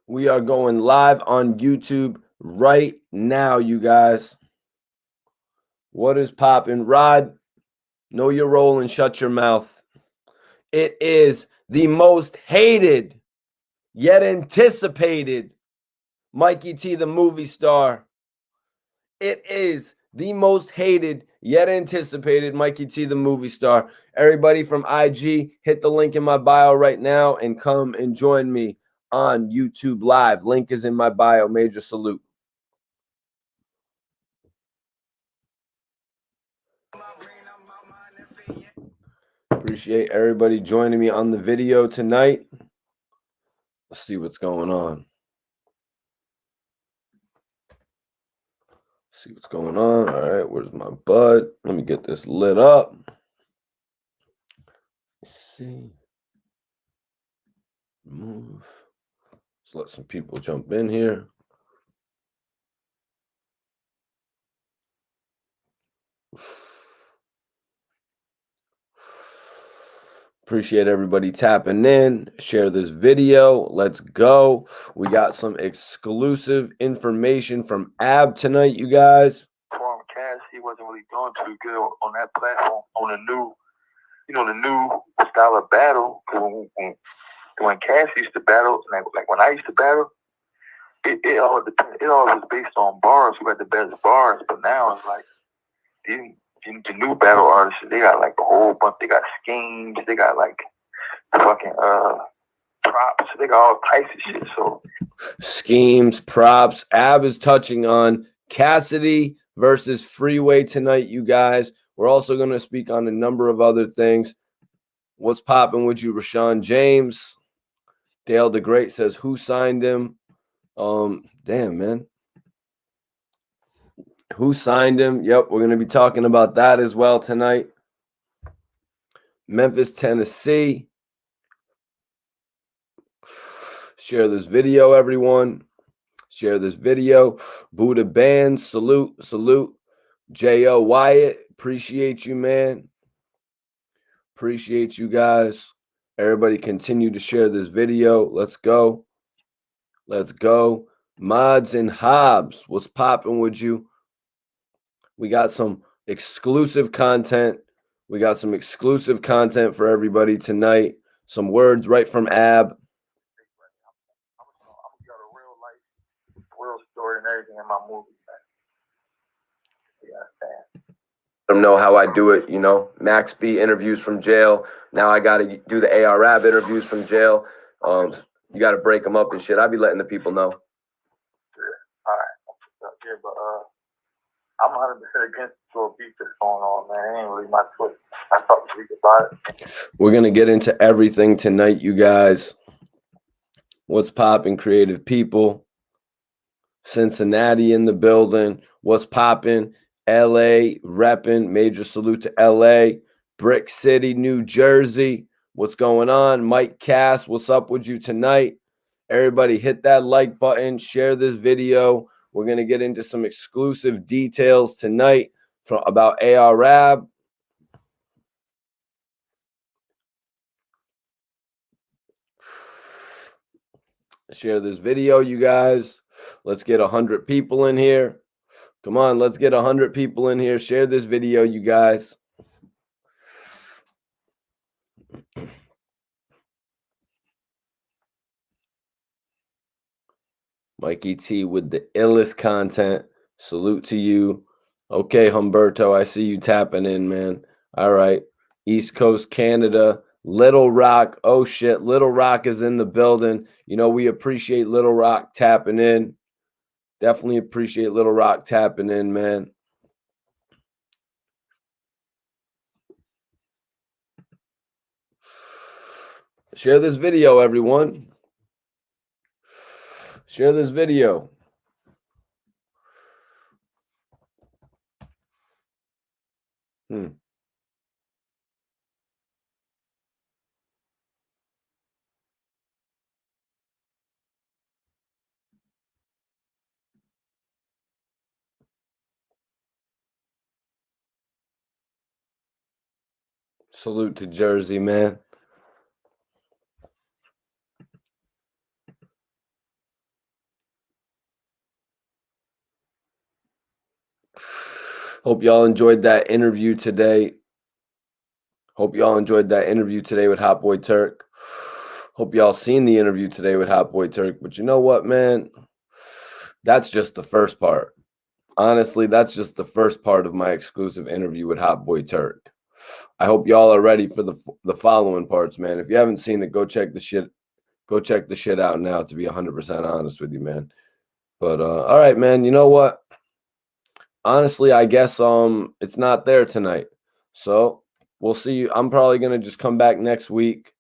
We are going live on YouTube right now, you guys. What is poppin'? Rod, know your role and shut your mouth. It is the most hated yet anticipated Mikey T, the movie star. It is the most hated yet anticipated Mikey T, the movie star. Everybody from IG, hit the link in my bio right now and come and join me on YouTube Live. Link is in my bio. Major salute. Appreciate everybody joining me on the video tonight. Let's see what's going on. See what's going on. All right, where's my bud? Let me get this lit up. Let's see. Move. Let's let some people jump in here. Appreciate everybody tapping in. Share this video. Let's go. We got some exclusive information from Ab tonight, you guys. Cassidy wasn't really doing too good on that platform, on the new, the new style of battle. When Cassidy used to battle, like when I used to battle, it all was based on bars. Who had the best bars? But now it's like the new battle artists, they got like a whole bunch. They got schemes. They got like fucking props. They got all types of shit. So schemes, props. Ab is touching on Cassidy versus Freeway tonight, you guys. We're also going to speak on a number of other things. What's popping with you, Rashawn James? Dale the Great says, who signed him? Damn, man. Who signed him? Yep, we're going to be talking about that as well tonight. Memphis, Tennessee. Share this video, everyone. Share this video. Buddha Band, salute. J.O. Wyatt, appreciate you, man. Appreciate you guys. Everybody continue to share this video. Let's go. Mods and Hobbs, what's popping with you? We got some exclusive content. We got some exclusive content for everybody tonight. Some words right from Ab. I'm gonna get a real story and everything in my movie. Let them know how I do it, Max B interviews from jail. Now I got to do the ARAB interviews from jail. You got to break them up and shit. I be letting the people know. Yeah. All right. Yeah, but I'm 100% against the little beef that's going on, man. It ain't really my twist. I talked to you about it. We're going to get into everything tonight, you guys. What's popping, creative people? Cincinnati in the building. What's popping? LA repping. Major salute to LA. Brick City, New Jersey. What's going on? Mike Cass, what's up with you tonight? Everybody hit that like button. Share this video. We're going to get into some exclusive details tonight about ARAB. Share this video, you guys. Let's get 100 people in here. Come on, let's get 100 people in here. Share this video, you guys. Mikey T with the illest content. Salute to you. Okay, Humberto, I see you tapping in, man. All right. East Coast Canada, Little Rock. Oh, shit. Little Rock is in the building. We appreciate Little Rock tapping in. Definitely appreciate Little Rock tapping in, man. Share this video, everyone. Share this video. Salute to Jersey, man. Hope y'all enjoyed that interview today. Hope y'all enjoyed that interview today with Hot Boy Turk. Hope y'all seen the interview today with Hot Boy Turk. But you know what, man? That's just the first part. Honestly, that's just the first part of my exclusive interview with Hot Boy Turk. I hope y'all are ready for the following parts, man. If you haven't seen it, go check the shit. Go check the shit out now. To be 100% honest with you, man. But all right, man. You know what? Honestly, I guess it's not there tonight. So we'll see you. I'm probably gonna just come back next week.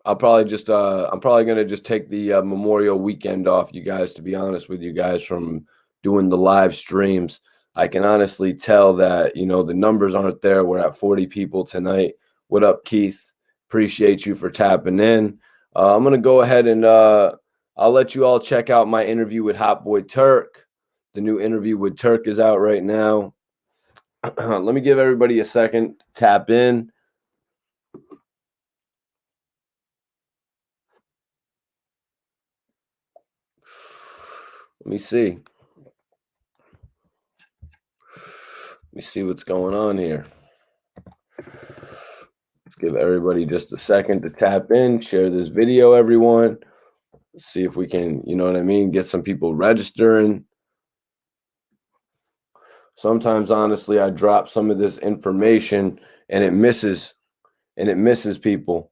I'm probably gonna just take the Memorial weekend off, you guys, to be honest with you guys, from doing the live streams. I can honestly tell that, the numbers aren't there. We're at 40 people tonight. What up, Keith? Appreciate you for tapping in. I'm gonna go ahead and I'll let you all check out my interview with Hot Boy Turk. The new interview with Turk is out right now. Let me give everybody a second to tap in. Let me see. Let me see what's going on here. Let's give everybody just a second to tap in, share this video, everyone. Let's see if we can, get some people registering. Sometimes, honestly, I drop some of this information and it misses people.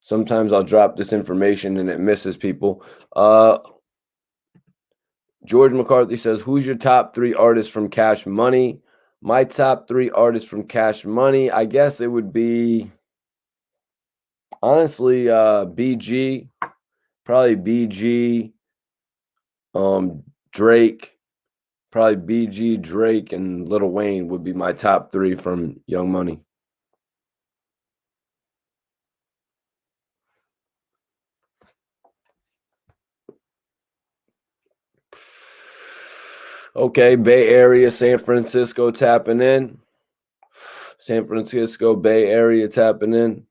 Sometimes I'll drop this information and it misses people. George McCarthy says, who's your top 3 artists from Cash Money? My top 3 artists from Cash Money, I guess it would be, honestly, BG, probably BG, Drake, probably BG, Drake, and Lil Wayne would be my top 3 from Young Money. Okay, Bay Area, San Francisco tapping in. San Francisco, Bay Area tapping in.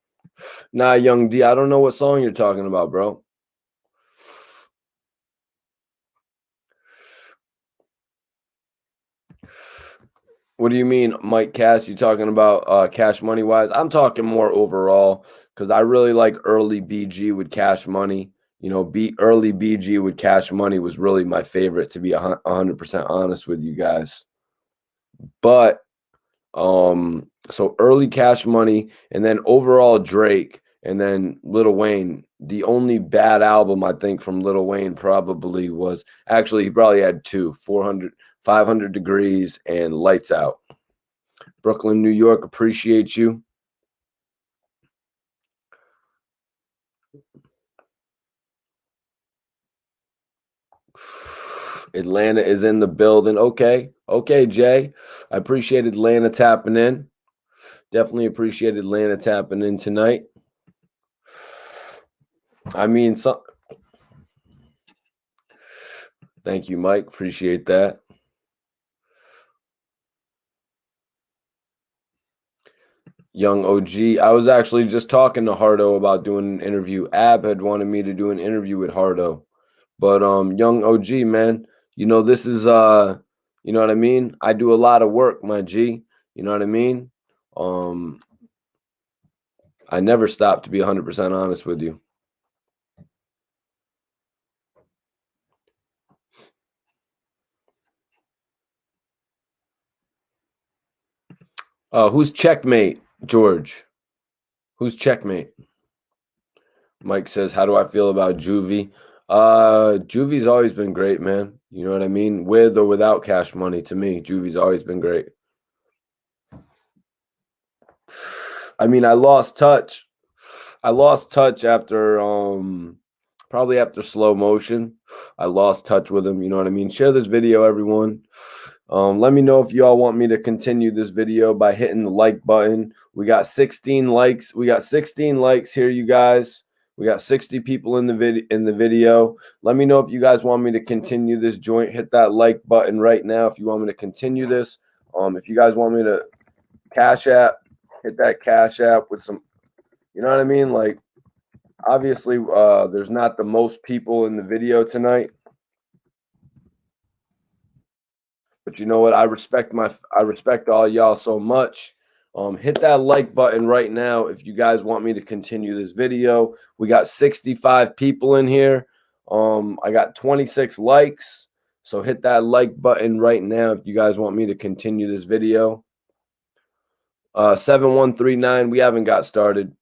Nah, Young D, I don't know what song you're talking about, bro. What do you mean, Mike Cash? You talking about Cash Money wise? I'm talking more overall because I really like early BG with Cash Money. Early BG with Cash Money was really my favorite, to be 100% honest with you guys. But so early Cash Money, and then overall Drake, and then Lil Wayne. The only bad album I think from Lil Wayne probably was, actually he probably had 2, 500 Degrees and Lights Out. Brooklyn, New York, appreciate you. Atlanta is in the building. Okay, Jay. I appreciate Atlanta tapping in. Definitely appreciate Atlanta tapping in tonight. I mean, thank you, Mike. Appreciate that. Young OG. I was actually just talking to Hardo about doing an interview. Ab had wanted me to do an interview with Hardo. But Young OG, man, this is you know what I mean? I do a lot of work, my G. You know what I mean? I never stop, to be 100% honest with you. Who's Checkmate, George? Who's Checkmate? Mike says, how do I feel about Juvie? Juvie's always been great, man. You know what I mean? With or without Cash Money, to me, Juvie's always been great. I mean, I lost touch. After probably after Slow Motion. I lost touch with him. You know what I mean? Share this video, everyone. Let me know if y'all want me to continue this video by hitting the like button. We got 16 likes. We got 16 likes here, you guys. We got 60 people in the video. Let me know if you guys want me to continue this joint. Hit that like button right now if you want me to continue this. If you guys want me to Cash App, hit that Cash App with some, you know what I mean? Like, obviously, there's not the most people in the video tonight. But you know what? I respect all y'all so much. Hit that like button right now if you guys want me to continue this video. We got 65 people in here. I got 26 likes. So hit that like button right now if you guys want me to continue this video. 7139, we haven't got started.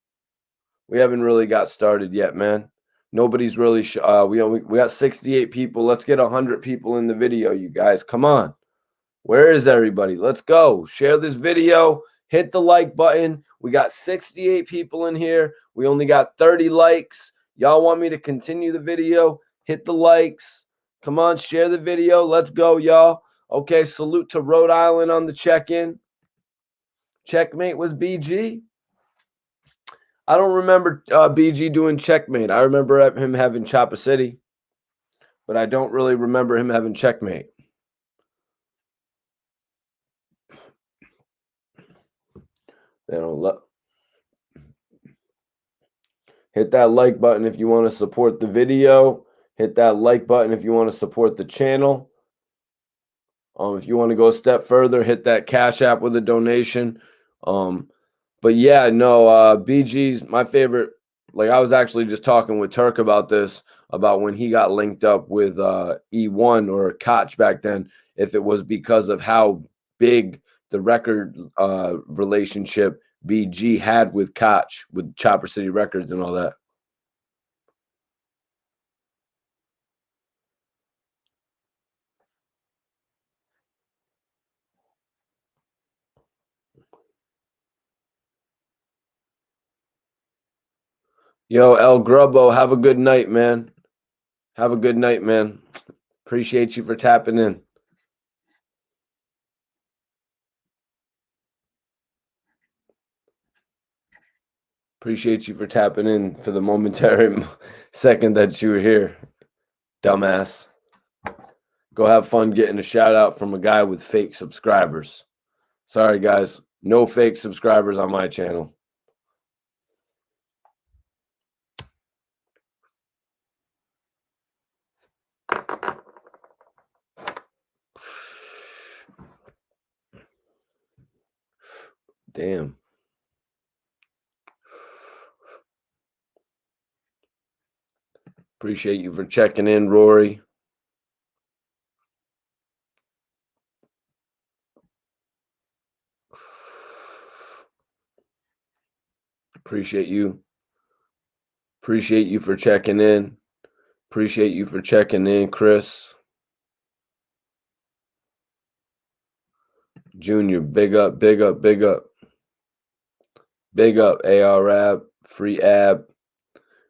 We haven't really got started yet, man. Nobody's really we got 68 people. Let's get 100 people in the video, you guys. Come on. Where is everybody? Let's go. Share this video. Hit the like button. We got 68 people in here. We only got 30 likes. Y'all want me to continue the video? Hit the likes. Come on, share the video. Let's go, y'all. Okay, salute to Rhode Island on the check-in. Checkmate was BG. I don't remember BG doing checkmate. I remember him having Chopper City, but I don't really remember him having checkmate. They don't love. Hit that like button if you want to support the video. Hit that like button if you want to support the channel. If you want to go a step further, hit that Cash App with a donation. But yeah, no, BG's my favorite. Like I was actually just talking with Turk about this, about when he got linked up with E1 or Koch back then, if it was because of how big the record relationship BG had with Koch, with Chopper City Records and all that. Yo, El Grubbo, have a good night, man. Have a good night, man. Appreciate you for tapping in. Appreciate you for tapping in for the momentary second that you were here, dumbass. Go have fun getting a shout out from a guy with fake subscribers. Sorry, guys. No fake subscribers on my channel. Damn. Appreciate you for checking in, Rory. Appreciate you. Appreciate you for checking in. Appreciate you for checking in, Chris. Junior, big up, big up, big up. Big up, ARAB, free ab.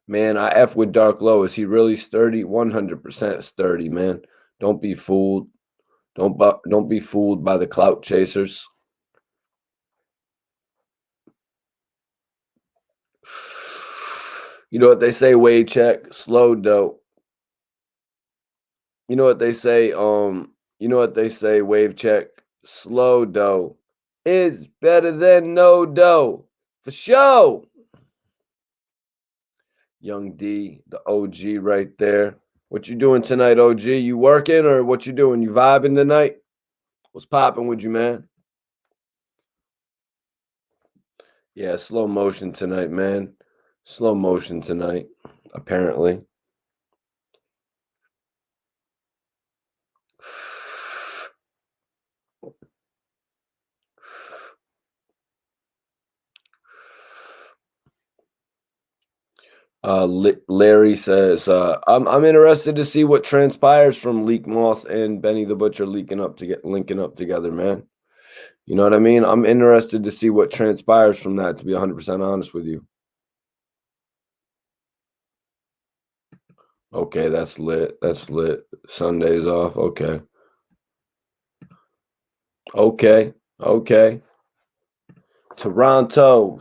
Man, I F with Dark Low. Is he really sturdy? 100% sturdy, man. Don't be fooled. Don't be fooled by the clout chasers. You know what they say, Wade check, slow dope. You know what they say, wave check, slow dough is better than no dough. For sure. Young D, the OG right there. What you doing tonight, OG? You working or what you doing? You vibing tonight? What's popping with you, man? Yeah, slow motion tonight, man. Slow motion tonight, apparently. Larry says, I'm interested to see what transpires from Leak Moss and Benny the Butcher linking up together, man. You know what I mean? I'm interested to see what transpires from that, to be 100% honest with you. Okay, that's lit. That's lit. Sunday's off. Okay. Okay. Okay. Toronto,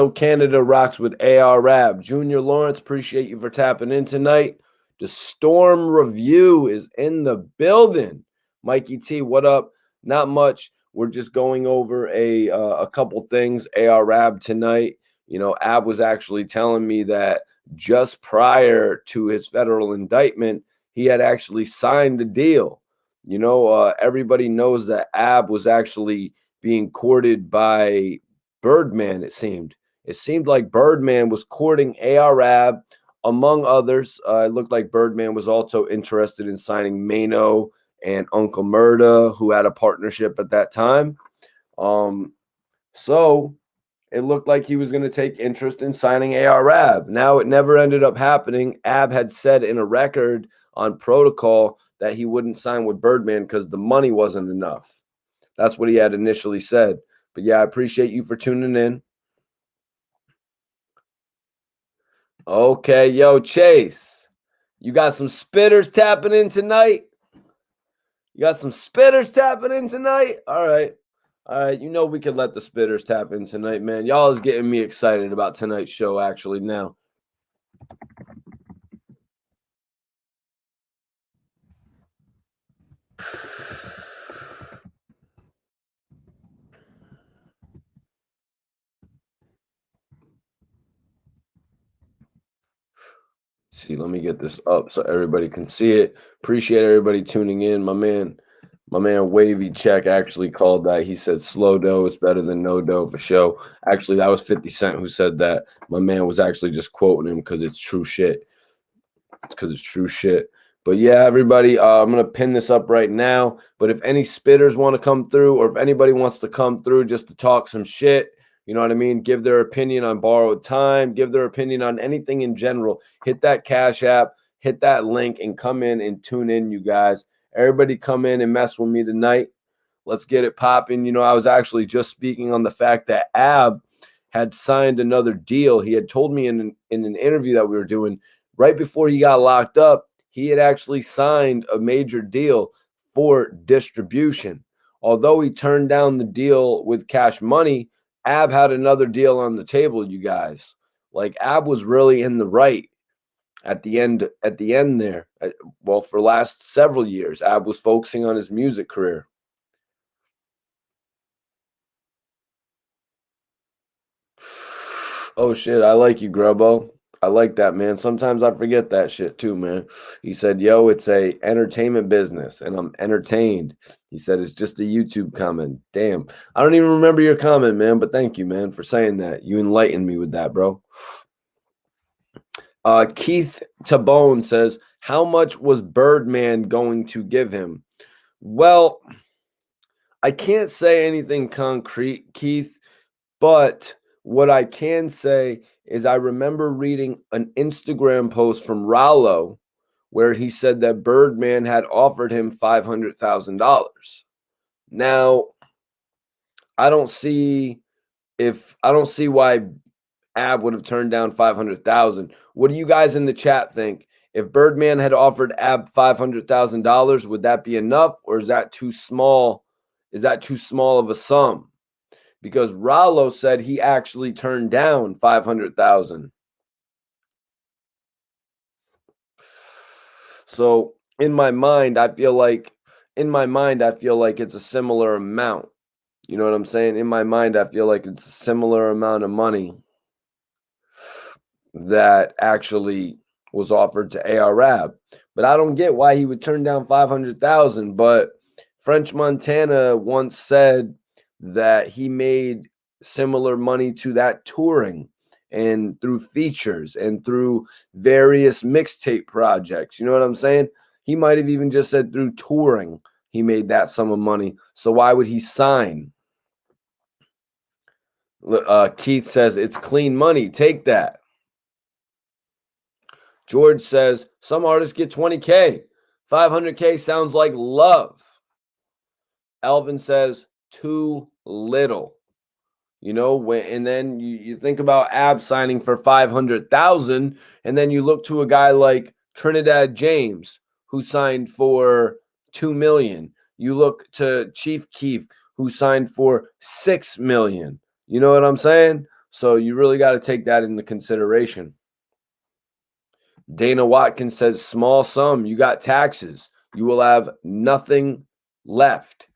Canada rocks with ARAB. Junior Lawrence, appreciate you for tapping in tonight. The Storm Review is in the building. Mikey T, what up? Not much. We're just going over a couple things. ARAB tonight. You know, Ab was actually telling me that just prior to his federal indictment, he had actually signed a deal. Everybody knows that Ab was actually being courted by Birdman, it seemed. It seemed like Birdman was courting Arab, among others. It looked like Birdman was also interested in signing Mano and Uncle Murda, who had a partnership at that time. So it looked like he was going to take interest in signing Arab. Now, it never ended up happening. Ab had said in a record on Protocol that he wouldn't sign with Birdman because the money wasn't enough. That's what he had initially said. But yeah, I appreciate you for tuning in. Okay, yo, Chase, you got some spitters tapping in tonight? You got some spitters tapping in tonight? All right. We could let the spitters tap in tonight, man. Y'all is getting me excited about tonight's show, actually, now. See, let me get this up so everybody can see it. Appreciate everybody tuning in. My man Wavy Check actually called that. He said slow dough is better than no dough for show. Actually, that was 50 Cent who said that. My man was actually just quoting him because it's true shit. But yeah, everybody, I'm going to pin this up right now. But if any spitters want to come through, or if anybody wants to come through just to talk some shit, you know what I mean? Give their opinion on borrowed time, give their opinion on anything in general. Hit that Cash App, hit that link, and come in and tune in, you guys. Everybody come in and mess with me tonight. Let's get it popping. I was actually just speaking on the fact that Ab had signed another deal. He had told me in an interview that we were doing right before he got locked up, he had actually signed a major deal for distribution. Although he turned down the deal with Cash Money, Ab had another deal on the table, you guys. Like, Ab was really in the right at the end there. Well, for the last several years, Ab was focusing on his music career. Oh shit, I like you, Grubbo. I like that, man. Sometimes I forget that shit too, man. He said, yo, it's a entertainment business and I'm entertained. He said, it's just a YouTube comment. Damn. I don't even remember your comment, man, but thank you, man, for saying that. You enlightened me with that, bro. Keith Tabone says, how much was Birdman going to give him? Well, I can't say anything concrete, Keith, but what I can say is I remember reading an Instagram post from Rollo where he said that Birdman had offered him $500,000. Now, I don't see why Ab would have turned down 500,000. What do you guys in the chat think? If Birdman had offered Ab $500,000, would that be enough, or is that too small? Is that too small of a sum? Because Rollo said he actually turned down 500,000. So in my mind, I feel like it's a similar amount. You know what I'm saying? In my mind, I feel like it's a similar amount of money that actually was offered to Arab. But I don't get why he would turn down 500,000. But French Montana once said that he made similar money to that touring and through features and through various mixtape projects. You know what I'm saying? He might have even just said through touring he made that sum of money. So why would he sign? Keith says it's clean money. Take that. George says some artists get 20K. 500K sounds like love. Alvin says too little. And then you think about Ab signing for 500,000, and then you look to a guy like Trinidad James who signed for 2 million. You look to Chief Keef who signed for 6 million. You know what I'm saying? So you really got to take that into consideration. Dana Watkins says small sum. You got taxes. You will have nothing left.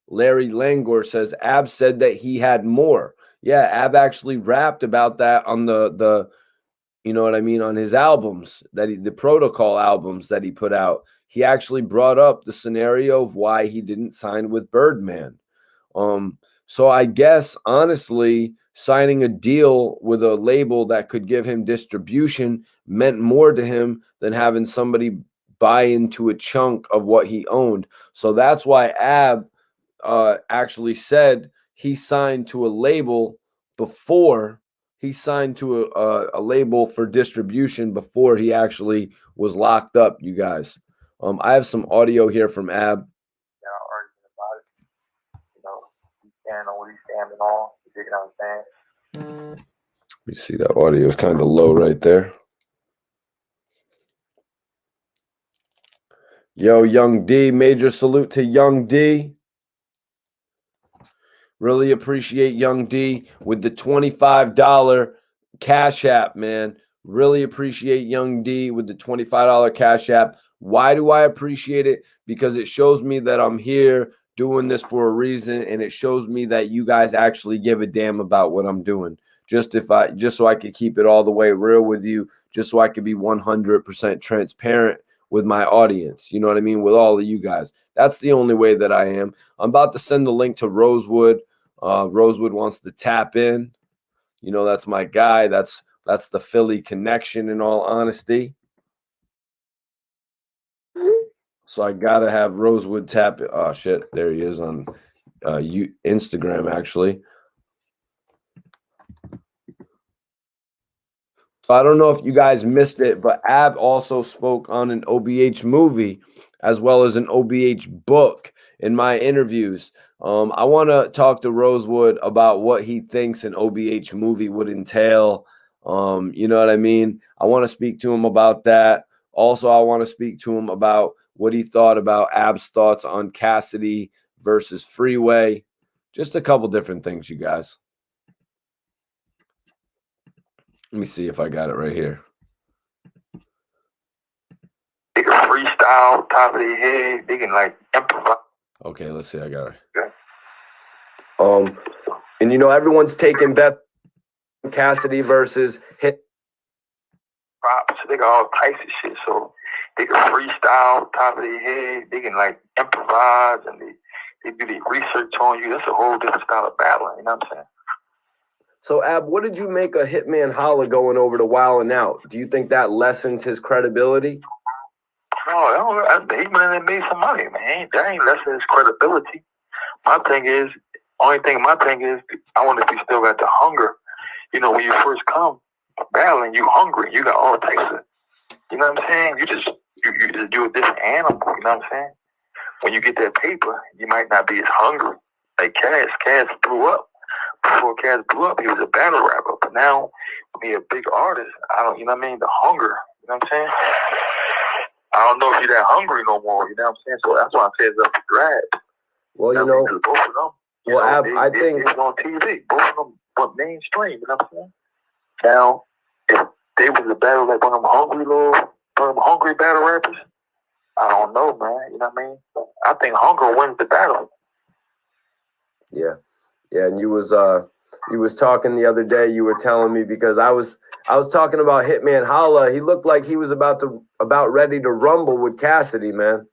Larry Langor says Ab said that he had more. Yeah, Ab actually rapped about that on the you know what I mean, on his albums, the Protocol albums that he put out. he actually brought up the scenario of why he didn't sign with Birdman. So I guess honestly, signing a deal with a label that could give him distribution meant more to him than having somebody buy into a chunk of what he owned. So that's why Ab actually said he signed to a label before he signed to a label for distribution before he actually was locked up, you guys. I have some audio here from Ab. Arguing about it. You know, he's standing on what he's standing on. You know what I'm saying? Let me see, that audio is kind of low right there. Yo, Young D, major salute to Young D. Really appreciate Young D with the $25 Cash App, man. Really appreciate Young D with the $25 Cash App. Why do I appreciate it? Because it shows me that I'm here doing this for a reason, and it shows me that you guys actually give a damn about what I'm doing. Just so I could keep it all the way real with you, just so I could be 100% transparent with my audience. You know what I mean? With all of you guys. That's the only way that I am. I'm about to send the link to Rosewood. Rosewood wants to tap in. You know, that's my guy. That's the Philly connection, in all honesty. So I gotta have Rosewood tap it. Oh shit, there he is on Instagram, actually. So I don't know if you guys missed it, but Ab also spoke on an OBH movie as well as an OBH book in my interviews. I want to talk to Rosewood about what he thinks an OBH movie would entail. You know what I mean? I want to speak to him about that. Also, I want to speak to him about what he thought about Ab's thoughts on Cassidy versus Freeway. Just a couple different things, you guys. Let me see if I got it right here. They can freestyle, top of their head. They can like improvise. Okay, let's see. I got it. Okay. And you know, everyone's taking bet Cassidy versus hit props. They got all types of shit. So they can freestyle, top of their head. They can like improvise, and they do the research on you. That's a whole different style of battling. You know what I'm saying? So, Ab, what did you make of Hitman Holla going over to Wild 'N Out? Do you think that lessens his credibility? No, Hitman made some money, man. That ain't lessening his credibility. My thing is, I wonder if he still got the hunger. You know, when you first come battling, you hungry. You got all types of, you know what I'm saying? You just do a different animal. You know what I'm saying? When you get that paper, you might not be as hungry. Like Cass blew up. Before Cass blew up, he was a battle rapper. But now, when he's a big artist, you know what I mean? The hunger, you know what I'm saying? I don't know if you're that hungry no more, you know what I'm saying? So that's why I say it's up to grab. Well, you know, both of them, I think they on TV. Both of them went mainstream, you know what I'm saying? Now, if they was a battle like one of them hungry battle rappers, I don't know, man. You know what I mean? I think hunger wins the battle. Yeah. Yeah, and you was talking the other day, you were telling me, because I was talking about Hitman Holla. He looked like he was about ready to rumble with Cassidy, man.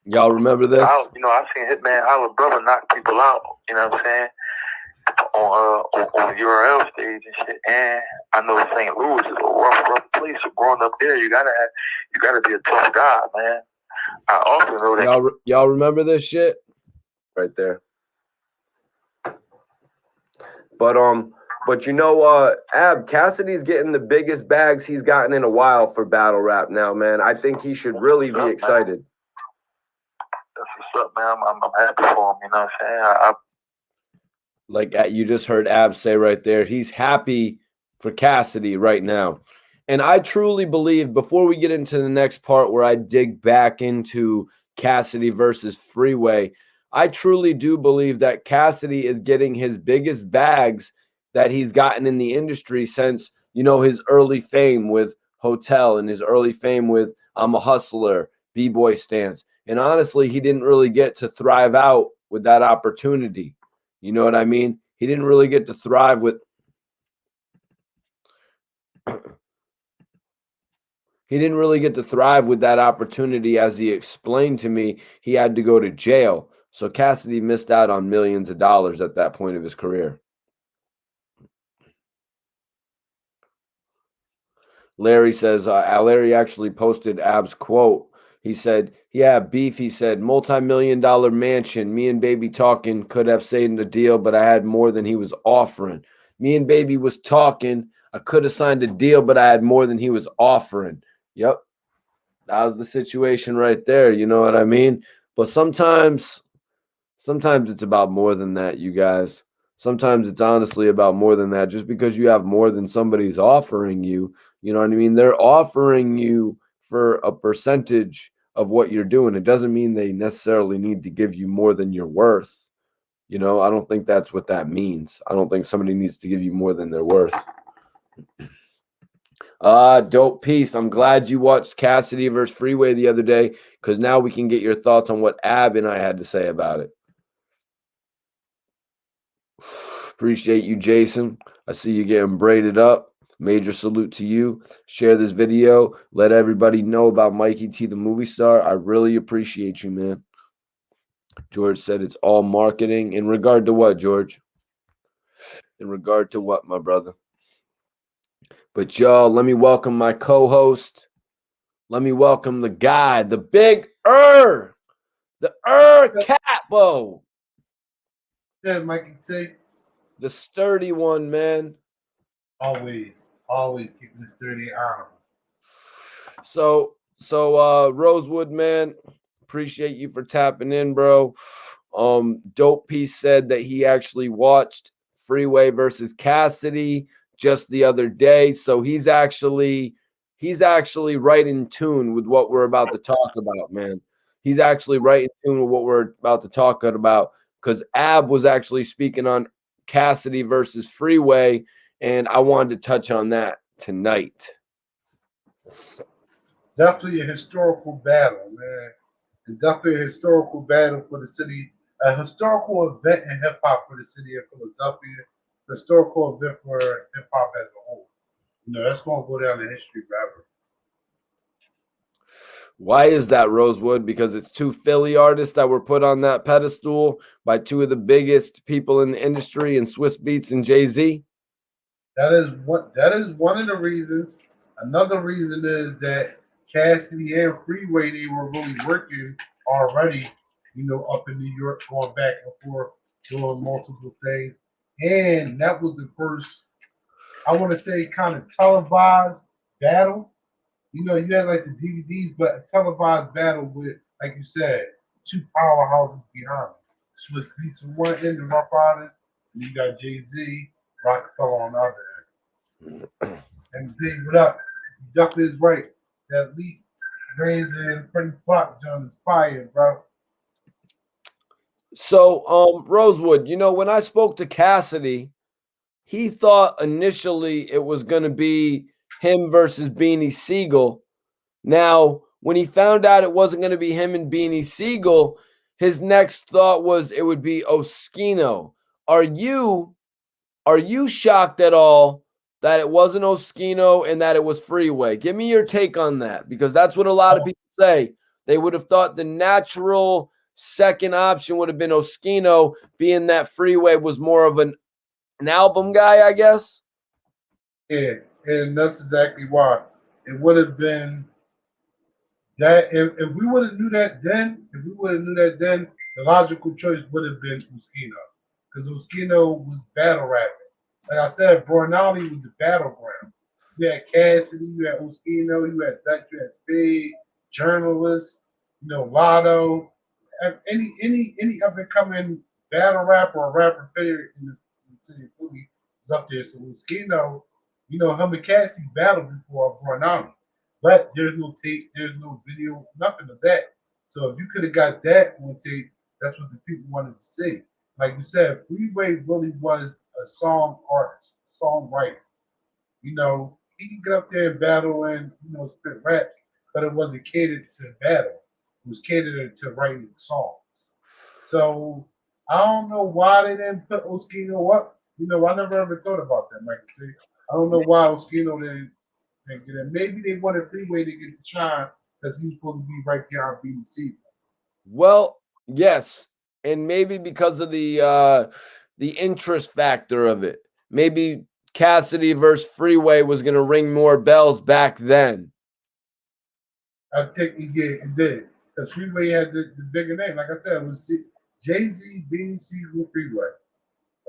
Y'all remember this? I seen Hitman Holla brother knock people out, you know what I'm saying? On URL stage and shit. And I know St. Louis is a rough place. So growing up there, you gotta be a tough guy, man. I also know that y'all remember this shit? Right there. But you know, Ab, Cassidy's getting the biggest bags he's gotten in a while for battle rap now, man. I think he should really be excited. That's what's up, man. I'm happy for him, you know what I'm saying? Like you just heard Ab say right there, he's happy for Cassidy right now. And I truly believe, before we get into the next part where I dig back into Cassidy versus Freeway, I truly do believe that Cassidy is getting his biggest bags that he's gotten in the industry since, you know, his early fame with Hotel and his early fame with I'm a Hustler, B-Boy Stance. And honestly, he didn't really get to thrive out with that opportunity. You know what I mean? He didn't really get to thrive with He didn't really get to thrive with that opportunity. As he explained to me, he had to go to jail. So Cassidy missed out on millions of dollars at that point of his career. Larry says, Larry actually posted Ab's quote. He said, yeah, beef. He said, multi-million-dollar mansion. Me and Baby talking, could have saved the deal, but I had more than he was offering. Me and Baby was talking. I could have signed a deal, but I had more than he was offering. Yep. That was the situation right there. You know what I mean? But sometimes it's about more than that, you guys. Sometimes it's honestly about more than that. Just because you have more than somebody's offering you, you know what I mean? They're offering you for a percentage of what you're doing. It doesn't mean they necessarily need to give you more than you're worth. You know, I don't think that's what that means. I don't think somebody needs to give you more than they're worth. Dope piece. I'm glad you watched Cassidy versus Freeway the other day, because now we can get your thoughts on what Ab and I had to say about it. Appreciate you, Jason. I see you getting braided up. Major salute to you. Share this video. Let everybody know about Mikey T, the movie star. I really appreciate you, man. George said it's all marketing. In regard to what, George? In regard to what, my brother? But y'all, let me welcome my co-host. Let me welcome the guy, the big the Capo. Yeah, Mikey T. The sturdy one, man. Always keeping the sturdy arm. So Rosewood, man, appreciate you for tapping in, bro. Dope Piece said that he actually watched Freeway versus Cassidy just the other day. So he's actually right in tune with what we're about to talk about, man. He's actually right in tune with what we're about to talk about, because Ab was actually speaking on Cassidy versus Freeway, and I wanted to touch on that tonight. Definitely a historical battle, man. And definitely a historical battle for the city, a historical event in hip hop for the city of Philadelphia, historical event for hip hop as a whole. You know, that's going to go down in history forever. Why is that, Rosewood? Because it's two Philly artists that were put on that pedestal by two of the biggest people in the industry, in Swiss Beats and Jay-Z? That is one of the reasons. Another reason is that Cassidy and Freeway, they were really working already, you know, up in New York, going back and forth, doing multiple things. And that was the first, I want to say, kind of televised battle. You know, you had like the DVDs, but a televised battle with, like you said, two powerhouses behind it. Swiss Beats on one end, the Rough Riders, and you got Jay-Z, Rockefeller on the other end. And big what up. Duck is right. That leak raising pretty fuck John is fired, bro. So, Rosewood, you know, when I spoke to Cassidy, he thought initially it was going to be him versus Beanie Siegel. Now, when he found out it wasn't going to be him and Beanie Siegel, his next thought was it would be Oskino. Are you shocked at all that it wasn't Oskino and that it was Freeway? Give me your take on that, because that's what a lot of people say. They would have thought the natural second option would have been Oskino, being that Freeway was more of an album guy, I guess. Yeah, and that's exactly why. It would have been that if we would have knew that then, the logical choice would have been Uskino. Because Uskino was battle rapping. Like I said, Bornali was the battleground. You had Cassidy, you had Uskino, you had Dutch, you had Spade, journalists, you know, Lotto, any up and coming battle rapper or rapper favorite in the city of Philly was up there. So Uskino, you know, him and Cassidy battled before Bornali. But there's no tape, there's no video, nothing of that. So if you could have got that on tape, that's what the people wanted to see. Like you said, Freeway really was a song artist, songwriter. You know, he can get up there and battle and, you know, spit rap, but it wasn't catered to battle. It was catered to writing songs. So I don't know why they didn't put Oskino up. You know, I never ever thought about that, Mike. I don't know why Oskino didn't. thinking that maybe they wanted Freeway to get the shine because he was supposed to be right behind BDC. Well, yes, and maybe because of the interest factor of it. Maybe Cassidy versus Freeway was going to ring more bells back then. I think it did. Because Freeway had the bigger name. Like I said, it was Jay-Z, BDC, Freeway.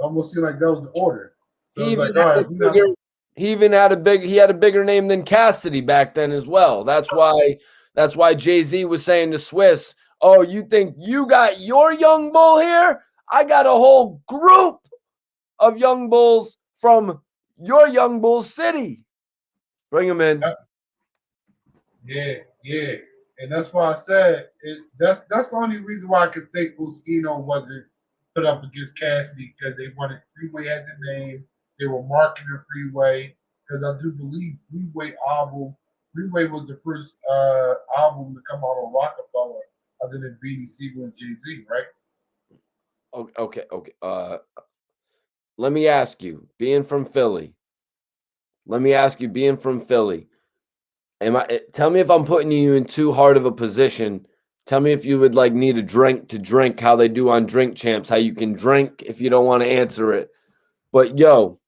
Almost seemed like that was the order. So He it's even like, all had right, a bigger, he even had a bigger name than Cassidy back then as well. That's why Jay-Z was saying to Swiss, "Oh, you think you got your young bull here? I got a whole group of young bulls from your young bull city. Bring them in." yeah. And that's why I said that's the only reason why I could think Moschino wasn't put up against Cassidy because they wanted Freeway had the name. They were marketing Freeway because I do believe Freeway was the first album to come out on Rockefeller other than BDC with Jay-Z, right? Okay. Let me ask you, being from Philly. Tell me if I'm putting you in too hard of a position. Tell me if you would like need a drink to drink how they do on Drink Champs, how you can drink if you don't want to answer it. But yo,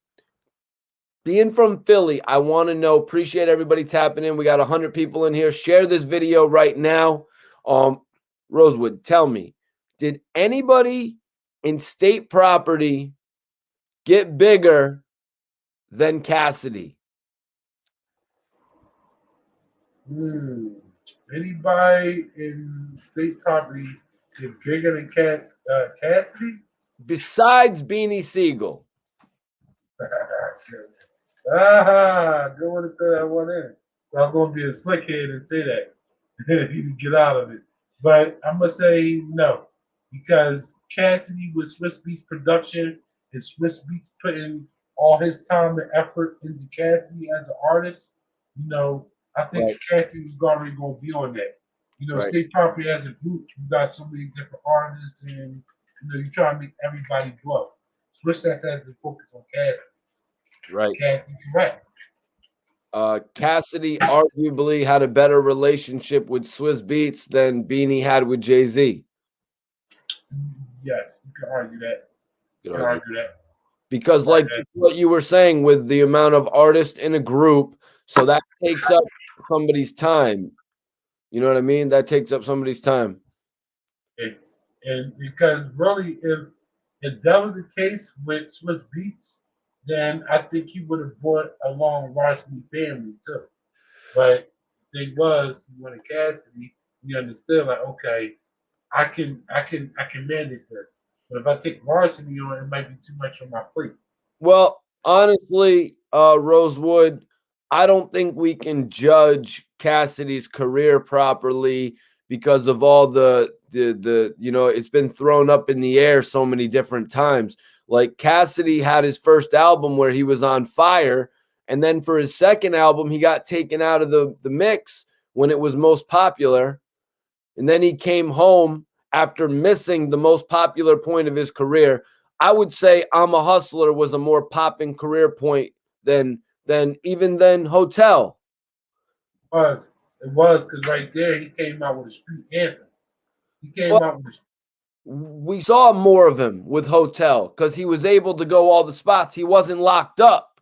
being from Philly, I want to know, appreciate everybody tapping in. We got 100 people in here. Share this video right now. Rosewood, tell me, did anybody in state property get bigger than Cassidy? Anybody in state property is bigger than Cassidy? Besides Beanie Siegel. Good one to throw that one in. I was going to be a slickhead and say that. He can get out of it. But I'm going to say no. Because Cassidy with Swiss Beats production and Swiss Beats putting all his time and effort into Cassidy as an artist, I think Right. Cassidy was already going to be on that. Right. State Property as a group, you got so many different artists and, you try to make everybody blow. Swiss has to focus on Cassidy. Right. Cassidy, correct. Cassidy arguably had a better relationship with Swizz Beatz than Beanie had with Jay-Z. Yes, you can argue that. You can argue that. Because like what you were saying with the amount of artists in a group, so that takes up somebody's time. You know what I mean? That takes up somebody's time. And because really, if that was the case with Swizz Beatz, then I think he would have brought along Varsity Family too. But the thing was, when it Cassidy, we understood like, okay, I can manage this. But if I take Varsity on, it might be too much on my plate. Well, honestly, Rosewood, I don't think we can judge Cassidy's career properly because of all the it's been thrown up in the air so many different times. Like Cassidy had his first album where he was on fire, and then for his second album, he got taken out of the mix when it was most popular. And then he came home after missing the most popular point of his career. I would say I'm a Hustler was a more popping career point than Hotel. It was because right there he came out with a street anthem. He came out with we saw more of him with Hotel because he was able to go all the spots. He wasn't locked up.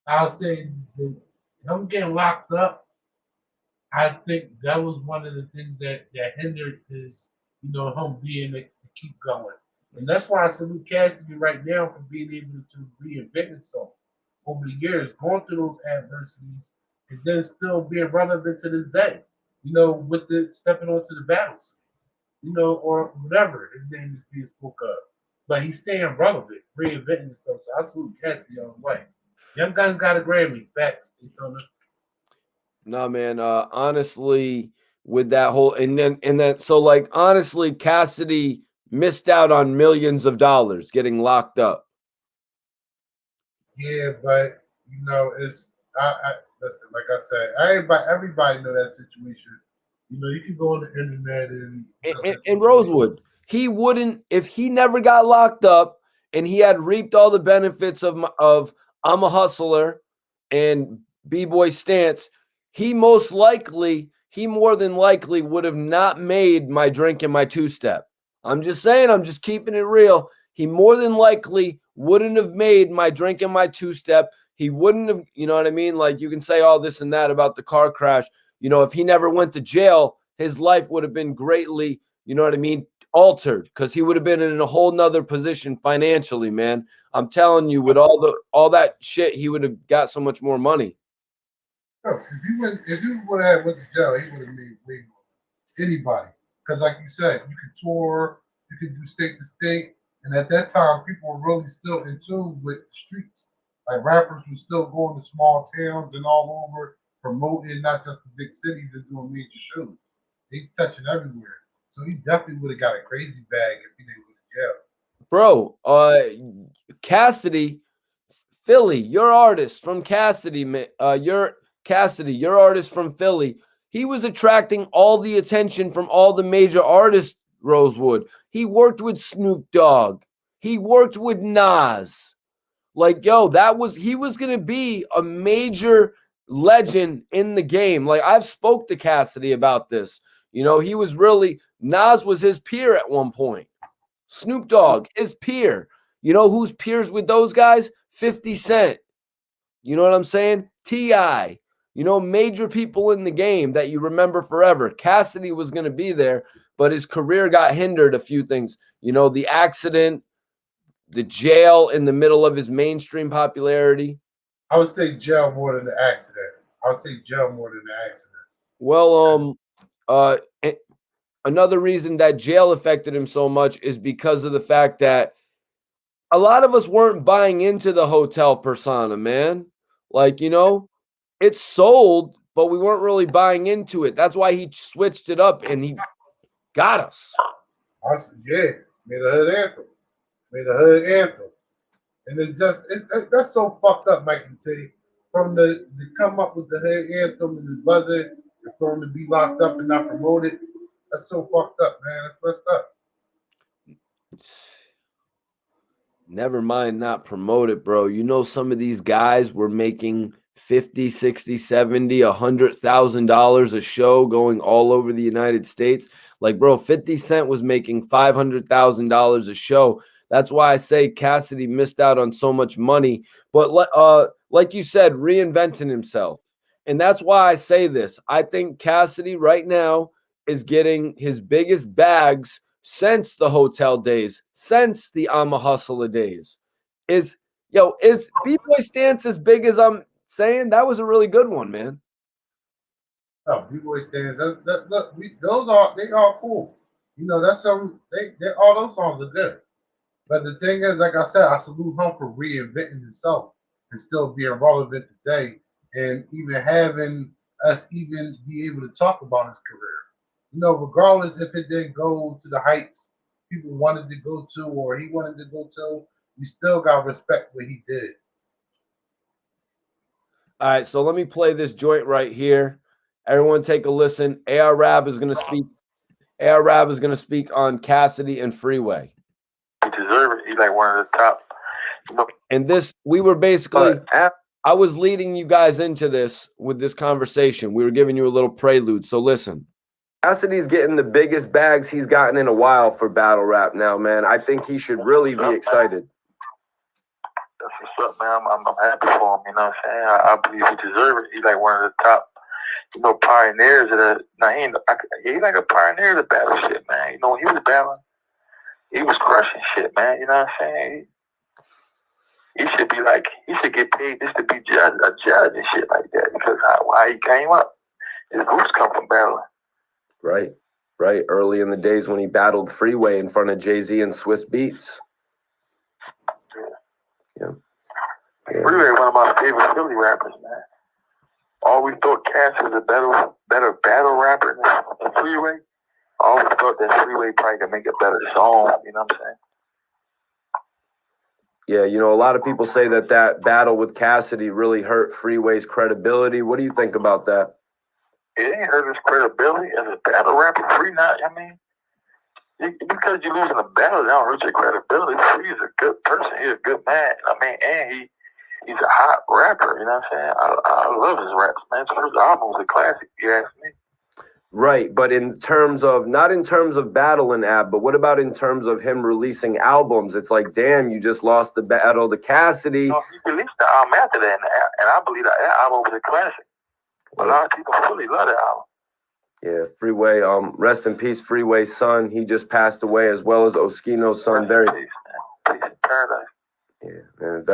I'll say him getting locked up, I think that was one of the things that hindered his, him being able to keep going. And that's why I salute Cassidy right now for being able to reinvent himself over the years, going through those adversities, and then still being relevant to this day. With the stepping onto the battles, or whatever his name is being spoke of. But he's staying relevant, reinventing himself. So I salute Cassidy all the way. Young Gun's got a Grammy. Facts, Daytona. No, man. Honestly, with that whole so like honestly, Cassidy missed out on millions of dollars getting locked up. Yeah, but it's I listen. Like I said, everybody know that situation. You can go on the internet and Rosewood, he wouldn't if he never got locked up and he had reaped all the benefits of I'm a Hustler and B-Boy Stance, he more than likely would have not made my drink and my two-step. I'm just saying, I'm just keeping it real. He more than likely wouldn't have made my drink and my two-step. He wouldn't have, you know what I mean? Like, you can say all this and that about the car crash. You know, if he never went to jail, his life would have been greatly, you know what I mean, altered, because he would have been in a whole nother position financially, man. I'm telling you, with all that shit, he would have got so much more money. Yo, if you would have went to jail, he would have made way more. Anybody, because like you said, you could tour, you could do state to state, and at that time, people were really still in tune with the streets. Like rappers were still going to small towns and all over, promoting not just the big cities and doing major shows. He's touching everywhere, so he definitely would have got a crazy bag if he didn't go to jail. Bro, Cassidy, Philly, your artist from Cassidy, your artist from Philly. He was attracting all the attention from all the major artists, Rosewood. He worked with Snoop Dogg. He worked with Nas. Like, yo, he was going to be a major legend in the game. Like, I've spoke to Cassidy about this. You know, Nas was his peer at one point. Snoop Dogg, his peer. You know who's peers with those guys? 50 Cent. You know what I'm saying? T.I. You know, major people in the game that you remember forever. Cassidy was going to be there, but his career got hindered a few things. You know, the accident, the jail in the middle of his mainstream popularity. I would say jail more than the accident. I would say jail more than the accident. Well, another reason that jail affected him so much is because of the fact that a lot of us weren't buying into the hotel persona, man. Like, you know, it sold, but we weren't really buying into it. That's why he switched it up and he got us. I said, yeah, made a hood anthem. Made a hood anthem. And that's so fucked up, Mike and Titty. From to come up with the hood anthem and the buzzer, and for him to be locked up and not promoted, that's so fucked up, man. That's messed up. Never mind not promoted, bro. You know, some of these guys were making 50, 60, 70, $100,000 a show going all over the United States. Like, bro, 50 Cent was making $500,000 a show. That's why I say Cassidy missed out on so much money. But like you said, reinventing himself. And that's why I say this. I think Cassidy right now is getting his biggest bags since the hotel days, since the I'm a Hustler days. Is B-Boy Stance as big as I'm saying? That was a really good one, man. Oh, B-Boy stands. They are cool. You know, that's some they all those songs are good. But the thing is, like I said, I salute him for reinventing himself and still being relevant today, and even having us even be able to talk about his career. You know, regardless if it didn't go to the heights people wanted to go to or he wanted to go to, we still got respect what he did. All right, so let me play this joint right here. Everyone take a listen. AR Rab is going to speak. AR Rab is going to speak on Cassidy and Freeway. He deserves it. He's like one of the top. And this, we were basically, I was leading you guys into this with this conversation. We were giving you a little prelude. So listen. Cassidy's getting the biggest bags he's gotten in a while for battle rap now, man. I think he should really be excited. That's what's up, man. I'm happy for him. You know what I'm saying? I believe he deserves it. He's like one of the top, pioneers of the. Now he's like a pioneer of the battle shit, man. You know, when he was battling, he was crushing shit, man. You know what I'm saying? He should be like, he should get paid just to be a judge and shit like that, because how he came up, his roots come from battling. Right. Early in the days when he battled Freeway in front of Jay-Z and Swiss Beats. Yeah. Freeway, one of my favorite Philly rappers, man. Always thought Cass was a better battle rapper than Freeway. I always thought that Freeway probably could make a better song. You know what I'm saying? Yeah, you know, a lot of people say that battle with Cassidy really hurt Freeway's credibility. What do you think about that? It ain't hurt his credibility as a battle rapper. Free not, I mean, because you losing a battle, that don't hurt your credibility. Free is a good person. He's a good man. I mean, and he's a hot rapper. You know what I'm saying? I love his raps, man. His first album was a classic. If you ask me. Right, but in terms of not in terms of battling Ab, but what about in terms of him releasing albums? It's like, damn, you just lost the battle to Cassidy. No, he released the album after that, and I believe that album was a classic. A lot of people fully love that album. Yeah, Freeway. Rest in peace, Freeway's son. He just passed away, as well as Oskino's son. Rest in peace, man. Peace in paradise. Yeah, man.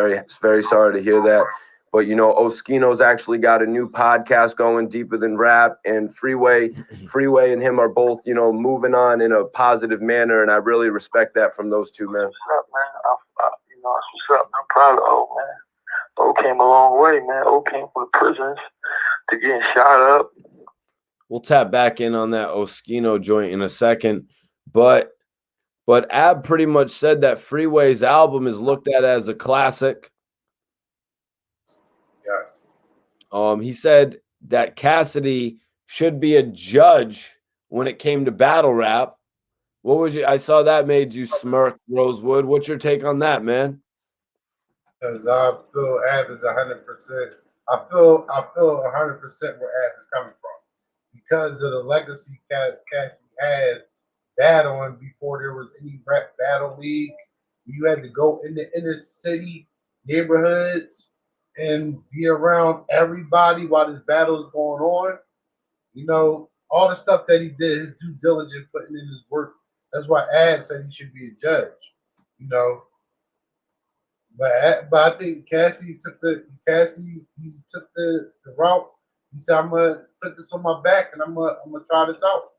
Very sorry to hear that. But you know, Oskino's actually got a new podcast going, Deeper Than Rap, and Freeway and him are both, you know, moving on in a positive manner, and I really respect that from those two, man. What's up, man? You know, what's up? I'm proud of O, man. O came a long way, man. O came from the prisons to getting shot up. We'll tap back in on that Oskino joint in a second, but Ab pretty much said that Freeway's album is looked at as a classic. Yes. He said that Cassidy should be a judge when it came to battle rap. What was I saw that made you smirk, Rosewood. What's your take on that, man? Because I feel Ab is 100%. I feel 100% where Ab is coming from because of the legacy Cassidy has battling before there was any rap battle leagues. You had to go in the inner city neighborhoods and be around everybody while this battle is going on. You know, all the stuff that he did, his due diligence, putting in his work. That's why Ab said he should be a judge. You know, but I think Cassidy took the route. He said, "I'm gonna put this on my back and I'm gonna try this out."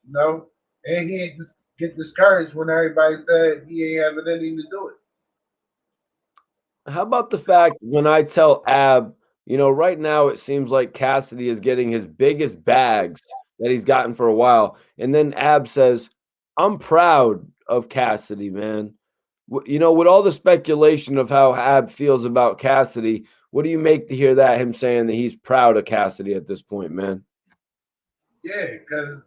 You know, and he ain't just get discouraged when everybody said he ain't having anything to do it. How about the fact when I tell Ab, you know, right now it seems like Cassidy is getting his biggest bags that he's gotten for a while, and then Ab says, "I'm proud of Cassidy, man." You know, with all the speculation of how Ab feels about Cassidy, what do you make to hear that, him saying that he's proud of Cassidy at this point, man? Yeah, because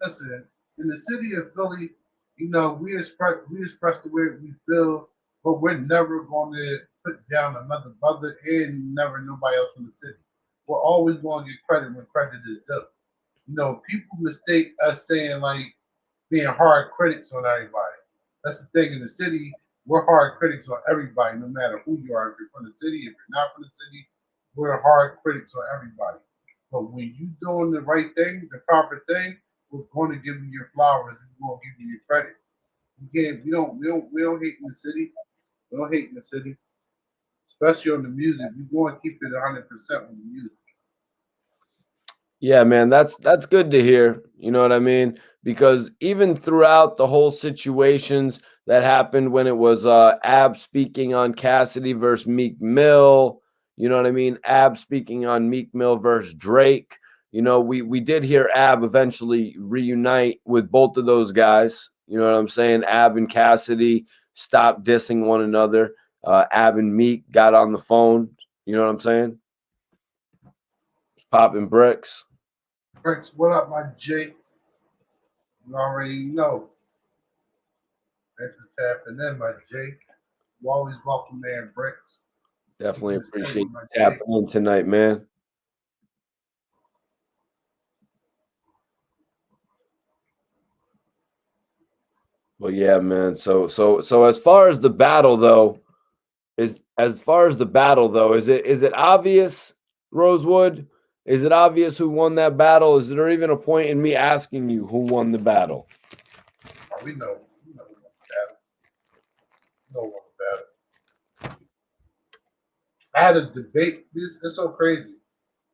listen, in the city of Philly, you know, we express the way we feel, but we're never going to put down another brother and never nobody else in the city. We're always going to get credit when credit is due. You know, people mistake us saying like being hard critics on everybody. That's the thing in the city. We're hard critics on everybody, no matter who you are. If you're from the city, if you're not from the city, we're hard critics on everybody. But when you doing the right thing, the proper thing, we're going to give you your flowers. We're going to give you your credit. We don't hate in the city. We don't hate in the city, especially on the music. We're going to keep it 100% on the music. Yeah, man, that's good to hear. You know what I mean? Because even throughout the whole situations that happened when it was Ab speaking on Cassidy versus Meek Mill, you know what I mean? Ab speaking on Meek Mill versus Drake. You know, we did hear Ab eventually reunite with both of those guys. You know what I'm saying? Ab and Cassidy stopped dissing one another. Ab and Meek got on the phone. You know what I'm saying? Popping bricks. Bricks, what up, my J? You already know. Thanks for tapping in, my J. You always welcome, man, Bricks. Definitely appreciate you tapping in tonight, man. Well, yeah, man. So as far as the battle though, is it obvious, Rosewood? Is it obvious who won that battle? Is there even a point in me asking you who won the battle? Oh, we know who won the battle. We know who won the battle. I had a debate. It's so crazy.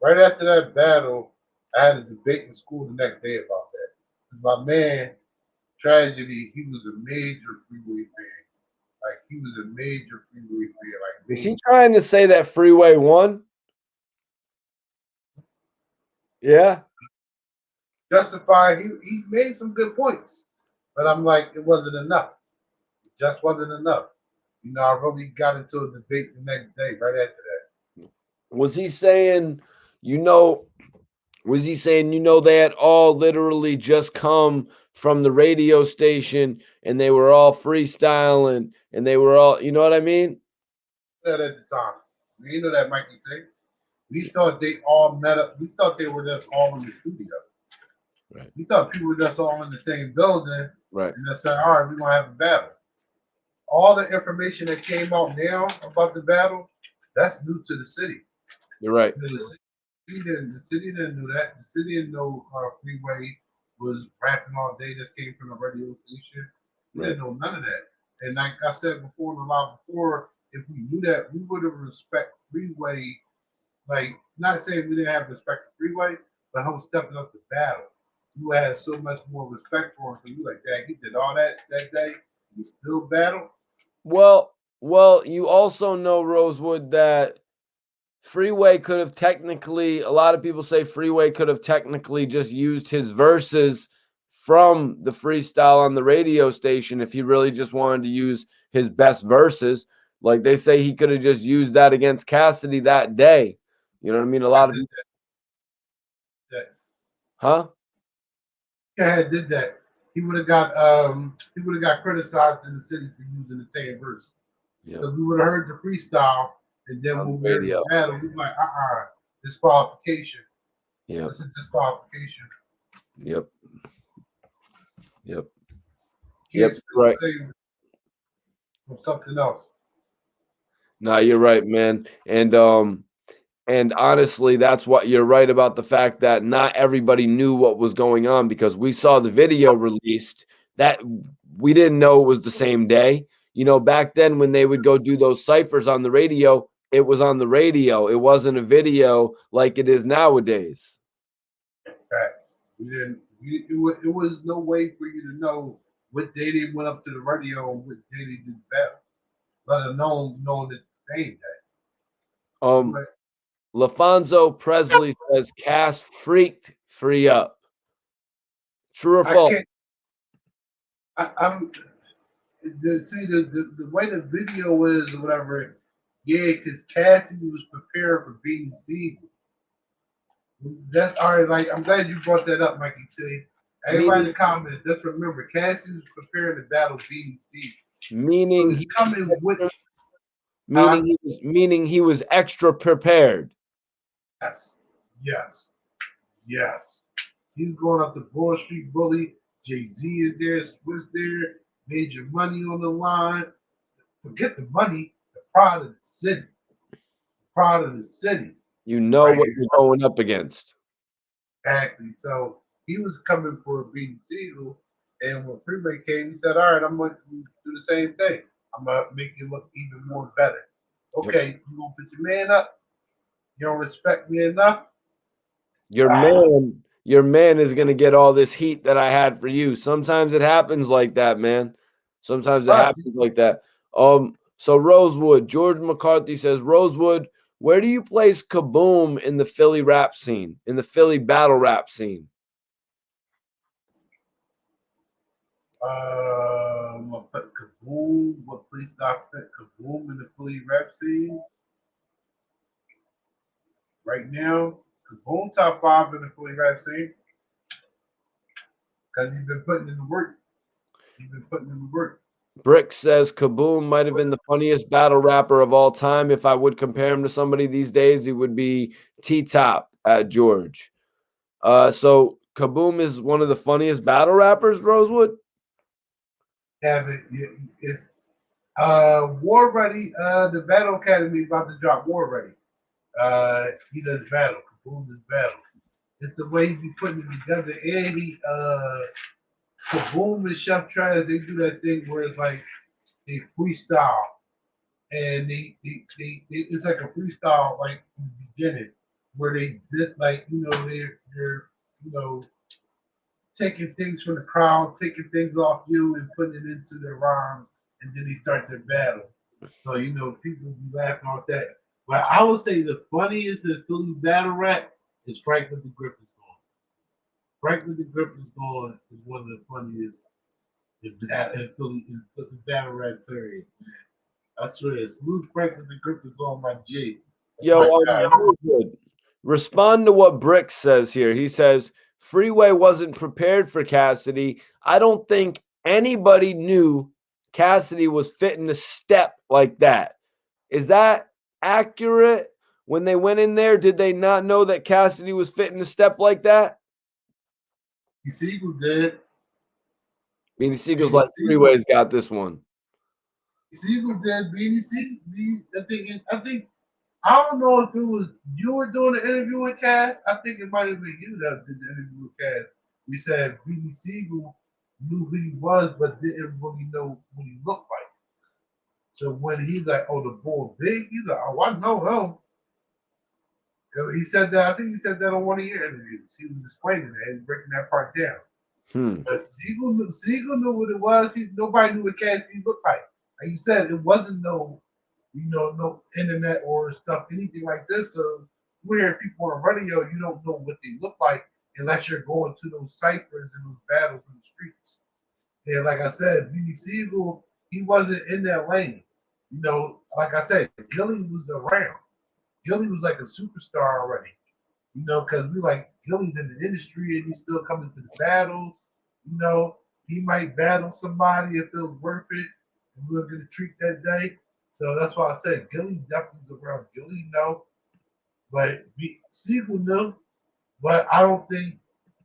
Right after that battle, I had a debate in school the next day about that. My man, Tragedy, he was a major Freeway fan. Like, he was a major Freeway fan. Like, is he trying to say that Freeway won? Yeah. Justify, he made some good points. But I'm like, it wasn't enough. It just wasn't enough. You know, I really got into a debate the next day, right after that. Was he saying, they had all literally just come from the radio station and they were all freestyling and they were all, you know what I mean? That at the time. We didn't know that, Mikey T. We thought they all met up. We thought they were just all in the studio. Right. We thought people were just all in the same building Right. and they said, all right, we're going to have a battle. All the information that came out now about the battle, that's new to the city. You're right. The city didn't know that. The city didn't know Freeway was rapping all day. Just came from the radio station. We didn't know none of that. And like I said before in the live before, if we knew that, we would have respect Freeway. Like, not saying we didn't have respect for Freeway, but him stepping up to battle. You had so much more respect for him. So you like, that he did all that day. He still battled. Well, you also know, Rosewood, that Freeway could have technically, a lot of people say Freeway could have technically just used his verses from the freestyle on the radio station if he really just wanted to use his best verses. Like they say he could have just used that against Cassidy that day. You know what I mean? A lot of people. Huh? Yeah, did that. He would have got criticized in the city for using the same verse. Yeah. So we would have heard the freestyle, and then when we heard the battle, we were like, disqualification. Yeah. This is disqualification. Yep. Can't Right. say from something else. No, you're right, man. And honestly, that's what you're right about, the fact that not everybody knew what was going on, because we saw the video released that we didn't know it was the same day. You know, back then when they would go do those ciphers on the radio, it was on the radio. It wasn't a video like it is nowadays. Facts. It was no way for you to know what day they went up to the radio and what day they did the battle, let alone knowing it's the same day. LaFonso Presley says Cass freaked Free Up. True or false? The way the video is or whatever, yeah, because Cassidy was prepared for beating Siegel. That's all right. Like, I'm glad you brought that up, Mikey T. Everybody in the comments, just remember, Cassidy was preparing to battle beating Siegel. Meaning, so coming with. Meaning he was extra prepared. Yes. He's going up the Broad Street Bully. Jay-Z is there, Swiss there, Major Money on the line. Forget the money, the pride of the city. You know right. What you're going up against. Exactly. So he was coming for beating Siegel, and when Freeway came, he said, all right, I'm going to do the same thing. I'm going to make it look even more better. Okay, yep. You going to put your man up? You don't respect me enough? Your man is going to get all this heat that I had for you. Sometimes it happens like that, man. Sometimes it happens like that. So Rosewood, George McCarthy says, Rosewood, where do you place Kaboom in the Philly rap scene, in the Philly battle rap scene? Kaboom, what place do I put Kaboom in the Philly rap scene? Right now, Kaboom top 5 in the Philly rap scene. Because he's been putting in the work. Brick says Kaboom might have been the funniest battle rapper of all time. If I would compare him to somebody these days, he would be T-Top at George. So Kaboom is one of the funniest battle rappers, Rosewood? It's War Ready. The Battle Academy is about to drop War Ready. He does battle. Kaboom does battle. It's the way he be putting it together. And he Kaboom and Chef Trash, they do that thing where it's like they freestyle. And it's like a freestyle like in the beginning where they did like, they're taking things from the crowd, taking things off you and putting it into their rhymes, and then they start their battle. So people be laughing off that. But I would say the funniest in Philly battle rap is Franklin the Griffin's Gone. Franklin the Griffin's Gone is one of the funniest in Philly battle rap period. Man. I swear, salute Franklin the Griffin's on my G. Yo, respond to what Brick says here. He says, Freeway wasn't prepared for Cassidy. I don't think anybody knew Cassidy was fitting a step like that. Is that accurate? When they went in there, did they not know that Cassidy was fitting to step like that? Siegel did. Beanie Siegel's Beanie like, Siegel, Freeway's got this one. Siegel did. Beanie Siegel. I think. I don't know if it was you were doing the interview with Cass. I think it might have been you that did the interview with Cass. You said Beanie Siegel knew who he was, but didn't really know what he looked like. So when he's like, "Oh, the bull big," he's like, "Oh, I know him." He said that. I think he said that on one of your interviews. He was explaining that. He was breaking that part down. But Siegel knew what it was. Nobody knew what Cassidy looked like. Like you said, it wasn't no internet or stuff, anything like this. So you hear people on the radio, you don't know what they look like unless you're going to those ciphers and those battles in the streets. And like I said, BB Siegel, he wasn't in that lane. Like I said, Gilly was around. Gilly was like a superstar already. Because we like Gilly's in the industry and he's still coming to the battles. He might battle somebody if it was worth it, and we are gonna treat that day. So that's why I said Gilly definitely is around. Gilly know, but Siegel knew, but I don't think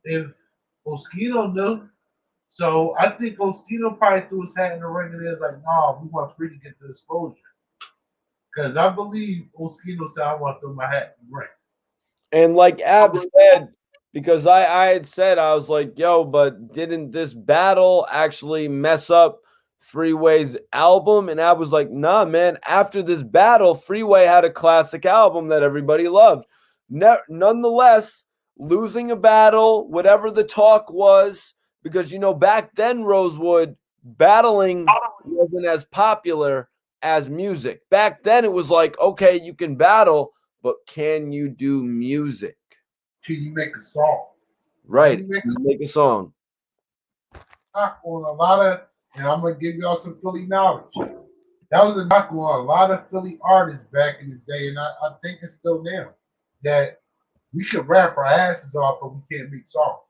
if Oskino knew. So I think Oskino probably threw his hat in the ring and is like, "Nah, we want Free to get the exposure." Because I believe Oskino said, "I want to throw my hat in the ring." And like Ab said, because I had said, I was like, yo, but didn't this battle actually mess up Freeway's album? And Ab was like, nah, man, after this battle, Freeway had a classic album that everybody loved. Nonetheless, losing a battle, whatever the talk was, because, back then, Rosewood, battling wasn't as popular as music. Back then, it was like, okay, you can battle, but can you do music? Can you make a song? Right. Make a song. Knock on a lot of, and I'm gonna give y'all some Philly knowledge. That was a knock on a lot of Philly artists back in the day, and I think it's still now that we could rap our asses off, but we can't make songs.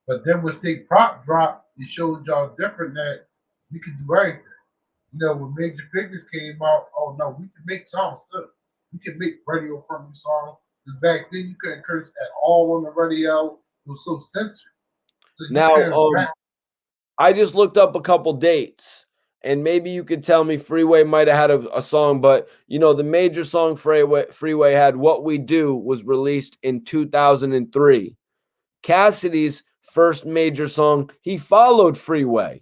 But then when State Prop dropped, it showed y'all different that we could do everything. When Major Figures came out, oh no, we can make songs too. We can make radio friendly songs. Because back then you couldn't curse at all on the radio. It was so censored. So you Now, couldn't rap. I just looked up a couple dates, and maybe you could tell me Freeway might have had a song, but the major song Freeway had, What We Do, was released in 2003. Cassidy's first major song, he followed Freeway.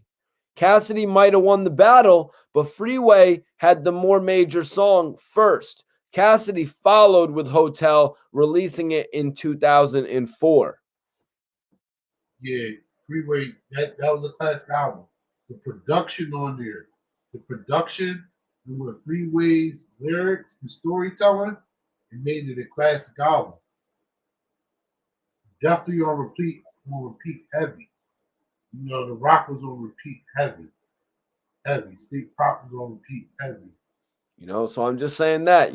Cassidy might have won the battle, but Freeway had the more major song first. Cassidy followed with Hotel, releasing it in 2004. Yeah, Freeway, that was a classic album. The production on there, the production, and with Freeway's lyrics and storytelling, it made it a classic album. Definitely on repeat heavy. The Rock was on repeat heavy. State Prop was on repeat heavy. So I'm just saying that,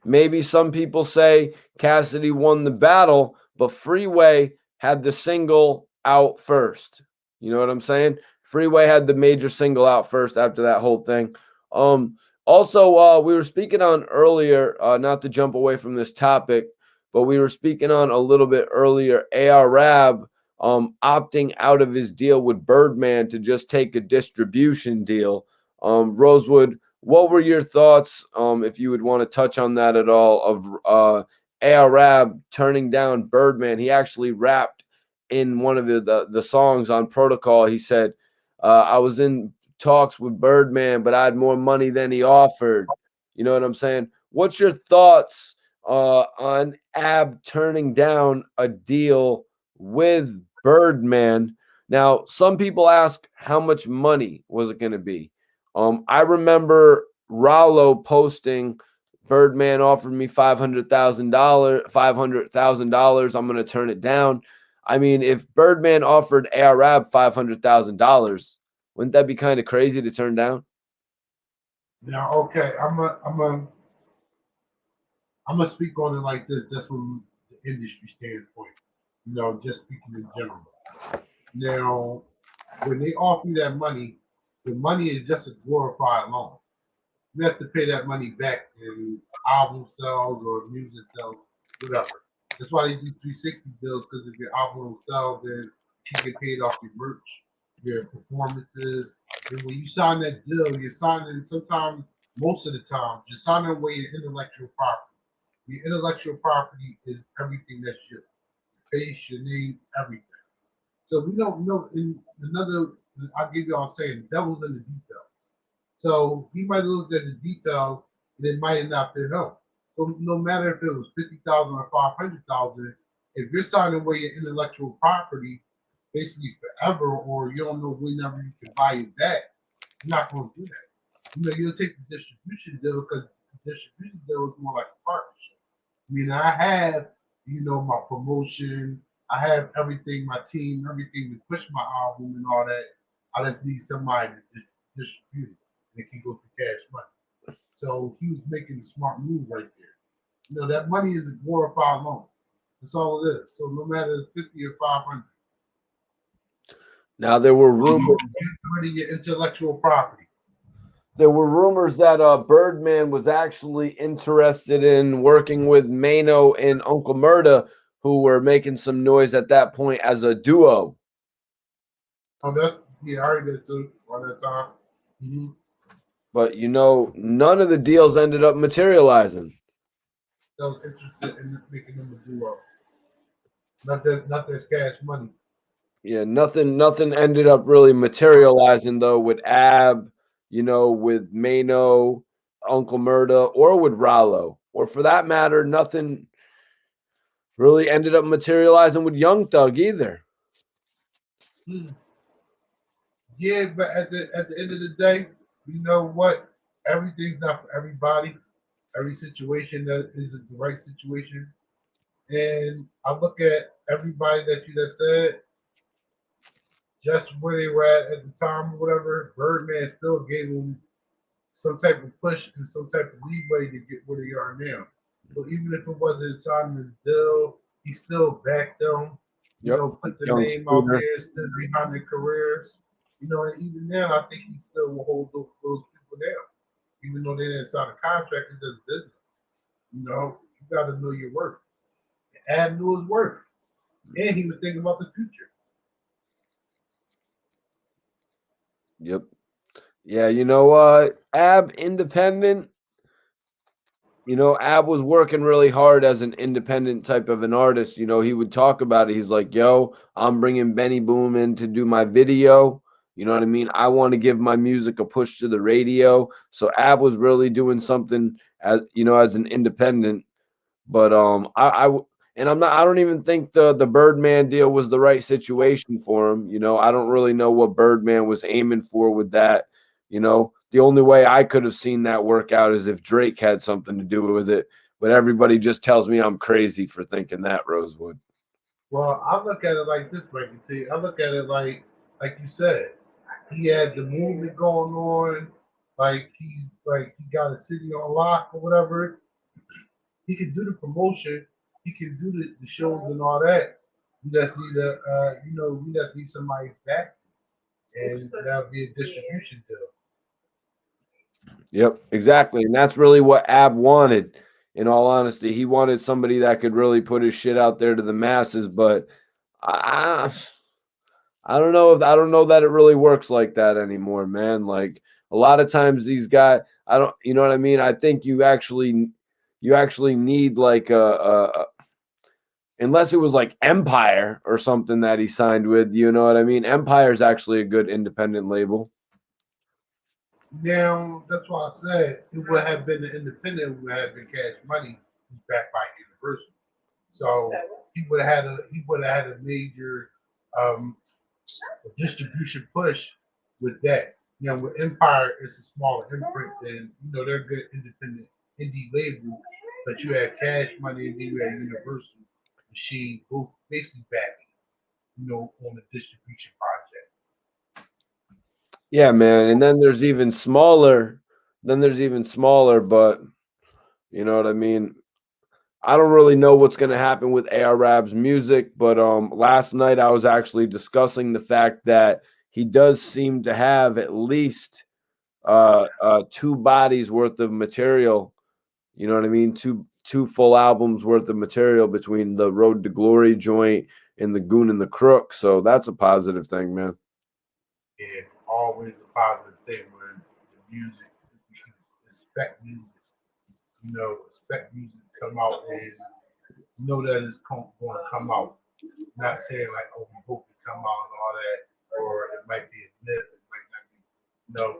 maybe some people say Cassidy won the battle, but Freeway had the single out first. You know what I'm saying? Freeway had the major single out first after that whole thing. Also, we were speaking on earlier, not to jump away from this topic, but we were speaking on a little bit earlier, A.R. Rab opting out of his deal with Birdman to just take a distribution deal. Rosewood, what were your thoughts, if you would want to touch on that at all, of A.R. Rab turning down Birdman? He actually rapped in one of the songs on Protocol. He said, I was in talks with Birdman, but I had more money than he offered. You know what I'm saying? What's your thoughts on Ab turning down a deal with Birdman? Now, some people ask, how much money was it going to be? I remember Rollo posting, Birdman offered me $500,000. I'm going to turn it down. I mean, if Birdman offered Arab $500,000, wouldn't that be kind of crazy to turn down? Now, okay, I'm gonna speak on it like this, just from the industry standpoint. Just speaking in general. Now, when they offer you that money, the money is just a glorified loan. you have to pay that money back in album sales or music sales, whatever. That's why they do 360 deals, because if your album don't sell, then you get paid off your merch, your performances. And when you sign that deal, you're signing sometimes, most of the time, you're signing away your intellectual property. Your intellectual property is everything that's yours. Your face, your name, everything. So we don't know. In another, I'll give you all saying, the devil's in the details. So he might have looked at the details and it might have not been him. So no matter if it was 50,000 or 500,000, if you're signing away your intellectual property basically forever, or you don't know whenever you can buy it back, you're not going to do that. You'll take the distribution deal, because the distribution deal is more like a partnership. I mean, I have, my promotion, I have everything, my team, everything to push my album and all that. I just need somebody to distribute it. And it can go through cash money. So he was making a smart move right there. That money is a glorified loan. That's all it is. So no matter 50 or 500, Now there were you rumors. get rid of your intellectual property. There were rumors that Birdman was actually interested in working with Mano and Uncle Murda, who were making some noise at that point as a duo. Oh, that's, yeah, I already did it too all that time. Mm-hmm. But none of the deals ended up materializing. I was interested in making them a duo. Not that cash money. Yeah, nothing ended up really materializing though with Ab, with Mano, Uncle Murda, or with Rollo, or for that matter, nothing really ended up materializing with Young Thug either. Yeah, but at the end of the day, you know what? Everything's not for everybody. Every situation that isn't the right situation. And I look at everybody that you just said, just where they were at the time or whatever. Birdman still gave them some type of push and some type of leeway to get where they are now. So even if it wasn't signing the deal, he still backed them. Put the Young name out Scooter. there, stood behind their careers. And even now, I think he still will hold those people down, even though they didn't sign a contract. It's just business. You got to know your worth. Ad knew his worth, and he was thinking about the future. Yep. Yeah, Ab independent. Ab was working really hard as an independent type of an artist. He would talk about it. He's like, yo, I'm bringing Benny Boom in to do my video. You know what I mean? I want to give my music a push to the radio. So Ab was really doing something as an independent. But I don't even think the Birdman deal was the right situation for him. I don't really know what Birdman was aiming for with that. The only way I could have seen that work out is if Drake had something to do with it. But everybody just tells me I'm crazy for thinking that, Rosewood. Well, I look at it like this, Frankie T. I look at it like you said, he had the movement going on, like he got a city on lock or whatever. He can do the promotion, he can do the shows and all that. We just need we just need somebody back, and that'll be a distribution deal. Yep, exactly. And that's really what Ab wanted. In all honesty, he wanted somebody that could really put his shit out there to the masses. But I I don't know that it really works like that anymore, man. Like a lot of times these guys, I don't, you know what I mean? I think you actually need like unless it was like Empire or something that he signed with, you know what I mean? Empire's actually a good independent label. Now that's why I said it would have been the independent would have been Cash Money who's backed by Universal. So he would have had a major um, distribution push with that. With Empire, it's a smaller imprint, and they're a good independent indie label, but you have Cash Money and then you have Universal Machine, both basically backing, on the distribution project. Yeah, man. And then there's even smaller. But you know what I mean? I don't really know what's going to happen with Arab's music, but last night I was actually discussing the fact that he does seem to have at least two bodies worth of material. You know what I mean? Two full albums worth of material between the Road to Glory joint and the Goon and the Crook. So that's a positive thing, man. Yeah, always a positive thing when the music, expect music, expect music to come out and know that it's going to come out. Not saying like, oh, we hope it come out and all that, or it might be a blip, it might not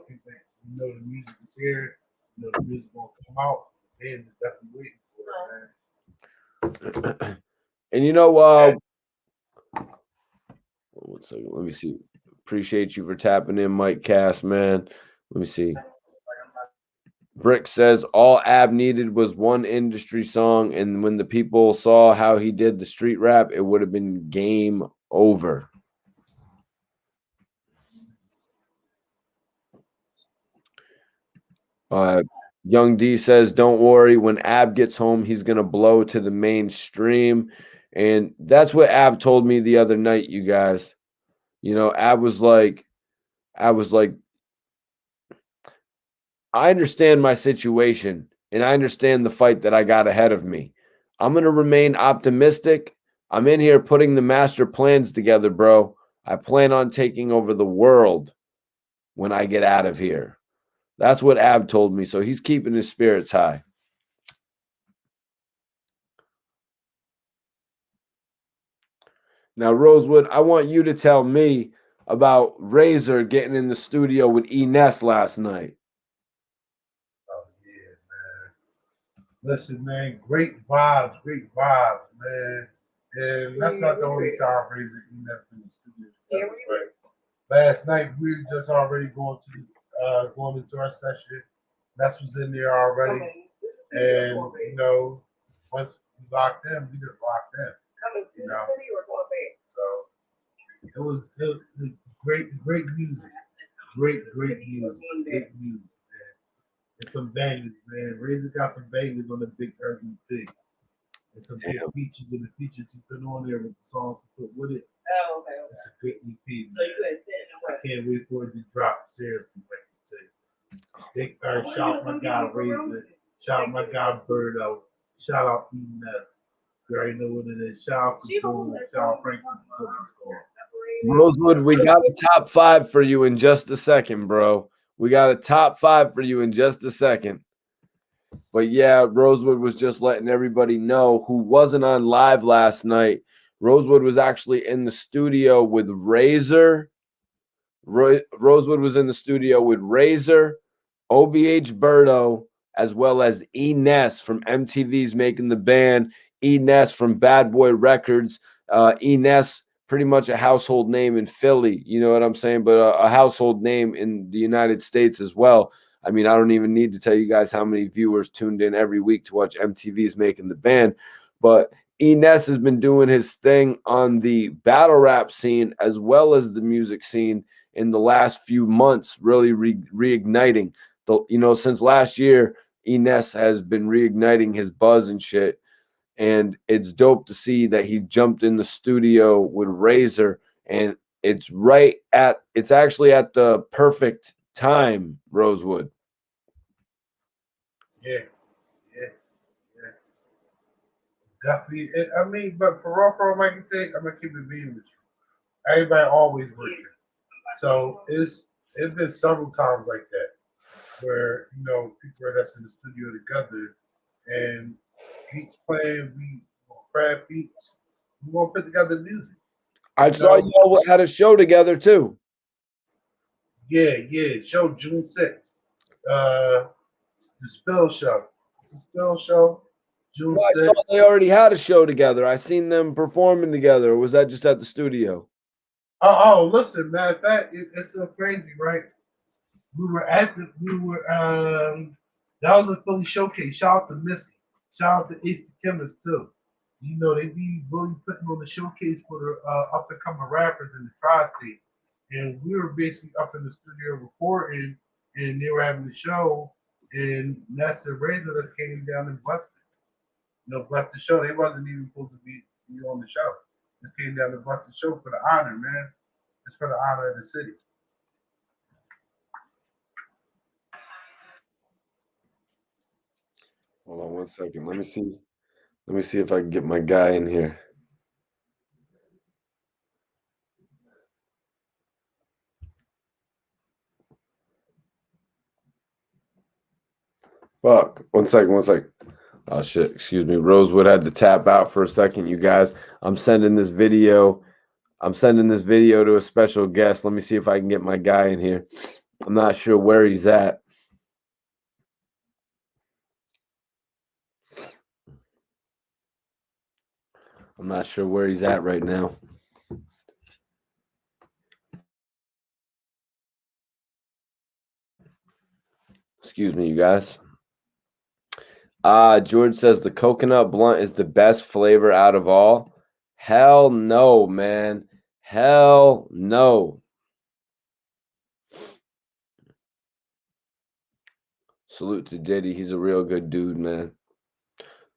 be. People, the music is here, the music going to come out. Fans are definitely waiting for it, man. And 1 second, let me see. Appreciate you for tapping in, Mike Cass, man. Let me see. Brick says all Ab needed was one industry song, and when the people saw how he did the street rap, it would have been game over. Young D says, don't worry, when Ab gets home, he's going to blow to the mainstream. And that's what Ab told me the other night, you guys. Ab was like, I understand my situation and I understand the fight that I got ahead of me. I'm going to remain optimistic. I'm in here putting the master plans together, bro. I plan on taking over the world when I get out of here. That's what Ab told me. So he's keeping his spirits high. Now, Rosewood, I want you to tell me about Razor getting in the studio with Ness last night. Oh, yeah, man. Listen, man, great vibes, man. And that's not the only time Razor Ness in the studio. Right? Last night we were just already going into our session. Ness was in there already, and once we locked in, we just locked in. So it was great music, great music, man. And some bangers, man. Razor got some bangers on the Big Urban Pig. And some big features, and the features he put on there with the songs he put with it. Oh, okay. It's a great EP. So I can't wait for it to drop. Seriously, like you say. Shout out my guy Razor. Shout out my guy Birdo. Shout out E-Ness. You already know what it is. Shout out to Boom. Shout out Frankie. Rosewood, we got a top 5 for you in just a second, bro. We got a top 5 for you in just a second. But yeah, Rosewood was just letting everybody know who wasn't on live last night. Rosewood was actually in the studio with Razor. Rosewood was in the studio with Razor, OBH Birdo, as well as E-Ness from MTV's Making the Band, E-Ness from Bad Boy Records. E-Ness, pretty much a household name in Philly, you know what I'm saying? But a household name in the United States as well. I mean, I don't even need to tell you guys how many viewers tuned in every week to watch MTV's Making the Band. But E-Ness has been doing his thing on the battle rap scene as well as the music scene in the last few months, really reigniting. Since last year, E-Ness has been reigniting his buzz and shit. And it's dope to see that he jumped in the studio with Razor, and it's actually at the perfect time, Rosewood. Yeah. Definitely. But for all I can say, I'm gonna keep it being with you. Everybody always working. So it's been several times like that where people that's in the studio together and beats playing, we craft beats, we gonna put together music. I saw y'all had a show together too. Yeah. Show June 6th. The Spill Show. It's the Spill Show. June 6th. I saw they already had a show together. I seen them performing together. Or was that just at the studio? Oh, listen, man. It's so crazy, right? That was a Philly showcase. Shout out to Missy. Shout out to Ace the Chemist too. They be really putting on the showcase for the up and coming rappers in the tri-state. And we were basically up in the studio recording, and they were having the show, and Ness and Razor just came down and blessed it. Blessed the show. They wasn't even supposed to be on the show. Just came down to bless the show for the honor, man. It's for the honor of the city. Hold on 1 second. Let me see. Let me see if I can get my guy in here. Fuck. 1 second. 1 second. Oh shit. Excuse me. Rosewood had to tap out for a second, you guys. I'm sending this video to a special guest. Let me see if I can get my guy in here. I'm not sure where he's at. I'm not sure where he's at right now. Excuse me, you guys. George says the coconut blunt is the best flavor out of all. Hell no, man. Hell no. Salute to Diddy. He's a real good dude, man.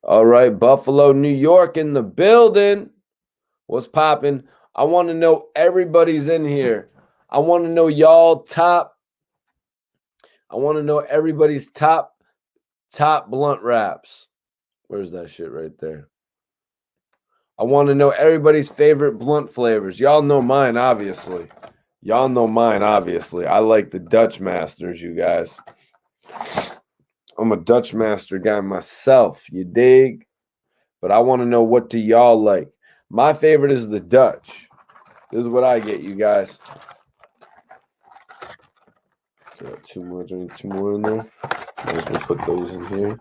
All right, Buffalo, New York in the building. What's popping? I want to know everybody's in here. I want to know y'all top. I want to know everybody's top blunt wraps. Where's that shit right there? I want to know everybody's favorite blunt flavors. Y'all know mine, obviously. Y'all know mine, obviously. I like the Dutch Masters, you guys. I'm a Dutch Master guy myself, you dig? But I want to know, what do y'all like? My favorite is the Dutch. This is what I get, you guys. Got too much. I need 2 more in there. Might as well put those in here.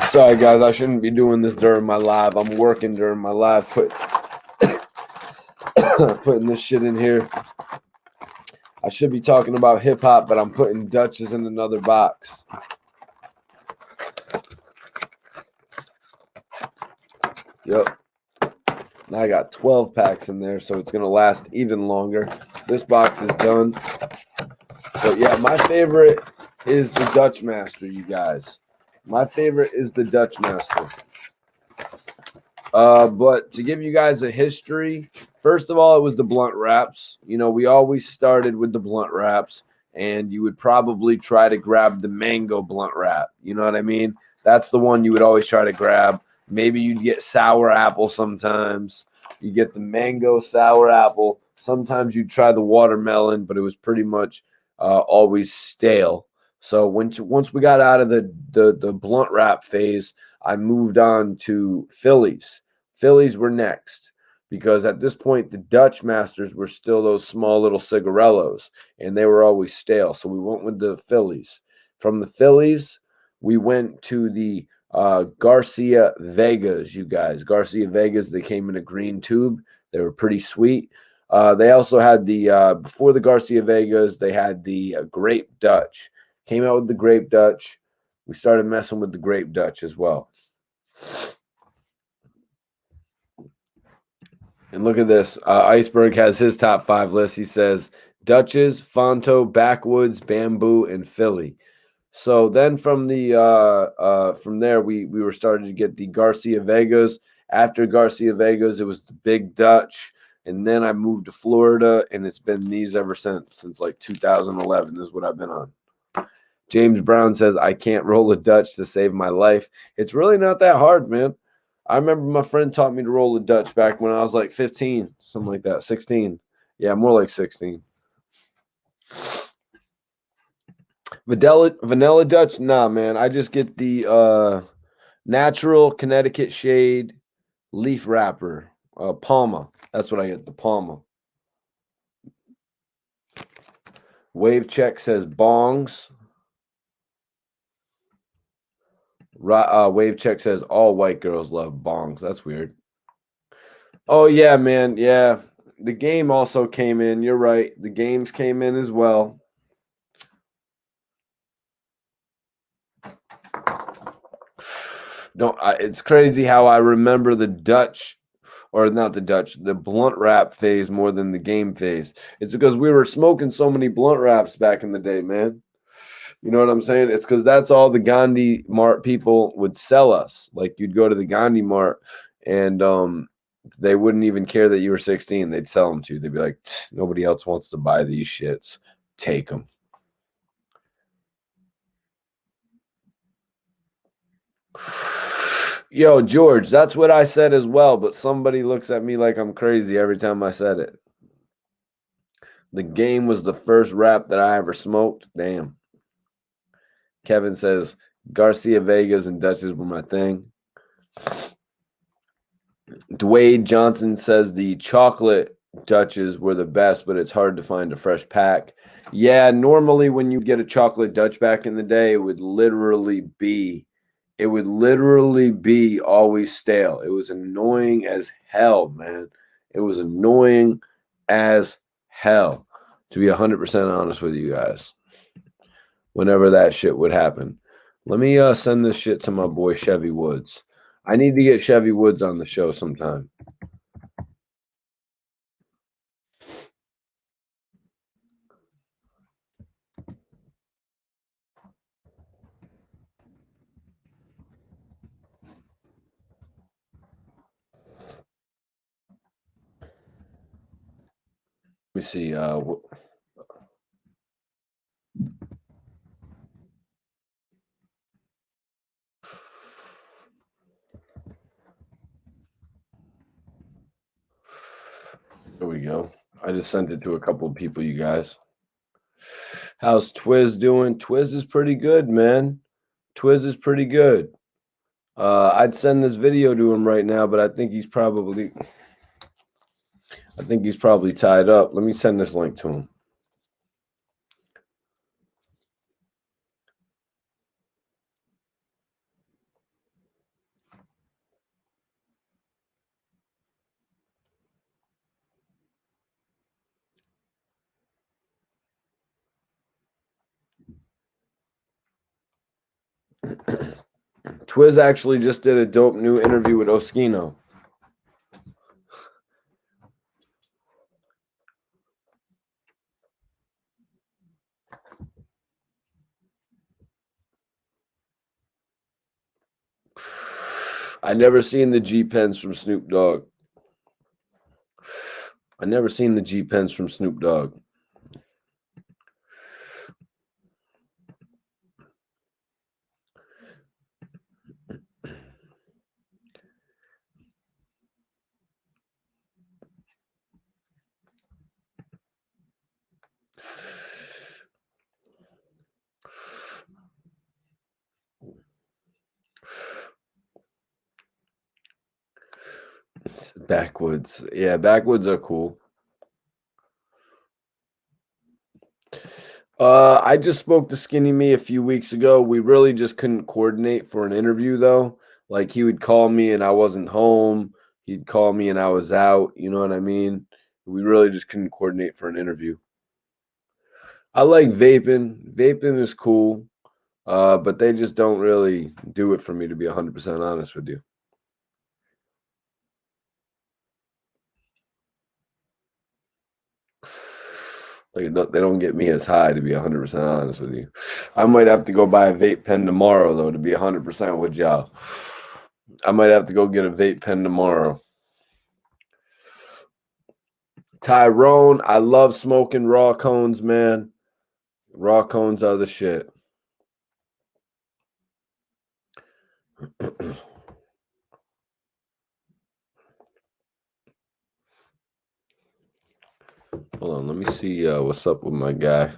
Sorry, guys. I shouldn't be doing this during my live. I'm working during my live. Putting this shit in here. I should be talking about hip-hop, but I'm putting Dutches in another box. Yep. Now I got 12 packs in there, so it's going to last even longer. This box is done. But yeah, my favorite is the Dutch Master, you guys. My favorite is the Dutch Master. But to give you guys a history, first of all, it was the blunt wraps. You know, we always started with the blunt wraps, and you would probably try to grab the mango blunt wrap. You know what I mean? That's the one you would always try to grab. Maybe you'd get sour apple sometimes. You get the mango sour apple. Sometimes you'd try the watermelon, but it was pretty much always stale. So once we got out of the blunt wrap phase, I moved on to Phillies. Phillies were next because at this point, the Dutch Masters were still those small little cigarellos, and they were always stale. So we went with the Phillies. From the Phillies, we went to the Garcia Vegas, you guys. Garcia Vegas, they came in a green tube. They were pretty sweet. They also had before the Garcia Vegas, they had the Grape Dutch. Came out with the Grape Dutch. We started messing with the Grape Dutch as well. And look at this. Iceberg has his top 5 list. He says Dutches, Fonto, Backwoods, Bamboo, and Philly. So then from there, we were starting to get the Garcia Vegas. After Garcia Vegas, it was the Big Dutch. And then I moved to Florida, and it's been these ever since like 2011. This is what I've been on. James Brown says, I can't roll a Dutch to save my life. It's really not that hard, man. I remember my friend taught me to roll a Dutch back when I was like 15, something like that, 16. Yeah, more like 16. Vanilla Dutch? Nah, man. I just get the natural Connecticut shade leaf wrapper, Palma. That's what I get, the Palma. Wave Check says bongs. Wave Check says all white girls love bongs. That's weird. Oh, yeah, man. Yeah. The game also came in. You're right. The games came in as well. It's crazy how I remember the Dutch, or not the Dutch, the blunt wrap phase more than the game phase. It's because we were smoking so many blunt wraps back in the day, man. You know what I'm saying? It's because that's all the Gandhi Mart people would sell us. Like, you'd go to the Gandhi Mart, and they wouldn't even care that you were 16. They'd sell them to you. They'd be like, nobody else wants to buy these shits. Take them. Yo, George, that's what I said as well, but somebody looks at me like I'm crazy every time I said it. The Game was the first rap that I ever smoked. Damn. Kevin says Garcia Vegas and Dutchess were my thing. Dwayne Johnson says the chocolate Dutches were the best, but it's hard to find a fresh pack. Yeah, normally when you get a chocolate Dutch back in the day, it would literally be always stale. It was annoying as hell, man. It was annoying as hell, to be 100% honest with you guys. Whenever that shit would happen. Let me send this shit to my boy Chevy Woods. I need to get Chevy Woods on the show sometime. Let me see. Here we go. I just sent it to a couple of people, you guys. How's Twiz doing? Twiz is pretty good, man. Twiz is pretty good. I'd send this video to him right now, but I think he's probably tied up. Let me send this link to him. Twiz actually just did a dope new interview with Oskino. I never seen the G Pens from Snoop Dogg. I never seen the G Pens from Snoop Dogg. Backwoods. Yeah, backwoods are cool. I just spoke to Skinny Me a few weeks ago. We really just couldn't coordinate for an interview though. Like he would call me and I wasn't home. He'd call me and I was out. You know what I mean? We really just couldn't coordinate for an interview. I like vaping. Vaping is cool. But they just don't really do it for me, to be 100% honest with you. Like they don't get me as high, to be 100% honest with you. I might have to go buy a vape pen tomorrow, though, to be 100% with y'all. I might have to go get a vape pen tomorrow. Tyrone, I love smoking raw cones, man. Raw cones are the shit. Hold on, let me see what's up with my guy.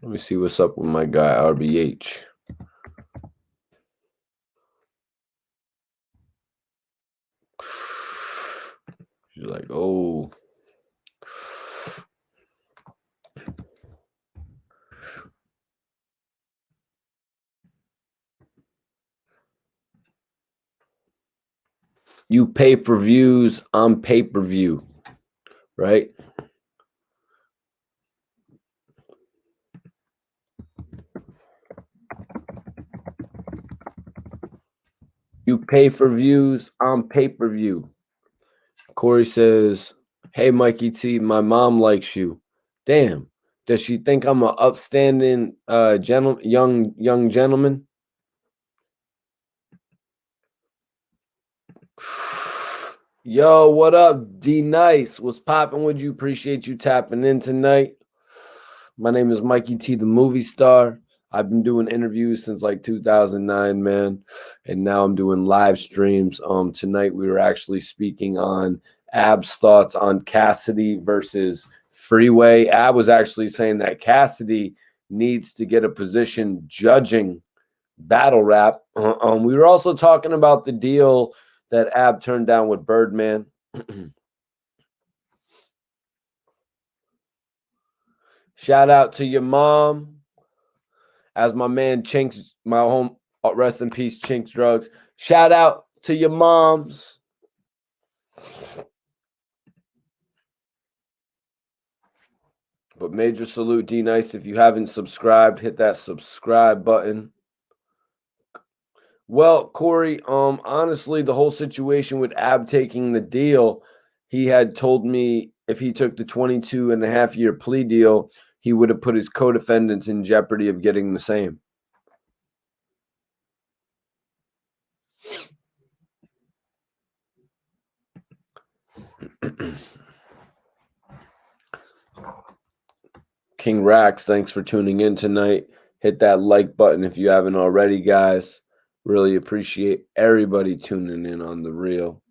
Let me see what's up with my guy, RBH. She's like, oh. You pay for views on pay-per-view, right? You pay for views on pay-per-view. Corey says, hey, Mikey T, my mom likes you. Damn. Does she think I'm an upstanding young gentleman? Yo, what up, D Nice? What's popping with you? Appreciate you tapping in tonight. My name is Mikey T, the movie star. I've been doing interviews since like 2009, man, and now I'm doing live streams. Tonight we were actually speaking on Ab's thoughts on Cassidy versus Freeway. Ab was actually saying that Cassidy needs to get a position judging battle rap. We were also talking about the deal that Ab turned down with Birdman. Shout out to your mom. As my man Chinks, my home, rest in peace, Chinks Drugs. Shout out to your moms. But major salute, D Nice. If you haven't subscribed, hit that subscribe button. Well, Corey, honestly, the whole situation with Ab taking the deal, he had told me if he took the 22.5-year plea deal, he would have put his co-defendants in jeopardy of getting the same. King Rax, thanks for tuning in tonight. Hit that like button if you haven't already, guys. Really appreciate everybody tuning in on the reel.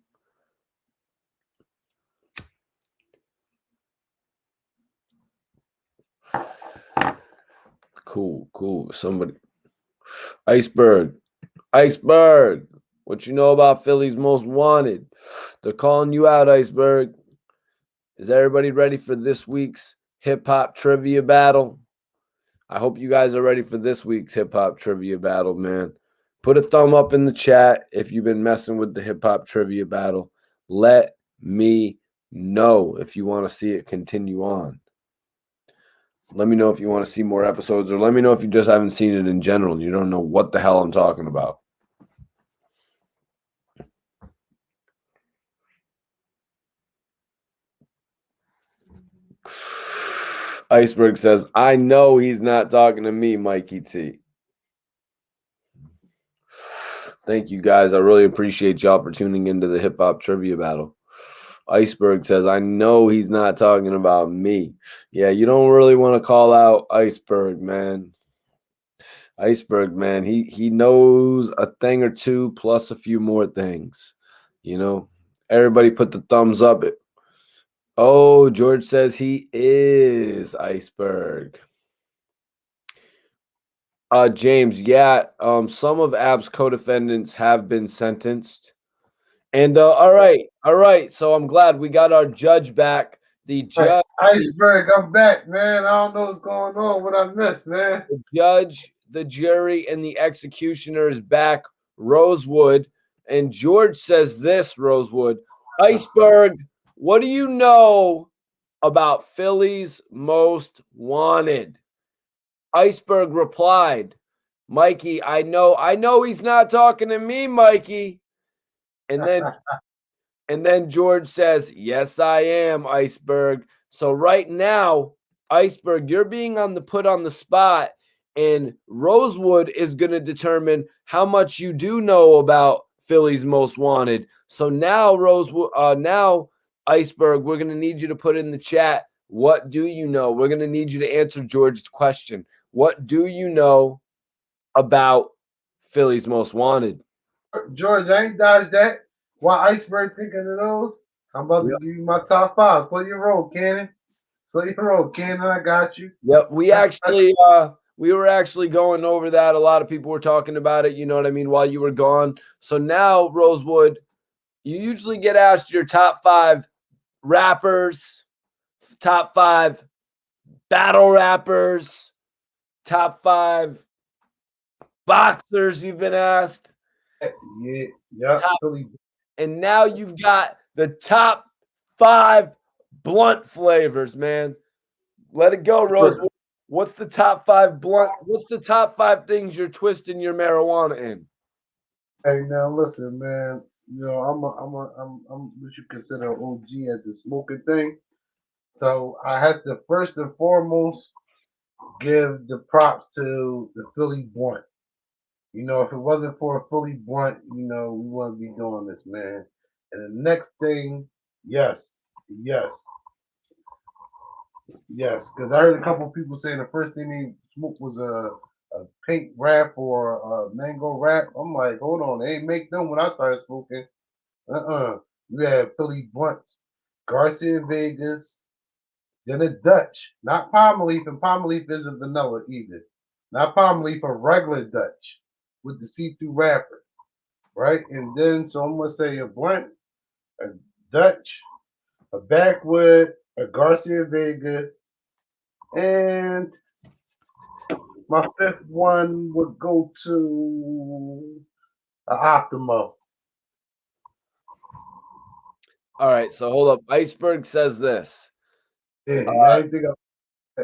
Cool. Somebody. Iceberg. What you know about Philly's Most Wanted? They're calling you out, Iceberg. Is everybody ready for this week's hip-hop trivia battle? I hope you guys are ready for this week's hip-hop trivia battle, man. Put a thumb up in the chat if you've been messing with the hip-hop trivia battle. Let me know if you want to see it continue on. Let me know if you want to see more episodes, or let me know if you just haven't seen it in general and you don't know what the hell I'm talking about. Iceberg says, I know he's not talking to me, Mikey T. Thank you, guys. I really appreciate y'all for tuning into the hip-hop trivia battle. Iceberg says, I know he's not talking about me. Yeah, you don't really want to call out Iceberg, man. Iceberg, man, he knows a thing or two plus a few more things. You know, everybody put the thumbs up. Oh, George says he is Iceberg. James, yeah, some of Ab's co-defendants have been sentenced. And all right. So I'm glad we got our judge back. The judge, Iceberg, I'm back, man. I don't know what's going on. What I missed, man. the judge, the jury, and the executioner is back. Rosewood. And George says this, Rosewood. Iceberg, what do you know about Philly's Most Wanted? Iceberg replied, Mikey, I know he's not talking to me, Mikey. And then George says, yes, I am, Iceberg. So right now, Iceberg, you're being put on the spot, and Rosewood is going to determine how much you do know about Philly's Most Wanted. So now, Iceberg, we're going to need you to put in the chat, what do you know? We're going to need you to answer George's question. What do you know about Philly's Most Wanted? George, I ain't dodged that. While Iceberg thinking of those, I'm about to give you my top 5. Slow your roll, Cannon. I got you. Yep, we were actually going over that. A lot of people were talking about it, you know what I mean, while you were gone. So now, Rosewood, you usually get asked your top 5 rappers, top 5 battle rappers, top 5 boxers you've been asked. Yeah. And now you've got the top 5 blunt flavors, man. Let it go, Rosewood. What's the top 5 blunt? What's the top 5 things you're twisting your marijuana in? Hey, now listen, man. You know, I'm what you consider an OG at the smoking thing. So I had to first and foremost give the props to the Philly blunt. You know, if it wasn't for a Philly blunt, you know, we wouldn't be doing this, man. And the next thing, yes, because I heard a couple of people saying the first thing they smoked was a a pink wrap or a mango wrap. I'm like, hold on, they ain't make them when I started smoking. You had Philly Blunts, Garcia Vegas, then a Dutch, not palm leaf, and palm leaf isn't vanilla either. Not palm leaf, a regular Dutch with the see-through wrapper, right? And then, so I'm gonna say a blunt, a Dutch, a backwood, a Garcia Vega, and my fifth one would go to an Optimo. All right, so hold up. Iceberg says this. Yeah, I didn't think I.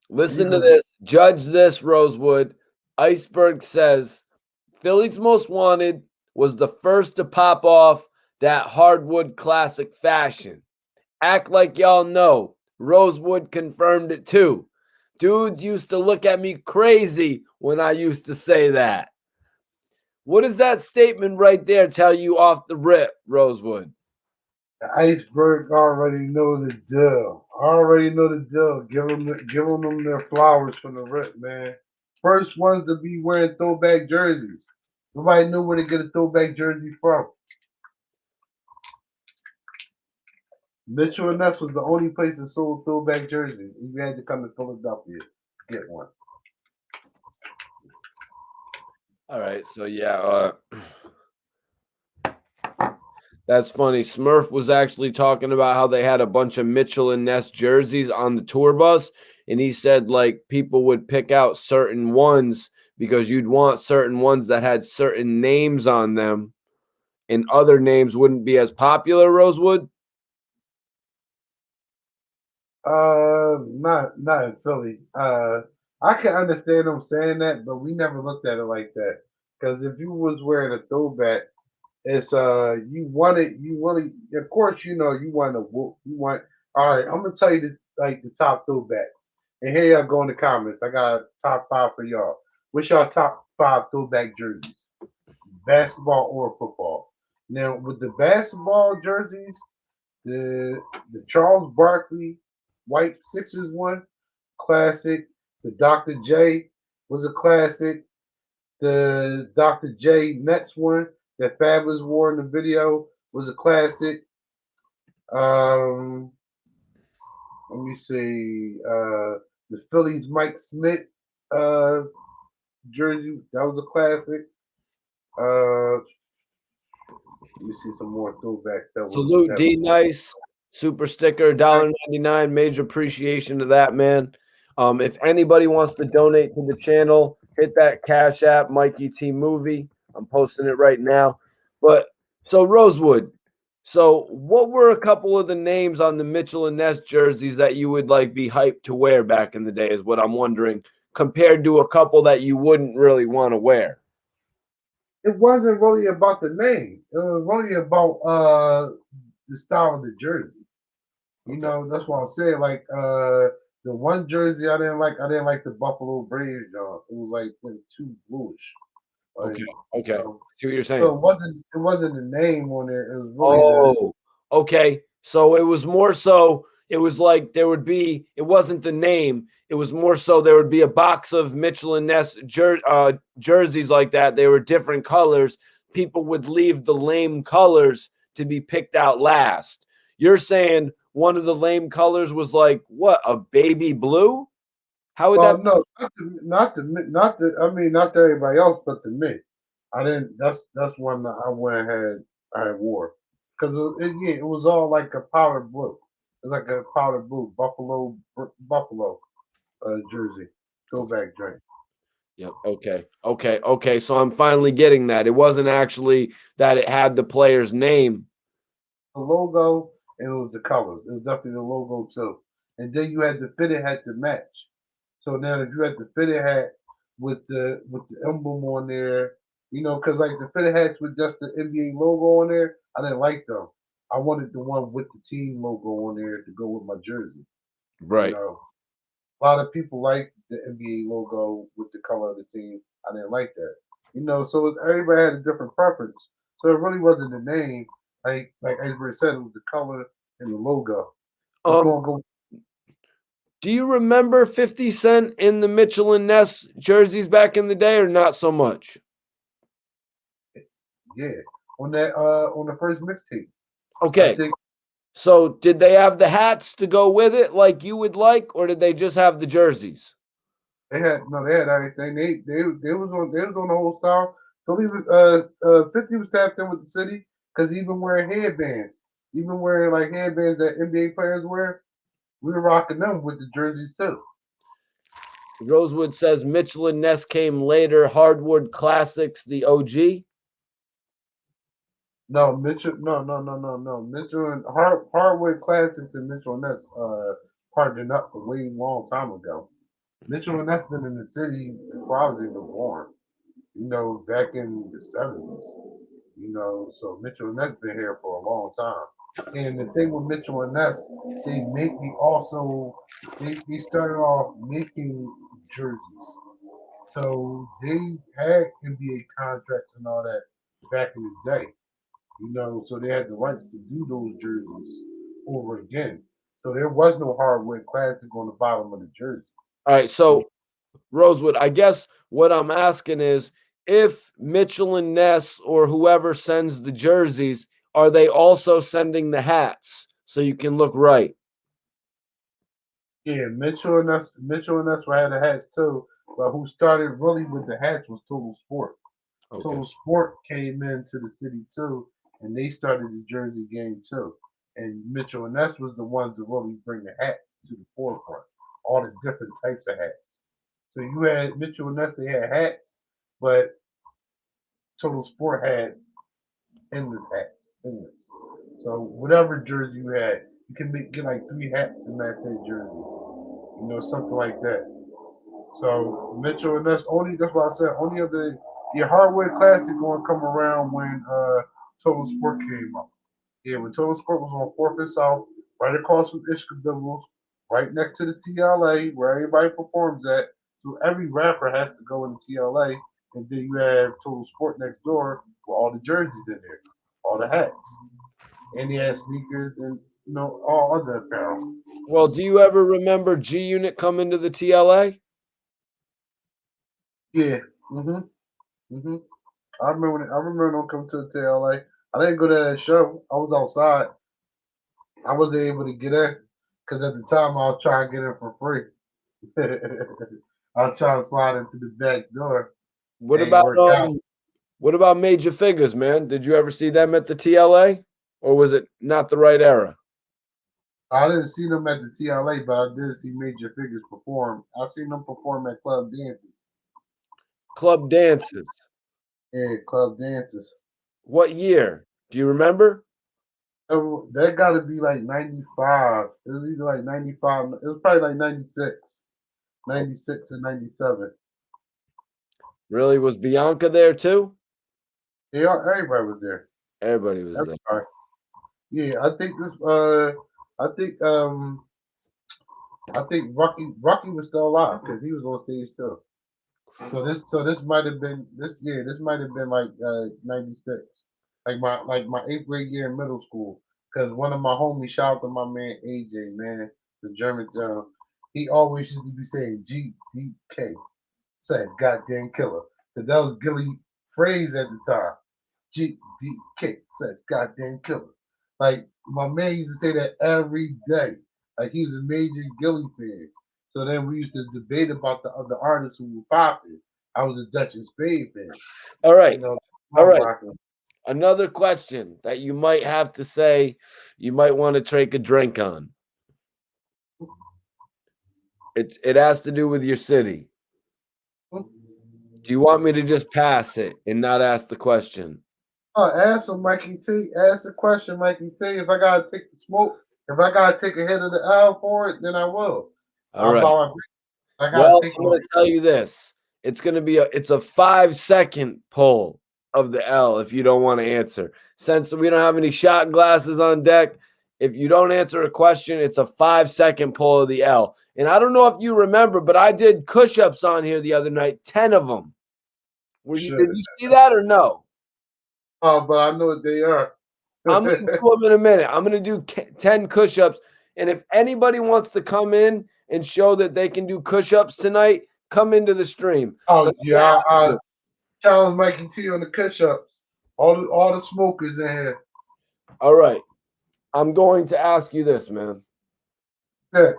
Listen to this. Judge this, Rosewood. Iceberg says Philly's Most Wanted was the first to pop off that hardwood classic fashion. Act like y'all know. Rosewood confirmed it too. Dudes used to look at me crazy when I used to say that. What does that statement right there tell you off the rip, Rosewood? The Iceberg already know the deal. Already know the deal. Giving them their flowers from the rip, man. First ones to be wearing throwback jerseys. Nobody knew where to get a throwback jersey from. Mitchell and Ness was the only place that sold throwback jerseys. You had to come to Philadelphia to get one. All right, so yeah, that's funny. Smurf was actually talking about how they had a bunch of Mitchell and Ness jerseys on the tour bus, and he said like people would pick out certain ones because you'd want certain ones that had certain names on them, and other names wouldn't be as popular. Rosewood. Not in Philly. I can understand them saying that, but we never looked at it like that. Because if you was wearing a throwback, it's you wanted of course you want you want all right, I'm gonna tell you the top throwbacks. And here y'all go in the comments. I got top five for y'all. What's y'all top five throwback jerseys? Basketball or football? Now with the basketball jerseys, the Charles Barkley white Sixers one, classic. The Dr. J was a classic. The Dr. J Nets one that Fabulous wore in the video was a classic. Um, Let me see. The Phillies Mike Smith uh, jersey that was a classic. Let me see some more throwbacks. Salute D Nice, super sticker, $1.99. Major appreciation to that, man. If anybody wants to donate to the channel, hit that Cash App, Mikey T Movie. I'm posting it right now. But so Rosewood, so what were a couple of the names on the Mitchell and Ness jerseys that you would like be hyped to wear back in the day? Is what I'm wondering, compared to a couple that you wouldn't really want to wear. It wasn't really about the name. It was really about the style of the jersey. You know, that's what I'm saying. Like the one jersey I didn't like the Buffalo Braves, y'all. It was like too bluish. Like, Okay. See what you're saying. So it wasn't the name on there. It was really okay. So it was more so it was like there would be it wasn't the name. It was more so there would be a box of Mitchell and Ness jerseys like that. They were different colors. People would leave the lame colors to be picked out last. You're saying one of the lame colors was like what, a baby blue? How would that? no, not to everybody else, but to me. I didn't. That's one that I went ahead. I wore because it was all like a powder blue. It's like a powder blue buffalo jersey, throwback drink. Yep. Okay. So I'm finally getting that. It wasn't actually that it had the player's name. The logo and it was the colors. It was definitely the logo too. And then you had the fitted hat to match. So now if you had the fitted hat with the emblem on there, because like the fitted hats with just the NBA logo on there, I didn't like them. I wanted the one with the team logo on there to go with my jersey. Right. A lot of people like the NBA logo with the color of the team. I didn't like that. So everybody had a different preference. So it really wasn't the name. Like Edward said, it was the color and the logo. It's gonna go. Do you remember 50 Cent in the Mitchell and Ness jerseys back in the day, or not so much? Yeah, on the first mixtape. I Okay. think So did they have the hats to go with it like you would like, or did they just have the jerseys? they had everything. They was on the whole style. So he was 50 was tapped in with the city because even wearing headbands, even wearing like headbands that NBA players wear, we were rocking them with the jerseys too. Rosewood says Mitchell and Ness came later. Hardwood Classics, the OG. No, Mitchell, no. Mitchell and Hardwood Classics and Mitchell and Ness partnered up a way long time ago. Mitchell and Ness been in the city before I was even born. Back in the 70s. So Mitchell and Ness been here for a long time. And the thing with Mitchell and Ness, they started off making jerseys. So they had NBA contracts and all that back in the day. So they had the rights to do those jerseys over again. So there was no hardwood classic on the bottom of the jersey. All right. So, Rosewood, I guess what I'm asking is if Mitchell and Ness or whoever sends the jerseys, are they also sending the hats so you can look right? Yeah, Mitchell and us had the hats too. But who started really with the hats was Total Sport. Okay. Total Sport came into the city too, and they started the jersey game too. And Mitchell and Ness was the ones to really bring the hats to the forefront, all the different types of hats. So you had Mitchell and Ness, they had hats, but Total Sport had endless hats, endless. So whatever jersey you had, you can get like 3 hats and match that jersey, something like that. So Mitchell and Ness that's what I said. Only of the hardwood classic gonna come around when Total Sport came up. Yeah, when Total Sport was on Fourth and South, right across from Ishkabibble's, right next to the TLA where everybody performs at. So every rapper has to go in the TLA, and then you have Total Sport next door with all the jerseys in there, all the hats, and they have sneakers and all other apparel. Well, do you ever remember G Unit coming to the TLA? Yeah. Mhm. Mhm. I remember them coming to the TLA. I didn't go to that show. I was outside. I wasn't able to get in because at the time I was trying to get in for free. I was trying to slide into the back door. What Ain't about work out. what about Major Figures, man? Did you ever see them at the TLA, or was it not the right era? I didn't see them at the TLA, but I did see Major Figures perform. I seen them perform at club dances. Club dances. Yeah, club dances. What year? Do you remember? That got to be like 95. It was either like 95. It was probably like 96. 96 and 97. Really? Was Bianca there too? Yeah, everybody was there. Everybody was there. Everybody. Yeah, I think Rocky was still alive because he was on stage too. So this might have been this might have been like 96. Like my 8th grade year in middle school. Because one of my homies, shout out to my man AJ, man, the German he always used to be saying GDK, says goddamn killer. Because that was Gilly phrase at the time. GDK says goddamn killer. Like my man used to say that every day. Like he's a major Gilly fan. So then we used to debate about the other artists who were popping. I was a Dutch and Spade fan. All right. All right. Rocking. Another question that you might have to say you might want to take a drink on. It has to do with your city. Do you want me to just pass it and not ask the question? Oh, answer, Mikey T. Ask the question, Mikey T. If I gotta take the smoke, if I gotta take a hit of the L for it, then I will. All right. I gotta Well, take I'm going to tell you this. It's a 5-second pull of the L if you don't want to answer. Since we don't have any shot glasses on deck, if you don't answer a question, it's a 5-second pull of the L. And I don't know if you remember, but I did push-ups on here the other night, 10 of them. Did you see that or no? Oh, but I know what they are. I'm going to do them in a minute. I'm going to do 10 push-ups. And if anybody wants to come in and show that they can do push-ups tonight, come into the stream. Oh yeah, I challenge Mikey T on the push-ups. All the smokers in here. All right. I'm going to ask you this, man. Yeah.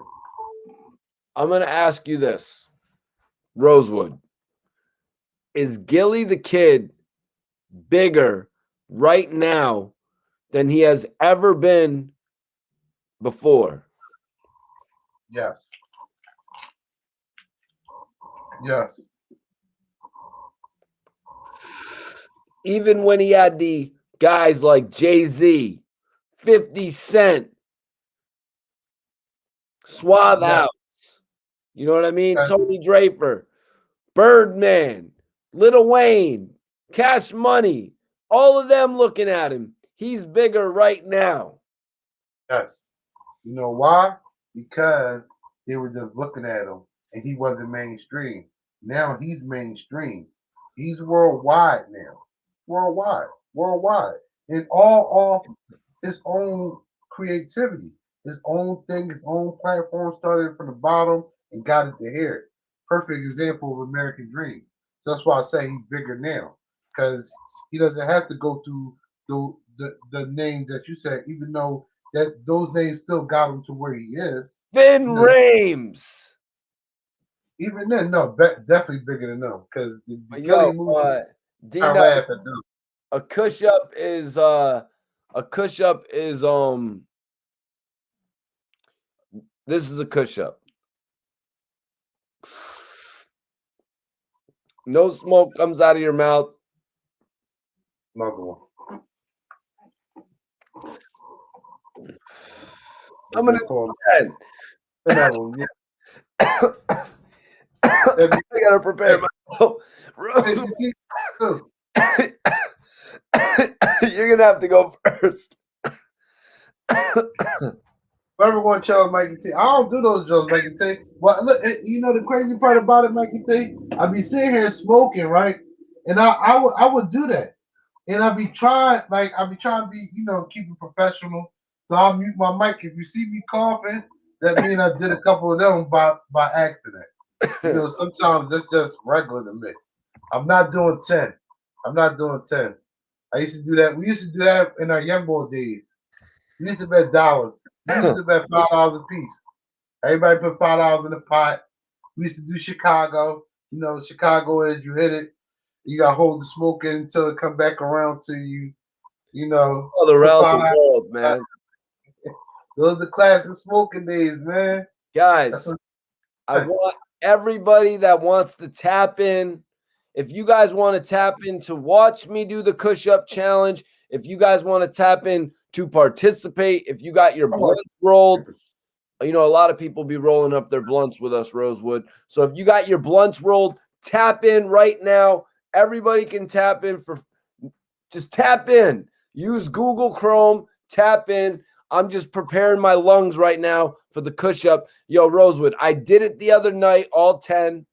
I'm going to ask you this. Rosewood. Is Gilly the Kid bigger right now than he has ever been before? Yes. Yes. Even when he had the guys like Jay-Z, 50 Cent, Suave House, you know what I mean? Tony Draper, Birdman, Lil Wayne, Cash Money, all of them looking at him. He's bigger right now. Yes. You know why? Because they were just looking at him and he wasn't mainstream. Now he's mainstream. He's worldwide now. Worldwide. And all off his own creativity, his own thing, his own platform, started from the bottom and got it to here. Perfect example of American Dream. So that's why I say he's bigger now. Because he doesn't have to go through the names that you said, even though that those names still got him to where he is. Vin Rames. Even then, no, definitely bigger than them. Because the Gilly movie, I laugh at them. A push-up is this is a push-up. No smoke comes out of your mouth. Another one. I'm gonna do 10. Another one, yeah. I gotta prepare myself. You're gonna have to go first. Whoever going to challenge Mikey T. I don't do those jokes, Mikey T. Well, look, you know the crazy part about it, Mikey T. I be sitting here smoking, right? And I would do that, and I be trying to be, keep it professional. So I'll mute my mic. If you see me coughing, that means I did a couple of them by accident. Sometimes that's just regular to me. I'm not doing 10. I used to do that. We used to do that in our young boy days. We used to bet dollars. We used to bet $5 a piece. Everybody put $5 in the pot. We used to do Chicago. Chicago is you hit it, you got to hold the smoke in until it come back around to you. All around the world, man. Those are classic smoking days, man. Guys, I want everybody that wants to tap in. If you guys want to tap in to watch me do the push-up challenge, if you guys want to tap in to participate, if you got your blunts rolled, a lot of people be rolling up their blunts with us, Rosewood. So if you got your blunts rolled, tap in right now. Everybody can tap in just tap in. Use Google Chrome, tap in. I'm just preparing my lungs right now for the push-up. Yo, Rosewood, I did it the other night, all 10.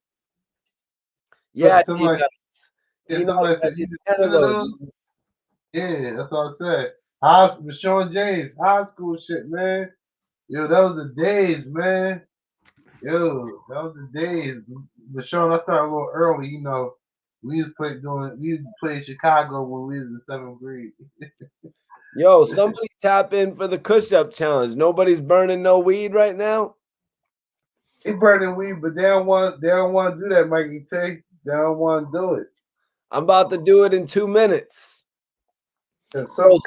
Yeah, somebody said, 10 of those. Yeah, that's what I said. Sean James, high school shit, man. Yo, that was the days, man. But Sean, I started a little early, We used to play in Chicago when we was in 7th grade. Yo, somebody tap in for the push-up challenge. Nobody's burning no weed right now. They burning weed, but they don't want to do that, Mikey T. They don't want to do it. I'm about to do it in 2 minutes. So,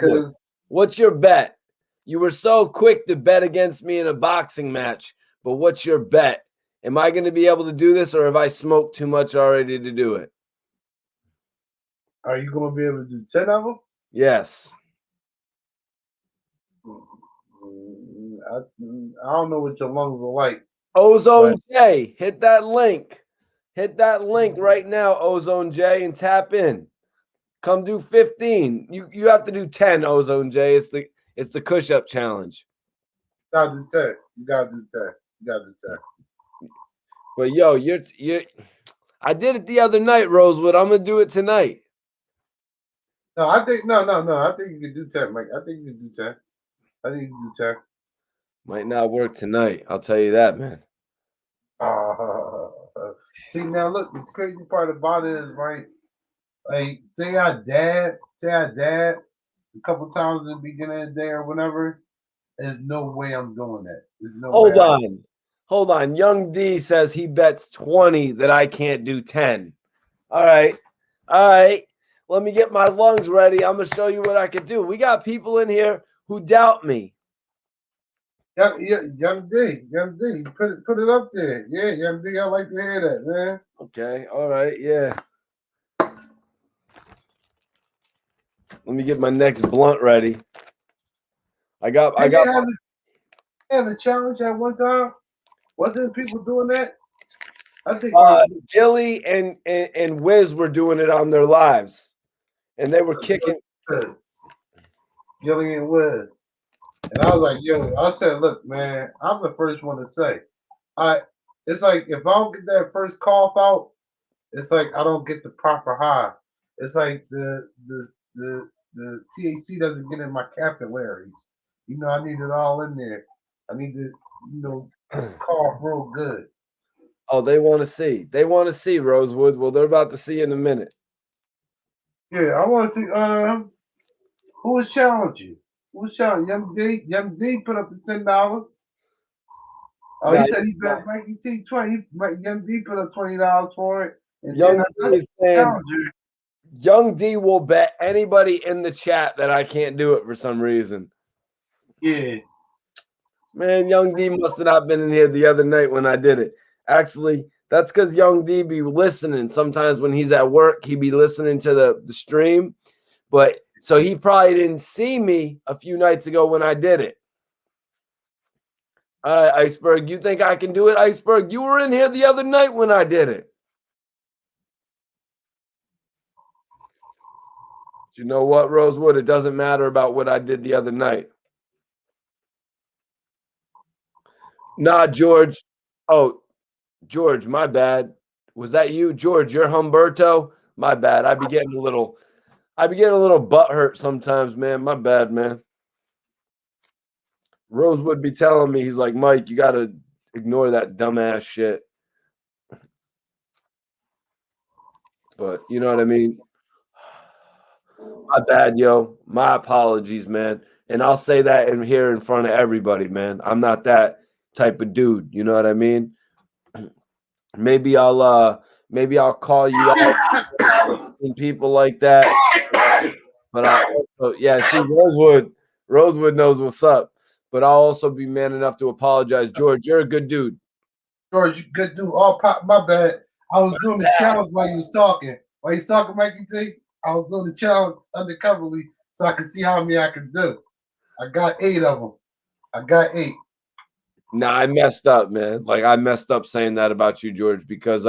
what's your bet? You were so quick to bet against me in a boxing match, but what's your bet? Am I going to be able to do this, or have I smoked too much already to do it? Are you going to be able to do 10 of them? Yes. I don't know what your lungs are like. Ozone J, hit that link. Hit that link right now, Ozone J, and tap in. Come do 15. You have to do 10, Ozone J. It's the push-up challenge. You gotta do 10. You gotta do 10. But yo, you're I did it the other night, Rosewood. I'm gonna do it tonight. No, I think no. I think you can do 10, Mike. I think you can do 10. Might not work tonight. I'll tell you that, man. See now, look, the crazy part about it is right. Like, say I dab a couple times in the beginning of the day or whatever. There's no way I'm doing that. There's no way. Hold on. Young D says he bets 20 that I can't do 10. All right. Let me get my lungs ready. I'm gonna show you what I can do. We got people in here who doubt me. Young D, put it up there. Yeah, Young D, I like to hear that, man. Okay, all right, yeah. Let me get my next blunt ready. I got have a challenge at one time. Wasn't people doing that? I think Gilly and Wiz were doing it on their lives, and they were kicking. Gilly and Wiz. And I was like, yo, I said, look, man, I'm the first one to say. It's like if I don't get that first cough out, it's like I don't get the proper high. It's like the THC doesn't get in my capillaries. You know, I need it all in there. I need to, cough real good. Oh, they want to see. They want to see Rosewood. Well, they're about to see in a minute. Yeah, I want to see. Who was challenging? Who was challenging? Young D. Young D put up the $10. Oh, he said he bet Mikey T 20. Young D put up $20 for it. And Young D is saying Young D will bet anybody in the chat that I can't do it for some reason. Yeah. Man, Young D must have not been in here the other night when I did it. Actually, that's because Young D be listening. Sometimes when he's at work, he be listening to the stream. But so he probably didn't see me a few nights ago when I did it. All right, Iceberg, you think I can do it? Iceberg, you were in here the other night when I did it. But you know what, Rosewood? It doesn't matter about what I did the other night. Nah, George. Oh, George, my bad. Was that you, George? You're Humberto? My bad. I be getting a little butt hurt sometimes, man. My bad, man. Rosewood be telling me, he's like, Mike, you gotta ignore that dumbass shit. But you know what I mean? My bad, yo. My apologies, man. And I'll say that in here in front of everybody, man. I'm not that type of dude. You know what I mean? Maybe I'll call you out and people like that. But I also, see, Rosewood knows what's up. But I'll also be man enough to apologize. George, you're a good dude. George, you good dude. Oh, pop, my bad. I was doing the challenge while you was talking. While you was talking, Mikey T, I was doing the challenge undercoverly so I could see how many I could do. I got 8 of them. I got 8. Nah, I messed up, man. Like I messed up saying that about you, George, because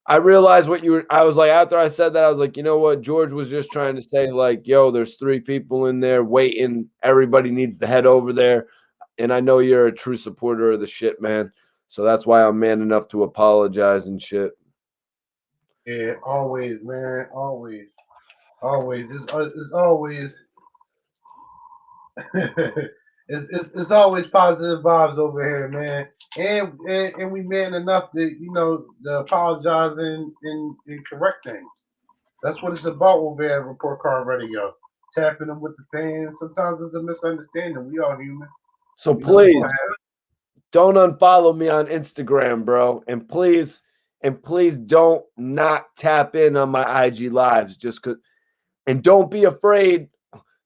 I realized what you were. I was like, after I said that, I was like, you know what? George was just trying to say, like, yo, there's 3 people in there waiting. Everybody needs to head over there. And I know you're a true supporter of the shit, man. So that's why I'm man enough to apologize and shit. Yeah, always, man. Always. It's always. it's always positive vibes over here, man. And we man enough to apologize and correct things. That's what it's about over here at Report Card Radio. Tapping them with the fans. Sometimes there's a misunderstanding. We all human. So please don't unfollow me on Instagram, bro. And please don't not tap in on my IG lives just cause, and don't be afraid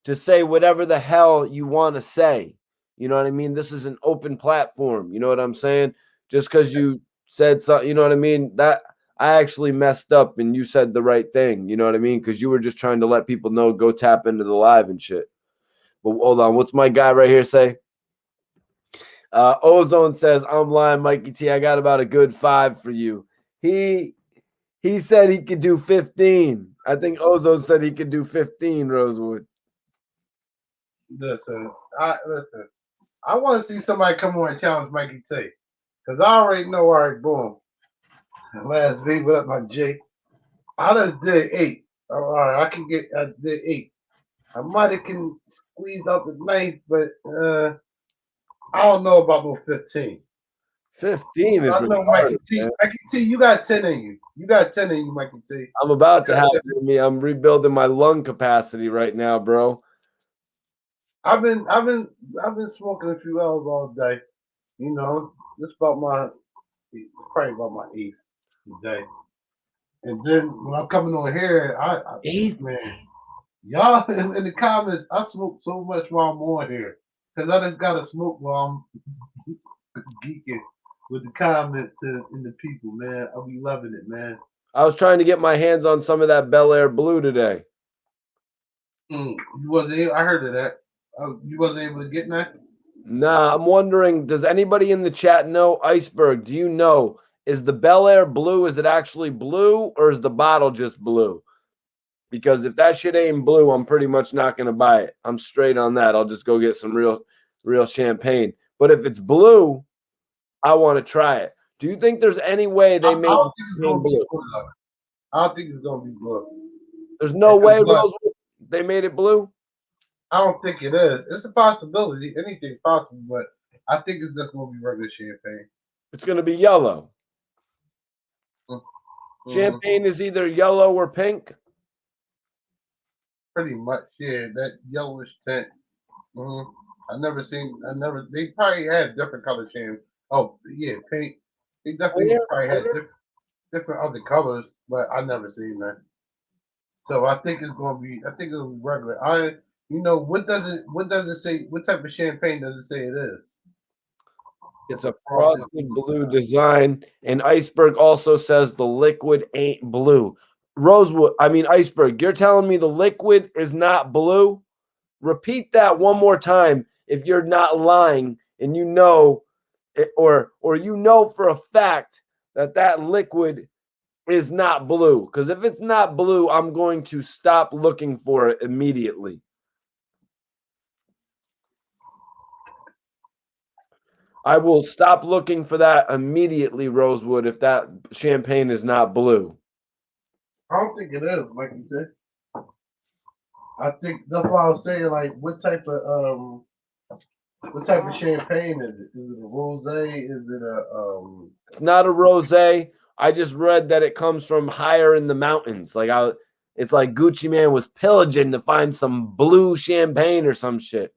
to say whatever the hell you want to say. You know what I mean? This is an open platform. You know what I'm saying? Just because you said something, you know what I mean? That I actually messed up and you said the right thing. You know what I mean? Because you were just trying to let people know, go tap into the live and shit. But hold on. What's my guy right here say? Ozone says, I'm lying, Mikey T. I got about a good 5 for you. He said he could do 15. I think Ozone said he could do 15, Rosewood. Listen. I want to see somebody come on and challenge Mikey T. Because I already know, all right, boom. Last week, what up, my J? I just did 8. All right, I did 8. I might have can squeeze out the 9th, but I don't know about no 15. 15 is I know, retarded, Mikey T. man. Mikey T, you got 10 in you. You got 10 in you, Mikey T. I'm about to have it in me. I'm rebuilding my lung capacity right now, bro. I've been smoking a few L's all day. You know, it's probably about my eighth day. And then when I'm coming on here, I man, y'all in the comments, I smoke so much while I'm on here because I just gotta smoke while I'm geeking with the comments and the people, man. I'll be loving it, man. I was trying to get my hands on some of that Bel Air Blue today. You wasn't able, I heard of that. You wasn't able to get that? Nah, I'm wondering, does anybody in the chat know? Iceberg, do you know, is the Bel Air Blue, is it actually blue or is the bottle just blue? Because if that shit ain't blue, I'm pretty much not going to buy it. I'm straight on that. I'll just go get some real champagne. But if it's blue, I want to try it. Do you think there's any way they made it blue? I don't think it's going to be blue. There's no way, Rosewood, they made it blue? I don't think it is. It's a possibility. Anything's possible, but I think it's just going to be regular champagne. It's going to be yellow. Mm-hmm. Champagne is either yellow or pink? Pretty much, yeah. That yellowish tint. They probably had different color champagne. Oh, yeah, pink. They definitely probably had different other colors, but I never seen that. So I think it'll be regular. What does it say? What type of champagne does it say it is? It's a frosted blue design. And Iceberg also says the liquid ain't blue. Iceberg, you're telling me the liquid is not blue? Repeat that one more time if you're not lying and you know it, or you know for a fact that liquid is not blue. Because if it's not blue, I'm going to stop looking for it immediately. I will stop looking for that immediately, Rosewood, if that champagne is not blue. I don't think it is, like you said. I think that's why I was saying, like, what type of champagne is it? Is it a rosé? Is it a It's not a rosé. I just read that it comes from higher in the mountains. It's like Gucci Man was pillaging to find some blue champagne or some shit.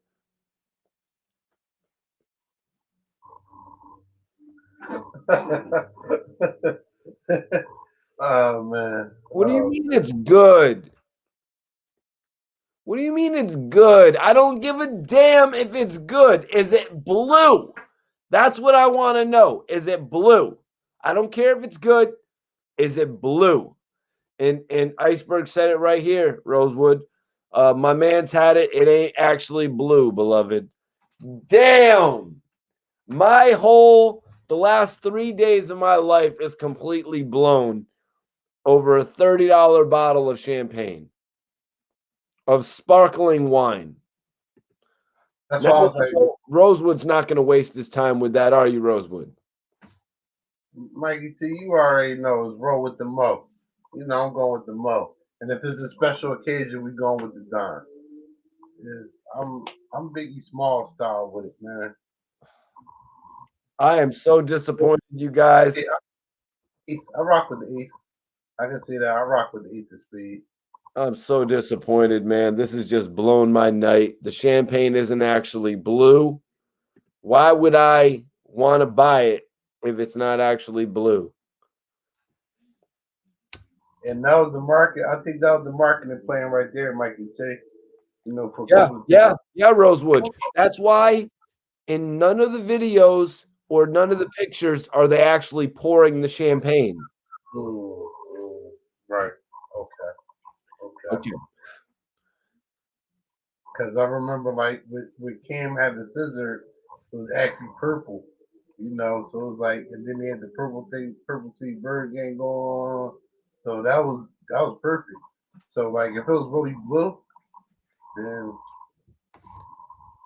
Oh man. What do you mean it's good? What do you mean it's good? I don't give a damn if it's good. Is it blue? That's what I want to know. Is it blue? I don't care if it's good. Is it blue? And Iceberg said it right here, Rosewood. My man's had it. It ain't actually blue, beloved. Damn. The last 3 days of my life is completely blown over a $30 bottle of champagne, of sparkling wine. That's why I was like, Rosewood's not going to waste his time with that, are you, Rosewood? Mikey T, you already know it's roll with the mo. You know, I'm going with the mo. And if it's a special occasion, we going with the Don. I'm Biggie Small style with it, man. I am so disappointed, you guys. I rock with the ace. I can see that. I rock with the ace of spades. I'm so disappointed, man. This has just blown my night. The champagne isn't actually blue. Why would I want to buy it if it's not actually blue? And that was the market. I think that was the marketing plan right there, Mikey T. You know, for yeah, Rosewood. That's why in none of the videos or none of the pictures are they actually pouring the champagne. Right. Okay. Because I remember, like, with Cam had the scissor, it was actually purple. You know, so it was like, and then they had the purple tea bird game going on. So that was perfect. So like, if it was really blue, then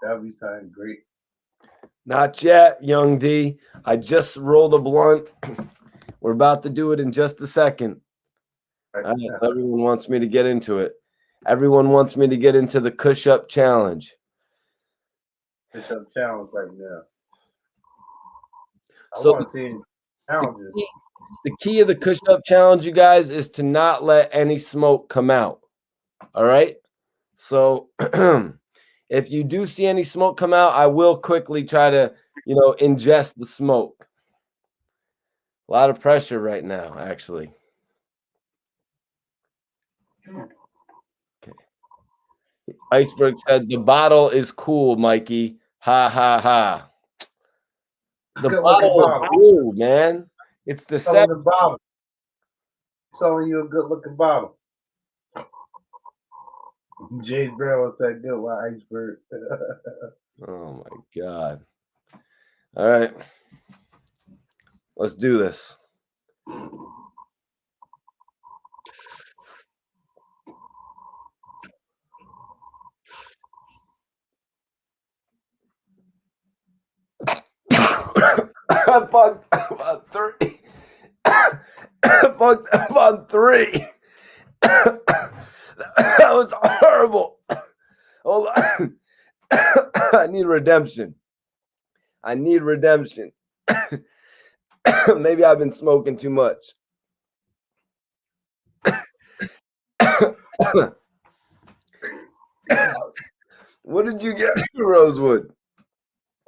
that would be something great. Not yet, young D. I just rolled a blunt. We're about to do it in just a second. Everyone wants me to get into it. Everyone wants me to get into the Kush Up Challenge. Kush Up Challenge right now. I So want to see challenges. the key of the Kush Up challenge, you guys, is to not let any smoke come out. All right. So if you do see any smoke come out, I will quickly try to, ingest the smoke. A lot of pressure right now, actually. Okay. Iceberg said the bottle is cool, Mikey. Ha ha ha. The bottle is blue, man. It's the Selling bottle. Selling you a good looking bottle. James Brown said good one, Iceberg. Oh my God. All right. Let's do this. I fucked up on 3. I fucked up on 3. That was horrible. Hold on. I need redemption. Maybe I've been smoking too much. What did you get, Rosewood?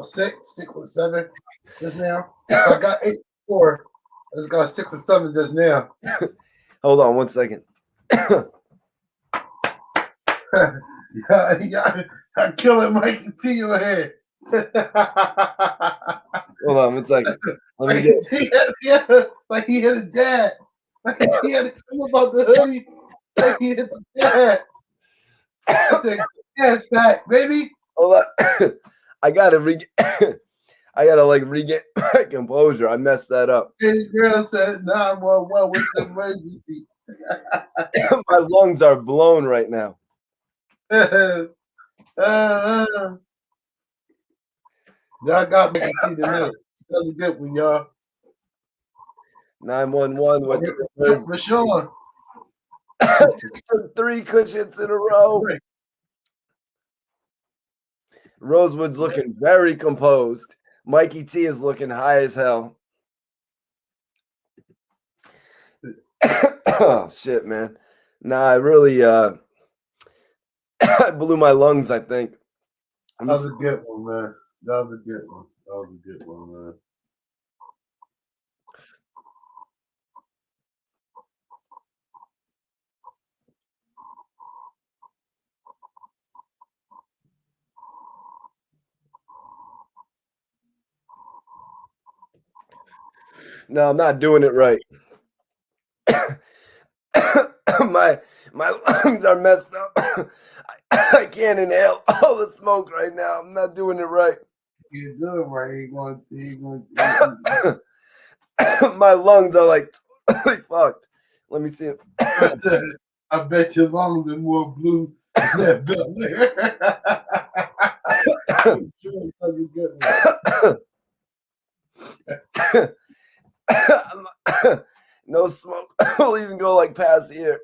6 or 7 just now. I got 8 4. I just got 6 or 7 just now. Hold on 1 second. yeah, I kill it, Mikey T your head. Hold on 1 second. Let me get like he hit his dad. Like he had to come about the hoodie. Like he hit the dad. The cash back, baby. Hold on. I gotta regain my composure. I messed that up. His girl said 911 with the emergency. My lungs are blown right now. Y'all got me to see the minute. That was a good one, y'all. 911. What's for sure? Took 3 cushions in a row. Rosewood's looking very composed. Mikey T is looking high as hell. Oh shit, man. Nah, I really I blew my lungs, I think. That was a good one, man. That was a good one, man. No, I'm not doing it right. my lungs are messed up. I can't inhale all the smoke right now. I'm not doing it right. You're doing right. My lungs are like totally fucked. Let me see it. I bet your lungs are more blue than that No smoke. I'll even go like past here.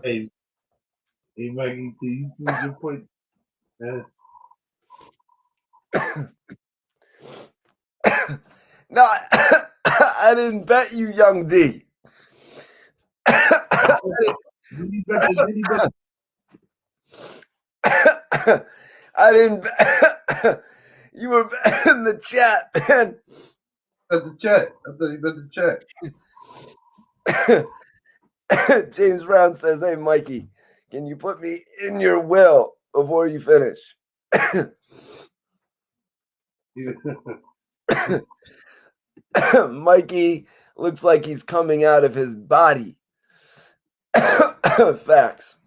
Hey, Mikey T, you prove your point. No, I didn't bet you, Young D. I didn't bet. You were in the chat, man. At the chat. I thought you bet the chat. James Brown says, "Hey, Mikey, can you put me in your will before you finish?" Mikey looks like he's coming out of his body. Facts.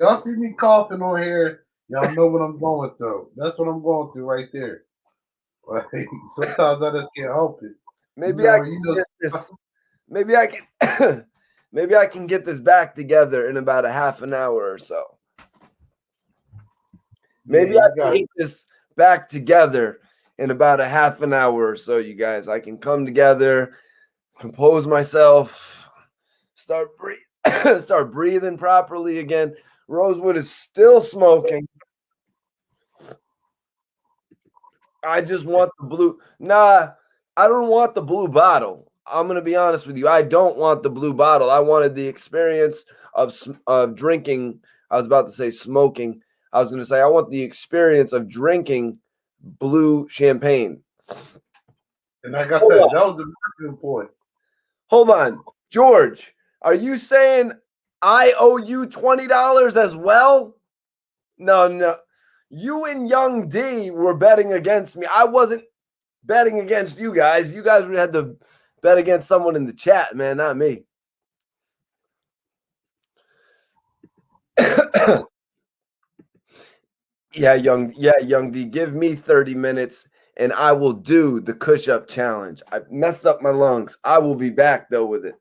Y'all see me coughing on here. Y'all know what I'm going through. That's what I'm going through right there. Like, sometimes I just can't help it. Maybe I can get this. Maybe I can. Maybe I can get this back together in about a half an hour or so. Maybe I can get this back together in about a half an hour or so, you guys. I can come together, compose myself, start breathing properly again. Rosewood is still smoking. I just want the blue. Nah, I don't want the blue bottle. I'm gonna be honest with you. I don't want the blue bottle. I wanted the experience of drinking. I was about to say smoking. I was gonna say I want the experience of drinking blue champagne. And like I Hold said, on. that was the marketing point. Hold on, George. Are you saying I owe you $20 as well? No, no. You and Young D were betting against me. I wasn't betting against you guys. You guys had to bet against someone in the chat, man, not me. Young D, give me 30 minutes and I will do the push-up challenge. I messed up my lungs. I will be back though with it.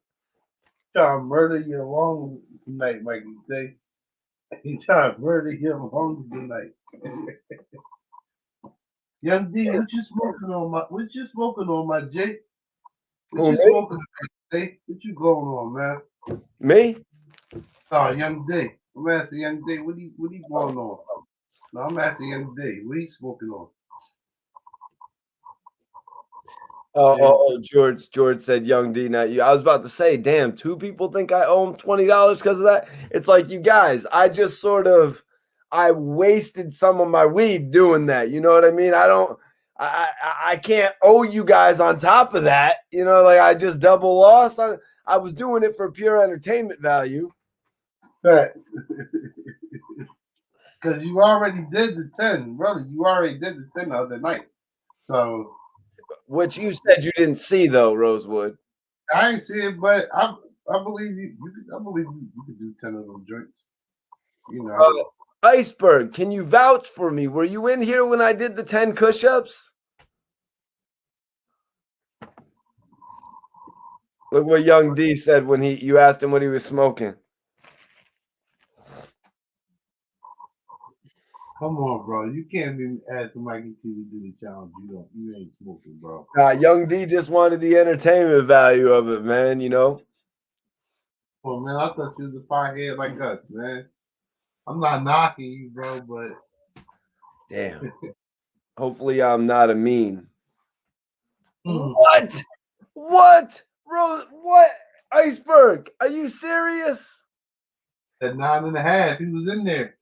Trying to murder your lungs tonight, Mikey T. He trying to murder your lungs tonight. Young D, what you smoking on my J? What you smoking on, J? What you going on, man? Me? Oh, Young D. I'm asking Young D, what he going on? No, I'm asking Young D, what he smoking on? George said Young D, not you. I was about to say, damn, two people think I owe him $20 because of that. It's like, you guys, I wasted some of my weed doing that. You know what I mean? I can't owe you guys on top of that. You know, like I just double lost. I was doing it for pure entertainment value. Facts. Because you already did the 10, brother. You already did the 10 the other night. So, which you said you didn't see though, Rosewood. I ain't see it, but I believe you. I believe you could do 10 of them drinks. You know. Iceberg, can you vouch for me? Were you in here when I did the 10 push-ups? Look what Young D said when you asked him what he was smoking. Come on, bro. You can't even ask Mikey T to do the challenge. You ain't smoking, bro. Young D just wanted the entertainment value of it, man, you know? Well, man, I thought you was a firehead like us, man. I'm not knocking you, bro, but damn. Hopefully I'm not a mean. What? Rose, what? Iceberg, are you serious? At 9.5, he was in there.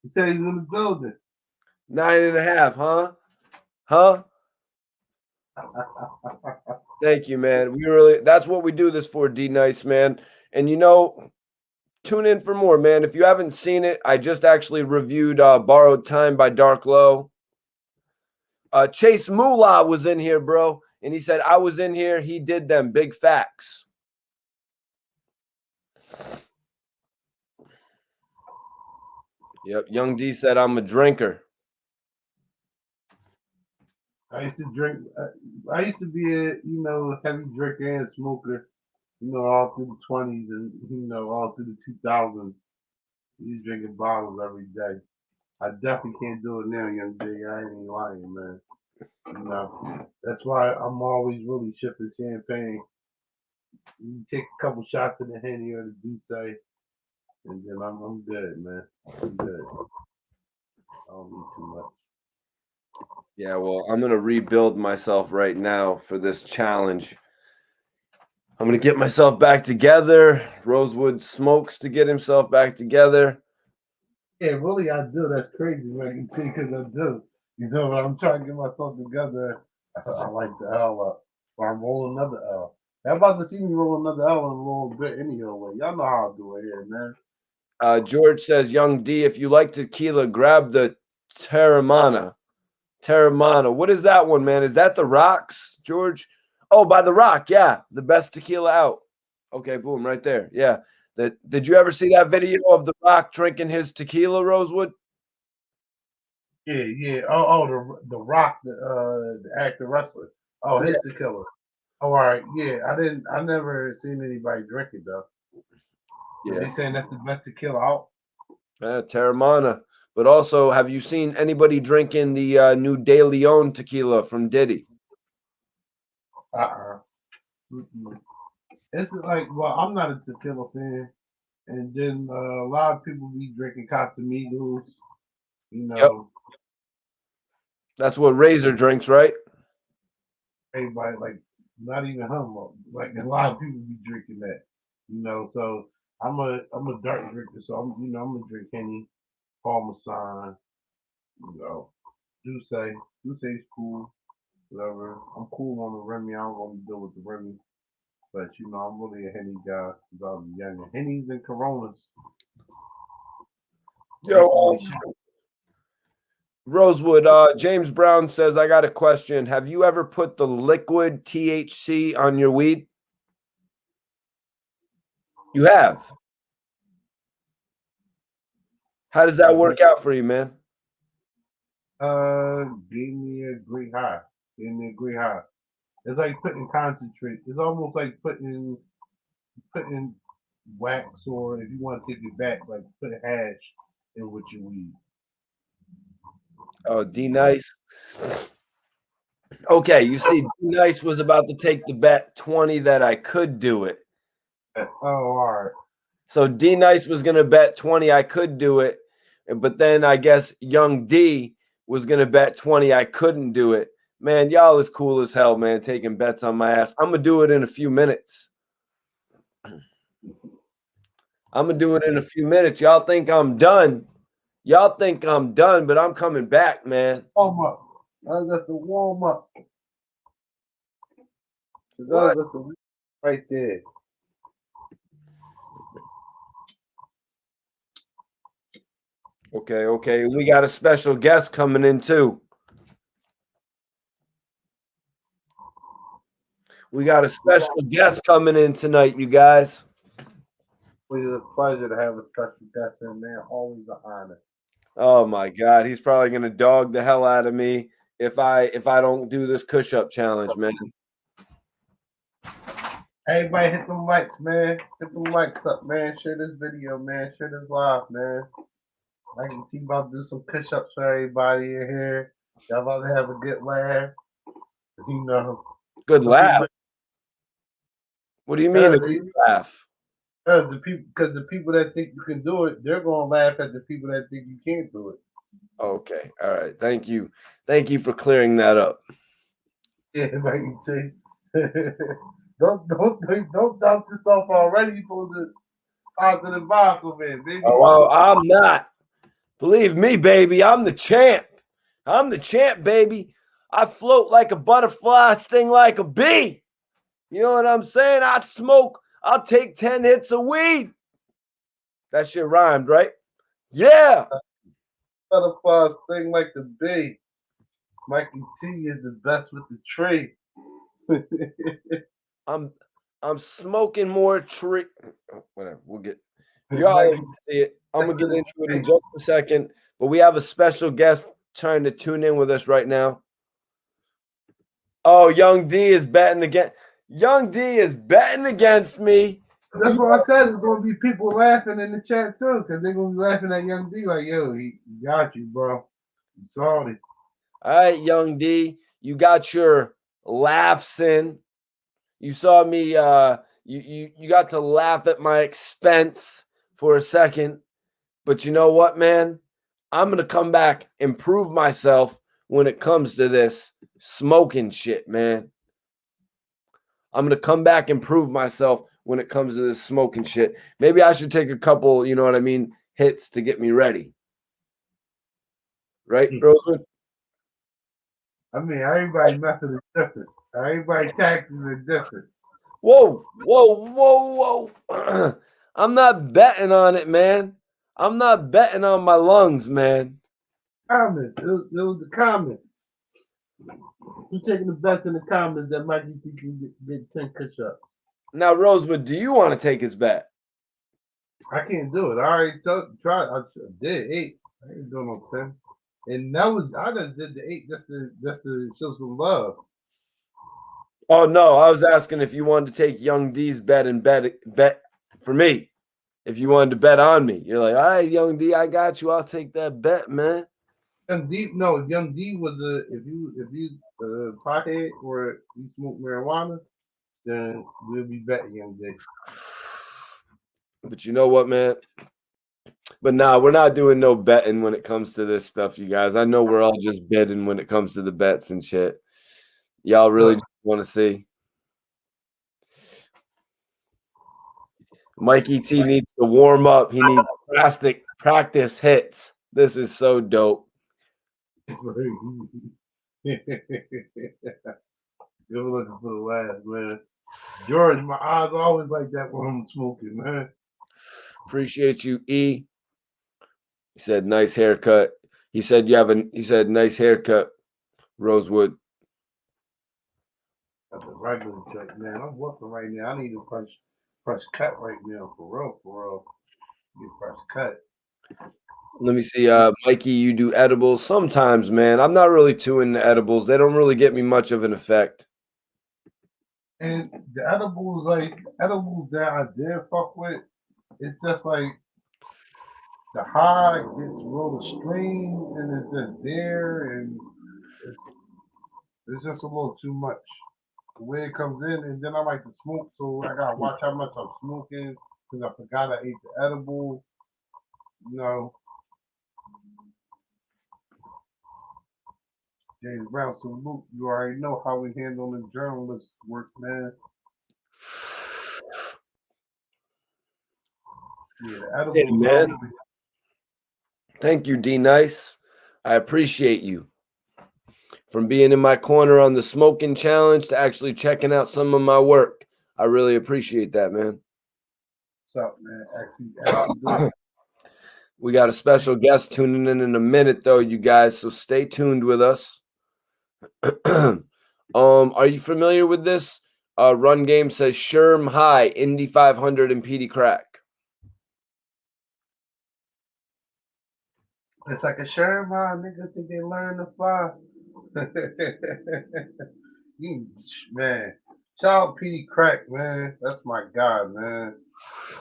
He said he was in the building. 9.5, huh? Huh? Thank you, man. That's what we do this for, D Nice, man. And you know, tune in for more, man. If you haven't seen it, I just actually reviewed Borrowed Time by Dark Low. Chase Moolah was in here, bro. And he said, I was in here. He did them. Big facts. Yep. Young D said, I'm a drinker. I used to drink. I used to be a heavy drinker and smoker. All through the 20s and all through the 2000s. You drinking bottles every day. I definitely can't do it now, Young D. I ain't even lying, man. That's why I'm always really shipping champagne. You take a couple shots of the Henny or the Douce, and then I'm good, man. I'm good. I don't need too much. Yeah, well, I'm going to rebuild myself right now for this challenge. I'm going to get myself back together. Rosewood smokes to get himself back together. Yeah, really, I do. That's crazy, man. Because I do. When I'm trying to get myself together, I like the L up. Or I'm rolling another L. I'm about to see me roll another L in a little bit anyhow. Y'all know how I do it here, man. George says, Young D, if you like tequila, grab the Terramana. Terramana. What is that one, man? Is that the rocks, George? Oh, by the Rock. Yeah. The best tequila out. Okay, boom, right there. Yeah. Did you ever see that video of the Rock drinking his tequila, Rosewood? Yeah. Oh, the Rock, the actor wrestler. Oh, his tequila. Oh, all right. Yeah, I never seen anybody drink it though. Yeah. They saying that's the best tequila out. Terramana. But also, have you seen anybody drinking the new De Leon tequila from Diddy? It's like, well, I'm not a tequila fan, and then a lot of people be drinking Casamigos. Yep. That's what Razor drinks, right? Everybody like not even him. Like a lot of people be drinking that, So I'm a dark drinker, so I'm gonna drink Henny, Parmesan, you know, Douce. Douce's cool, whatever. I'm cool on the Remy. I don't want to deal with the Remy, but I'm really a Henny guy since I was younger. Henny's and Coronas. Yo, Rosewood, James Brown says, I got a question. Have you ever put the liquid THC on your weed? You have. How does that work out for you, man? Gave me a great high. Gave me a great high. It's like putting concentrate. It's almost like putting wax, or if you want to take it back, like put a hash in with your weed. Oh, D Nice. Okay, you see, D Nice was about to take the bet 20 that I could do it. Oh, all right. So D Nice was going to bet 20 I could do it, but then I guess Young D was going to bet 20 I couldn't do it. Man, y'all is cool as hell, man, taking bets on my ass. I'm going to do it in a few minutes. I'm going to do it in a few minutes. Y'all think I'm done. Y'all think I'm done, but I'm coming back, man. Warm up. That's the warm up. So What? that's the right there. Okay. We got a special guest coming in too. We got a special guest coming in tonight, you guys. It was a pleasure to have a special guest in there. Always an honor. Oh my God, he's probably gonna dog the hell out of me if I don't do this push-up challenge, man. Everybody hit them likes, man. Hit them likes up, man. Share this video, man. Share this live, man. I can see about to do some push-ups for everybody in here. Y'all about to have a good laugh. Good laugh. What do you mean a good laugh? Because the people that think you can do it, they're gonna laugh at the people that think you can't do it. Okay, all right. Thank you for clearing that up. Yeah, like you say. don't doubt yourself already. You supposed to positive vibes over it, baby. Oh, well, I'm not. Believe me, baby, I'm the champ. I'm the champ, baby. I float like a butterfly, sting like a bee. You know what I'm saying? I smoke. I'll take 10 hits of weed. That shit rhymed, right? Yeah. Butterflies sting like the bee. Mikey T is the best with the tree. I'm smoking more tree. Whatever. We'll get y'all can see it. I'm gonna get into it in just a second. But we have a special guest trying to tune in with us right now. Oh, Young D is betting again. Young D is betting against me. That's what I said. There's gonna be people laughing in the chat too, because they're gonna be laughing at Young D like, "Yo, he got you, bro. I'm sorry." All right, Young D, you got your laughs in. You saw me. You got to laugh at my expense for a second, but you know what, man? I'm gonna come back and prove myself when it comes to this smoking shit, man. I'm gonna come back and prove myself when it comes to this smoking shit. Maybe I should take a couple, you know what I mean, hits to get me ready. Right, Rosewood? I mean, everybody's method is different. Everybody's tactics are different. Whoa. I'm not betting on it, man. I'm not betting on my lungs, man. Comments. It was the comments. Who's taking the bets in the comments that Mikey T can get 10 push-ups? Now, Rosewood, do you want to take his bet? I can't do it. I already tried. I did 8. I ain't doing no 10. And that was I just did the 8 just to show some love. Oh no, I was asking if you wanted to take Young D's bet and bet for me. If you wanted to bet on me, you're like, all right, Young D, I got you. I'll take that bet, man. Young D was if you pothead or you smoke marijuana, then we'll be betting Young D. But you know what, man? But nah, we're not doing no betting when it comes to this stuff, you guys. I know we're all just bidding when it comes to the bets and shit. Y'all really Look, want to see. Mikey T needs to warm up. He needs drastic practice hits. This is so dope. You're looking for the last, man. George, my eyes always like that when I'm smoking, man. Appreciate you, E. He said, nice haircut. He said, nice haircut, Rosewood. That's a regular check, man. I'm working right now. I need a fresh cut right now, for real, for real. Get fresh cut. Let me see. Mikey, you do edibles sometimes, man. I'm not really too into edibles. They don't really get me much of an effect. And the edibles that I did fuck with, it's just like the high gets real extreme and it's just there and it's just a little too much. The way it comes in, and then I like to smoke, so I gotta watch how much I'm smoking because I forgot I ate the edible. You know, James Brown salute. You already know how we handle the journalist work, man. Yeah, the Yeah, edibles man. always. Thank you, D Nice. I appreciate you. From being in my corner on the smoking challenge to actually checking out some of my work. I really appreciate that, man. What's up, man? Actually, We got a special guest tuning in a minute, though, you guys. So stay tuned with us. Are you familiar with this? Run Game says Sherm High, Indy 500, and PD Crack. it's like a Sherman, nigga think they learn to fly. Man, shout out Petey Crack, man. That's my guy, man.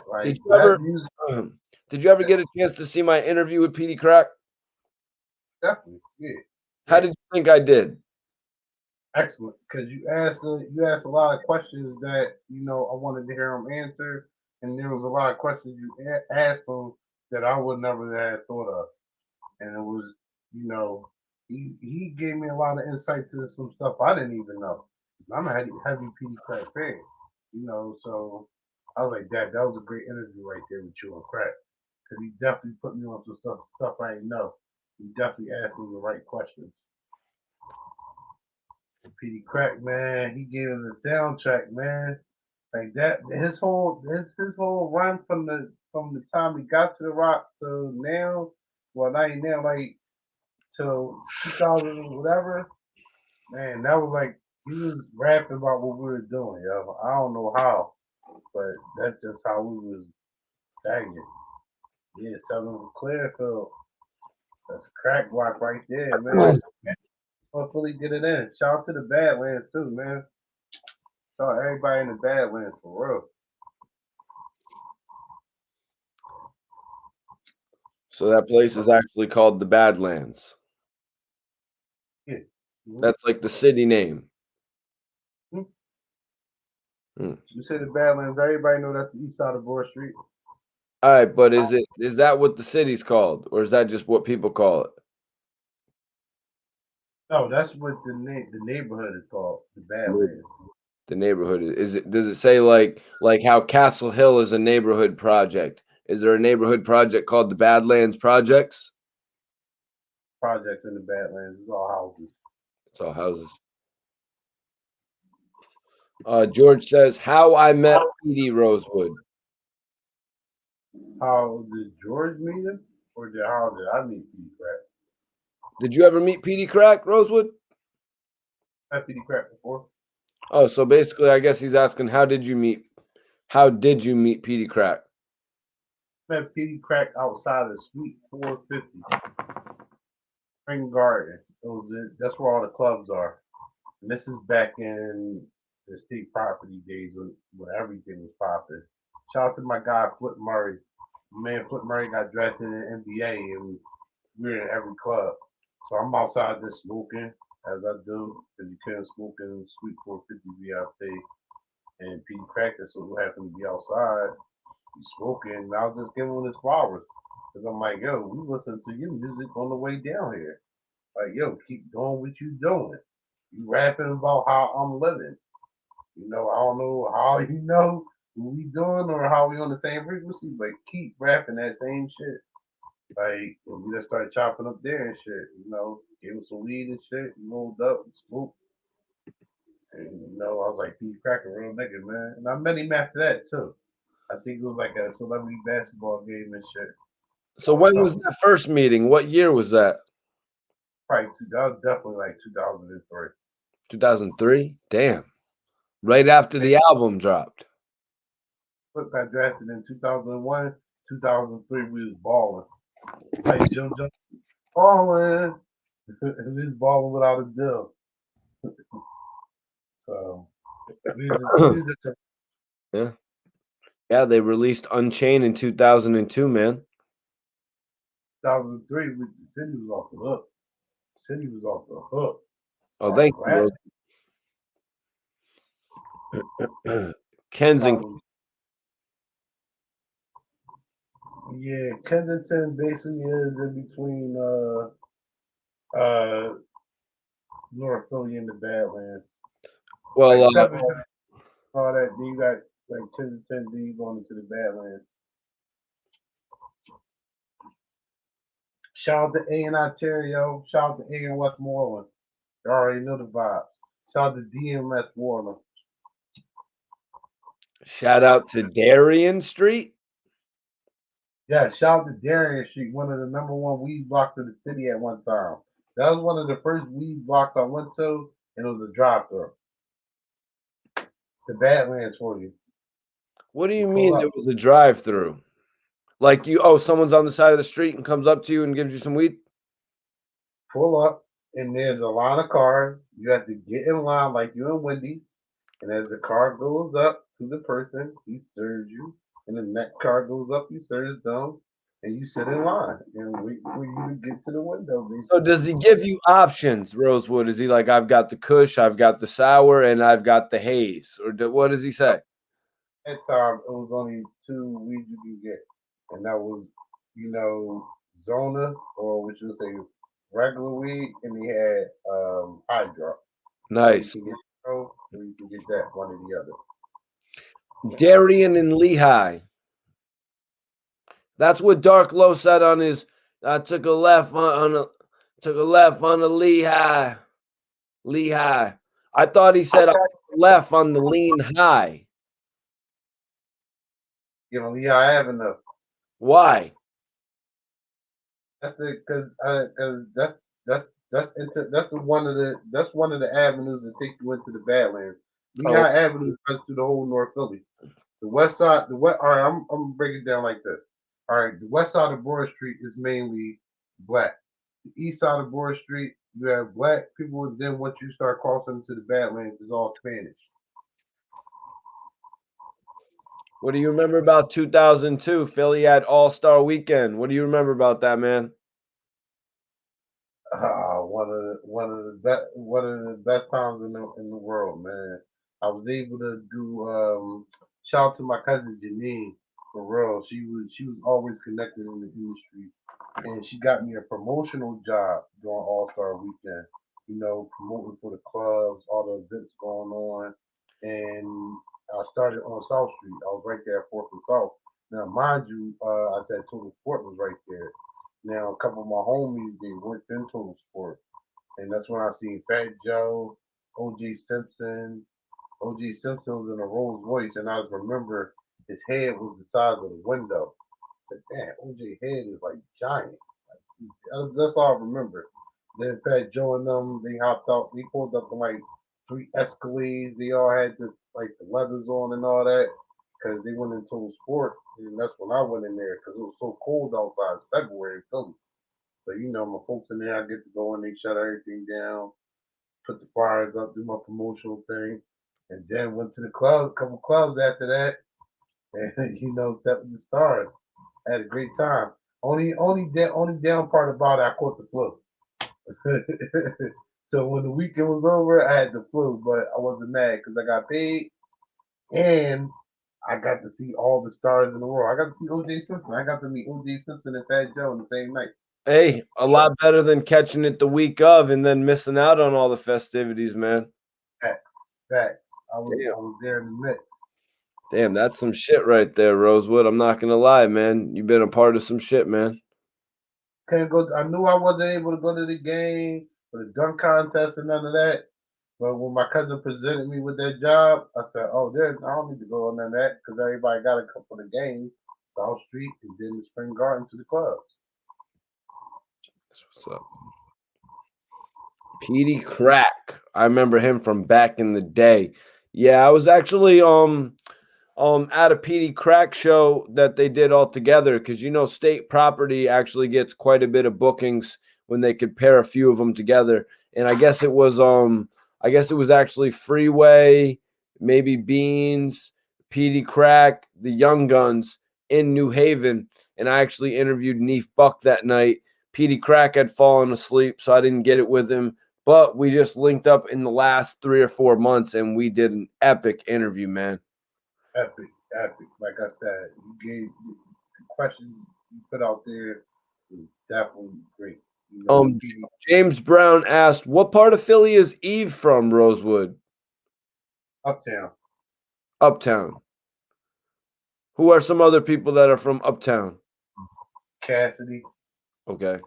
Like Did you that ever? music, Did you ever get a chance to see my interview with PD Crack? definitely, yeah, How yeah. did you think I did? Excellent, because you asked a lot of questions that I wanted to hear him answer, and there was a lot of questions you asked him that I would never have thought of, and it was you know he gave me a lot of insight to some stuff I didn't even know. I'm a heavy PD Crack fan, so I was like, Dad, that was a great interview right there with you and Crack, because he definitely put me on some stuff I didn't know. He definitely asked me the right questions. PD Crack, man, he gave us a soundtrack, man. Like that, his whole run from the time he got to the rock to now, well, not even now, like till 2000 whatever. Man, that was like he was rapping about what we were doing, yo. I don't know how, but that's just how we was banging. Yeah, Southern Clearfield. That's crack rock right there, man. Hopefully get it in. Shout out to the Badlands too, man. Shout out everybody in the Badlands for real. So that place is actually called the Badlands. Yeah. Mhm. That's like the city name. Mhm. Hmm. You say the Badlands, everybody know that's the east side of Broad Street. All right, but is that what the city's called, or is that just what people call it? No, that's what the neighborhood is called, the Badlands. The neighborhood is it? Does it say like how Castle Hill is a neighborhood project? Is there a neighborhood project called the Badlands Projects? Project in the Badlands. It's all houses. It's all houses. George says, "How I met Petey Rosewood." How did George meet him? Or how did I meet Petey Crack? Did you ever meet Petey Crack Rosewood? Met Petey Crack before. Oh, so basically, I guess he's asking, how did you meet Petey Crack? Met Petey Crack outside of Suite 450. Spring Garden. That's where all the clubs are. And this is back in the state property days when everything was popping. Shout out to my guy Flip Murray. Man, Flip Murray got drafted in the NBA and we were in every club. So I'm outside just smoking as I do because you couldn't smoke in Suite 450 VIP. And Pete Cracker, so who happened to be outside, he's smoking. And I was just giving him his flowers. Because I'm like, yo, we listen to your music on the way down here. Like, yo, keep doing what you doing. You rapping about how I'm living. You know, I don't know how you know what we doing or how we on the same frequency, but keep rapping that same shit. Like, and we just started chopping up there and shit. You know, gave him some weed and shit. You rolled up, spooked. And, you know, I was like, he's cracking real nigga, man. And I met him after that, too. I think it was like a celebrity basketball game and shit. So when was that first meeting? What year was that? Probably that was definitely like 2003. 2003? Damn. Right after the album dropped. Flip got drafted in 2001. 2003, we was balling. Like Jim Jones, balling. We was balling without a deal. So, Yeah. Yeah, they released Unchained in 2002, man. 2003, Cindy was off the hook. Cindy was off the hook. Oh, thank you, Kensington. Yeah, Kensington basically is in between North Philly and the Badlands. Well, like all that. Then you got like Kensington, then you going into the Badlands. Shout out to A in Ontario. Shout out to A in Westmoreland. You already know the vibes. Shout out to D in Westmoreland. Shout out to Darien Street. Yeah, shout out to Darien Street, one of the number one weed blocks of the city at one time. That was one of the first weed blocks I went to, and it was a drive-through. The Badlands for you. What do you mean there was a drive-through? Like someone's on the side of the street and comes up to you and gives you some weed? Pull up, and there's a line of cars. You have to get in line like you in Wendy's. And as the car goes up to the person, he serves you. And the next car goes up, he serves them. And you sit in line and wait for you to get to the window. So does he give you options, Rosewood? Is he like, I've got the Kush, I've got the sour, and I've got the haze? Or what does he say? At that time, it was only two weeds you could get. And that was, Zona, or what you would say, regular weed, and he had Hydra. Nice. So you can get or you can get that, one or the other. Darien and Lehigh. That's what Dark Low said on his. I took a left on a Lehigh. Lehigh. I thought he said I took a left on the lean high. Lehigh Avenue. Why? That's because that's one of the avenues that take you into the Badlands. Lehigh Avenue runs through the whole North Philly. The west side, all right, I'm gonna break it down like this. All right, the west side of Broad Street is mainly black. The east side of Broad Street, you have black people, and then once you start crossing into the Badlands, it's all Spanish. What do you remember about 2002? Philly had All-Star Weekend. What do you remember about that, man? One of the best times in the world, man. I was able to do shout out to my cousin Janine for real. She was always connected in the industry, and she got me a promotional job during All Star Weekend. Promoting for the clubs, all the events going on, and I started on South Street. I was right there at Fourth and South. Now, mind you, I said Total Sport was right there. Now, a couple of my homies, they worked in Total Sport. And that's when I seen Fat Joe, OJ Simpson. OJ Simpson was in a Rolls Royce, and I remember his head was the size of the window. I said, damn, OJ head is like giant. That's all I remember. Then Fat Joe and them, they hopped out. They pulled up in like 3 Escalades. They all had the leathers on and all that because they went into a sport. And that's when I went in there because it was so cold outside. It's February in Philly. So, my folks in there, I get to go in, they shut everything down, put the fires up, do my promotional thing, and then went to the club, a couple clubs after that, and, set with the stars. I had a great time. Only down part about it, I caught the flu. So when the weekend was over, I had the flu, but I wasn't mad because I got paid, and I got to see all the stars in the world. I got to see O.J. Simpson. I got to meet O.J. Simpson and Fat Joe on the same night. Hey, a lot better than catching it the week of and then missing out on all the festivities, man. Facts. I was there in the mix. Damn, that's some shit right there, Rosewood. I'm not gonna lie, man. You've been a part of some shit, man. Couldn't go. I knew I wasn't able to go to the game or the dunk contest or none of that. But when my cousin presented me with that job, I said, "Oh, I don't need to go on none of that because everybody got to come for the game, South Street, and then the Spring Garden to the clubs." That's what's up. Petey Crack. I remember him from back in the day. Yeah, I was actually at a Petey Crack show that they did all together because State Property actually gets quite a bit of bookings when they could pair a few of them together. And I guess it was actually Freeway, maybe Beans, Petey Crack, the Young Guns in New Haven. And I actually interviewed Neef Buck that night. Petey Crack had fallen asleep, so I didn't get it with him. But we just linked up in the last 3 or 4 months, and we did an epic interview, man. Epic. Like I said, you gave the questions you put out there was definitely great. James Brown asked, "What part of Philly is Eve from?" Rosewood. Uptown. Who are some other people that are from Uptown? Cassidy. Okay.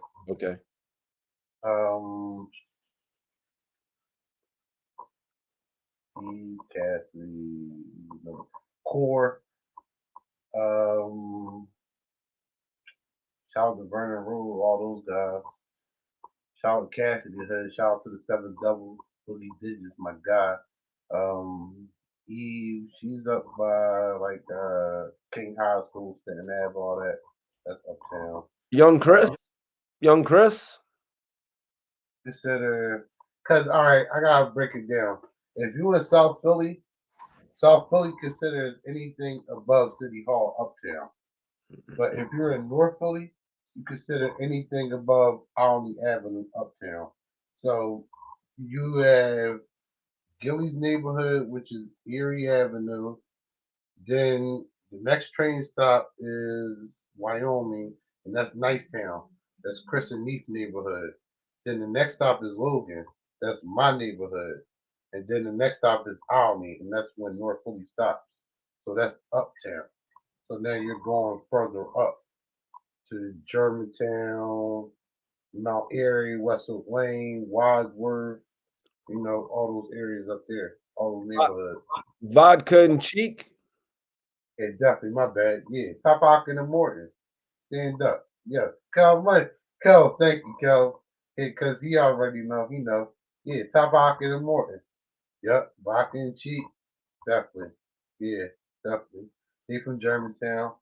Cassidy. Core. Shout out to Vernon Rule, all those guys. Shout out to Cassidy Hood. Shout out to the Seven Double, Boogie Digits, my guy. Eve, she's up by like King High School, Stanton Ave, all that. That's Uptown. Young Chris. Consider, cause all right, I gotta break it down. If you in South Philly considers anything above City Hall Uptown. But if you're in North Philly, you consider anything above Alney Avenue Uptown. So you have Gilly's neighborhood, which is Erie Avenue. Then the next train stop is Wyoming, and that's Nicetown. That's Chris and Neef neighborhood. Then the next stop is Logan. That's my neighborhood. And then the next stop is Alney, and that's when North Philly stops. So that's Uptown. So now you're going further up to Germantown, Mount Airy, Wessel Lane, Wadsworth, all those areas up there, all those neighborhoods. Vodka and Cheek. Yeah, definitely, my bad. Yeah, Topak in the morning. Stand up. Yes. Kel, thank you, Kel. Because he already know, he know. Yeah, Topak in the morning. Yep, Vodka and Cheek. Definitely. Yeah, definitely. He from Germantown.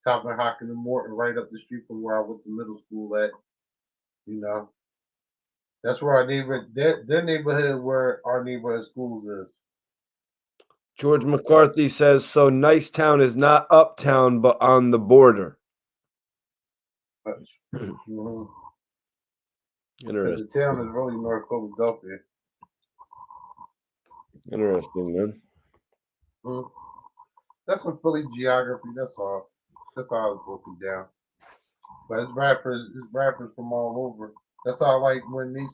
Top and Hockin and Morton, right up the street from where I went to middle school at. That's where our their neighborhood, where our neighborhood schools is. George McCarthy says, "So Nicetown is not Uptown, but on the border." Mm-hmm. Interesting. The town is really North Philadelphia. Interesting, man. Mm-hmm. That's some Philly geography. That's all. That's all I was broken down. But it's rappers from all over. That's all. Like when they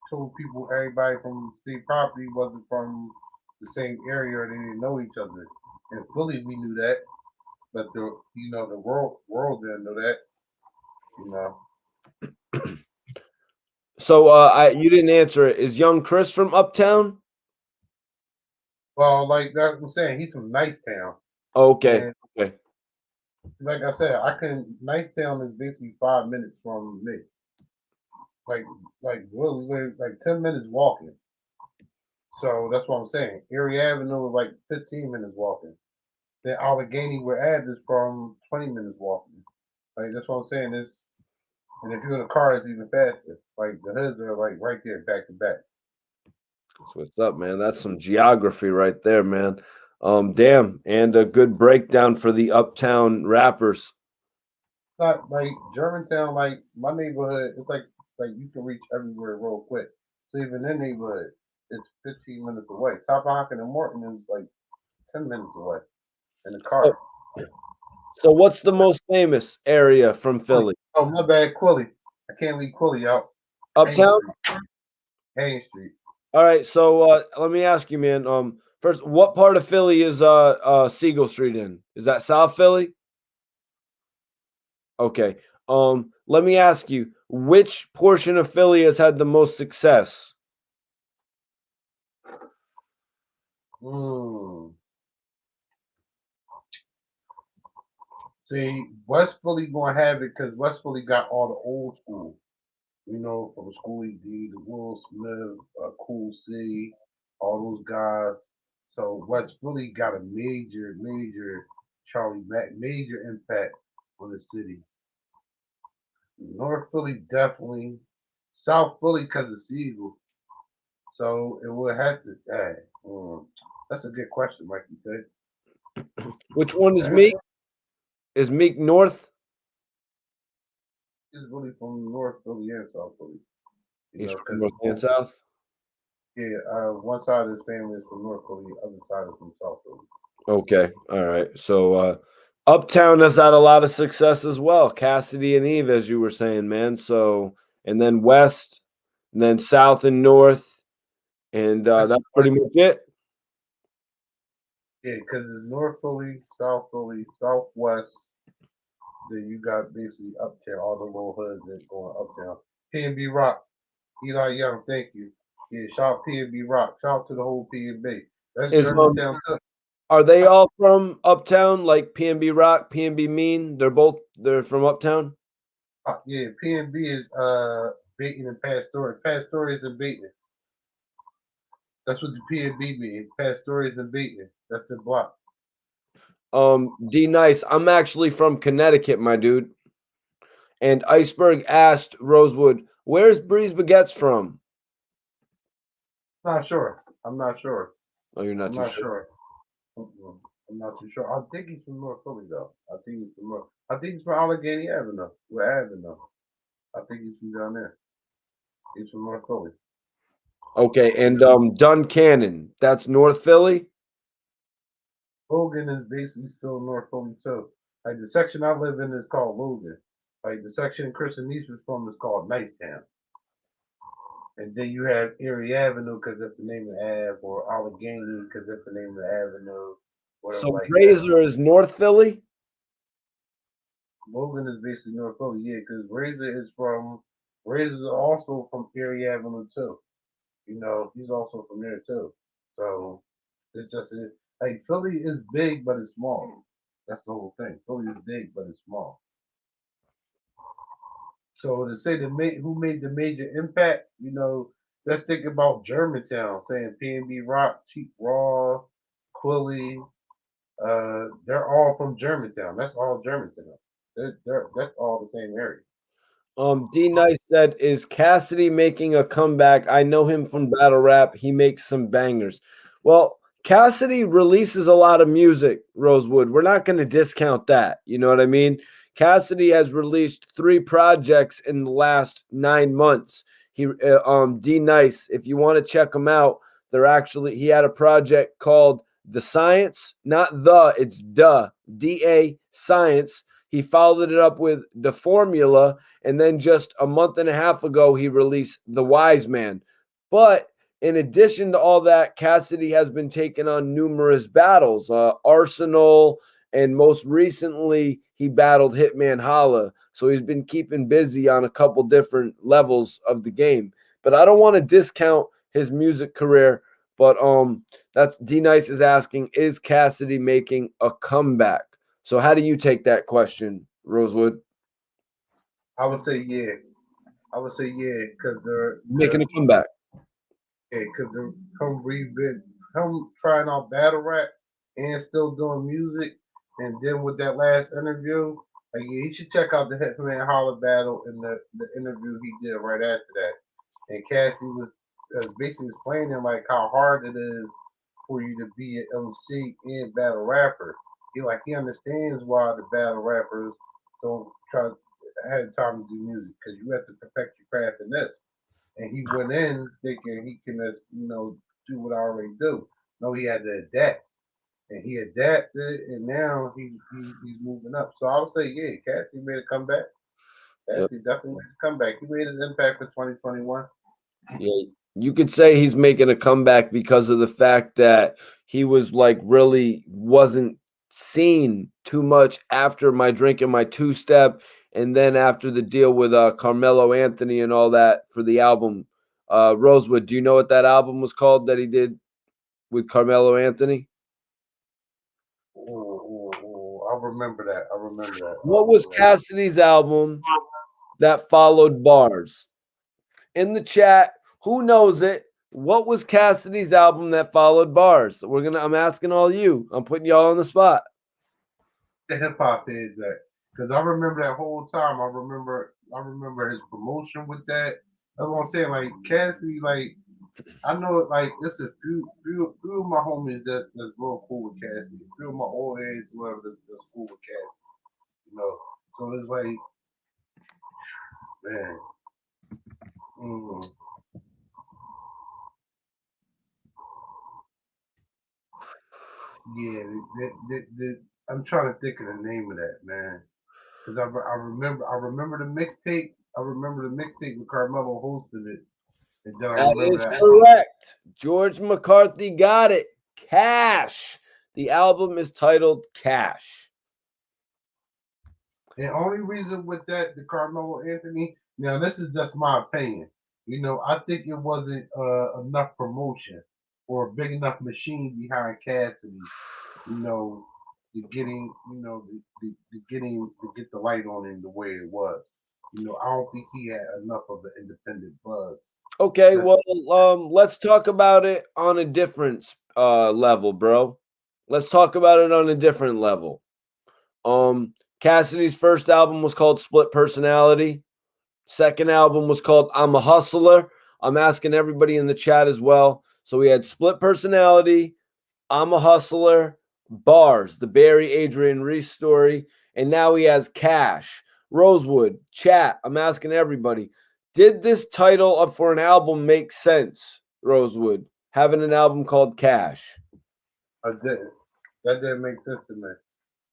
told people everybody from State Property wasn't from the same area or they didn't know each other. In Philly, we knew that, but the world didn't know that. So you didn't answer it. Is Young Chris from Uptown? Well, like that's what I'm saying. He's from Nicetown. Okay. Okay. Like I said, Nicetown is basically 5 minutes from me. Really, like 10 minutes walking. So that's what I'm saying. Erie Avenue is like 15 minutes walking. Then Allegheny, where Ave is from, 20 minutes walking. Like that's what I'm saying. And if you're in a car, it's even faster. Like the hoods are like right there, back to back. That's what's up, man. That's some geography right there, man. Damn, and a good breakdown for the Uptown rappers. Not like Germantown, like my neighborhood. It's like you can reach everywhere real quick. So even in neighborhood, it's 15 minutes away. Top Hockin and Morton is like 10 minutes away. in the car. So what's the most famous area from Philly? Oh, my bad, Quilly. I can't leave Quilly out. Uptown? Haines Street. All right, so let me ask you, man. First, what part of Philly is Siegel Street in? Is that South Philly? Okay. Let me ask you, which portion of Philly has had the most success? See, West Philly gonna have it because West Philly got all the old school. You know, from Schoolie D, the Will Smith, Cool C, all those guys. So West Philly got a major Charlie Mack, major impact on the city. North Philly definitely. South Philly because of Siegel. So it would have to. That's a good question, Mikey. Say. Which one is Meek? Is Meek North? He's really from North Philly and South Philly. He's from North and South? Yeah, one side of his family is from North Philly, the other side is from South Philly. Okay, all right. So Uptown has had a lot of success as well. Cassidy and Eve, as you were saying, man. So, and then West, and then South and North, and that's pretty much it. Yeah, because it's North Philly, Southwest. Then you got basically Uptown, all the little hoods that going uptown. P&B Rock, Eli Young, thank you. Yeah, shout out P&B Rock. Shout out to the whole P&B. That's Germantown too. Are they all from Uptown, like P&B Rock, P&B Mean? They're from Uptown? Yeah, P&B is Bateman and Pastorius. Pastorius and Bateman. That's what the P&B means. Pastorius and Bateman. That's the block. D Nice, I'm actually from Connecticut, my dude. And Iceberg asked Rosewood, where's Breeze Baguettes from? Not sure. I'm not sure. Oh, you're not I'm too not sure? I'm not too sure. I think he's from North Philly though. I think he's from Allegheny Avenue. Avenue. I think he's from down there. He's from North Philly. Okay, and Duncannon, that's North Philly? Logan is basically still North Philly too. Like the section I live in is called Logan. Like the section Chris and Niece was from is called Nicetown. And then you have Erie Avenue because that's the name of the Ave, or Allegheny because that's the name of the avenue. So like Razor is North Philly? Logan is basically North Philly, yeah, because Razor's also from Erie Avenue too. You know, he's also from there too. So it's just like Philly is big but it's small. That's the whole thing. Philly is big but it's small. So to say who made the major impact, you know, let's think about Germantown, saying P&B Rock, Cheap Raw, Quilly, they're all from Germantown. That's all Germantown. That's all the same area. D Nice said, is Cassidy making a comeback? I know him from battle rap. He makes some bangers. Well, Cassidy releases a lot of music, Rosewood. We're not going to discount that. You know what I mean? Cassidy has released 3 projects in the last 9 months. D Nice, if you want to check him out, he had a project called The Science, not the, it's DA Science. He followed it up with The Formula, and then just a month and a half ago, he released The Wise Man. But in addition to all that, Cassidy has been taking on numerous battles, Arsenal, and most recently, he battled Hitman Holla. So he's been keeping busy on a couple different levels of the game. But I don't want to discount his music career. But that's D Nice is asking, is Cassidy making a comeback? So how do you take that question, Rosewood? I would say yeah. Because they're making a comeback. Yeah, because we've been trying out battle rap and still doing music, and then with that last interview, like yeah, you should check out the Hitman Holler battle and the interview he did right after that. And Cassie was basically explaining like how hard it is for you to be an MC and battle rapper. He understands why the battle rappers don't try have time to do music because you have to perfect your craft in this. And he went in thinking he can just do what I already do. No, he had to adapt. and he adapted, and now he's moving up. So I would say, yeah, Cassidy made a comeback. Yep. Cassidy definitely made a comeback. He made his impact for 2021. Yeah, you could say he's making a comeback because of the fact that he was like really wasn't seen too much after my drink and my two step, and then after the deal with Carmelo Anthony and all that for the album. Rosewood, do you know what that album was called that he did with Carmelo Anthony? I remember that. I remember that. What was Cassidy's album that followed Bars? In the chat, who knows it? What was Cassidy's album that followed Bars? I'm asking all you. I'm putting y'all on the spot. The hip hop is that because I remember that whole time. I remember his promotion with that. That's what I'm saying. Like Cassidy, like I know, like it's a few of my homies that's real cool with Cassidy. A few of my old heads, whoever that's cool with Cassidy. You know, so it's like, man. Mm, yeah, I'm trying to think of the name of that, man. Because I remember the mixtape. I remember the mixtape with Carmelo hosting it, and then I That remember is that. correct. George McCarthy got it. Cash. The album is titled Cash. The only reason with that, the Carmelo Anthony. Now, this is just my opinion. You know, I think it wasn't enough promotion or a big enough machine behind Cassidy. You know, to get the light on him the way it was. You know, I don't think he had enough of an independent buzz. Okay, That's well, let's talk about it on a different level, bro. Let's talk about it on a different level. Cassidy's first album was called Split Personality. Second album was called I'm a Hustler. I'm asking everybody in the chat as well. So we had Split Personality, I'm a Hustler, Bars, the Barry Adrian Reese story, and now he has Cash. Rosewood, chat, I'm asking everybody, did this title up for an album make sense, Rosewood, having an album called Cash? I didn't. That didn't make sense to me.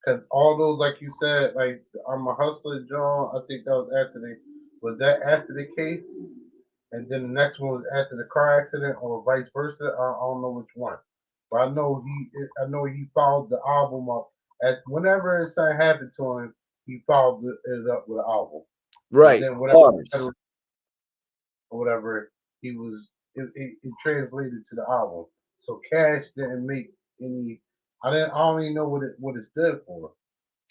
Because all those, like you said, like I'm a hustler, John. I think that was that after the case, and then the next one was after the car accident, or vice versa. I don't know which one, but I know he followed the album up. At whenever something happened to him, he followed it up with an album, and Right, then Bars. whatever he was, it translated to the album. So Cash didn't make any. I don't even know what it stood for.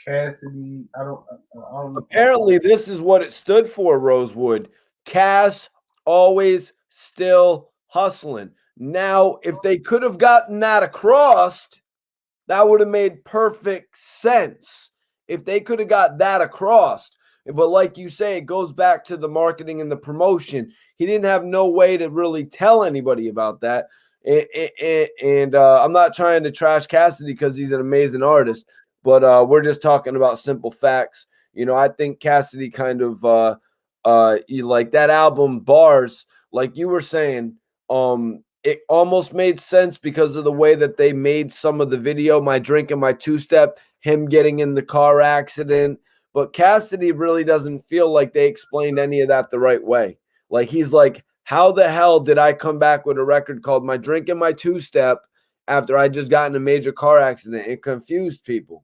Cassidy. I don't. Apparently, this is what it stood for, Rosewood. Cass always still hustling. Now, if they could have gotten that across, that would have made perfect sense. If they could have got that across. But like you say, it goes back to the marketing and the promotion. He didn't have no way to really tell anybody about that. And I'm not trying to trash Cassidy because he's an amazing artist, but we're just talking about simple facts. You know, I think Cassidy kind of like that album Bars, like you were saying, it almost made sense because of the way that they made some of the video, my drink and my two step, him getting in the car accident. But Cassidy really doesn't feel like they explained any of that the right way. Like he's like, how the hell did I come back with a record called My Drink and My Two Step after I just got in a major car accident? It confused people.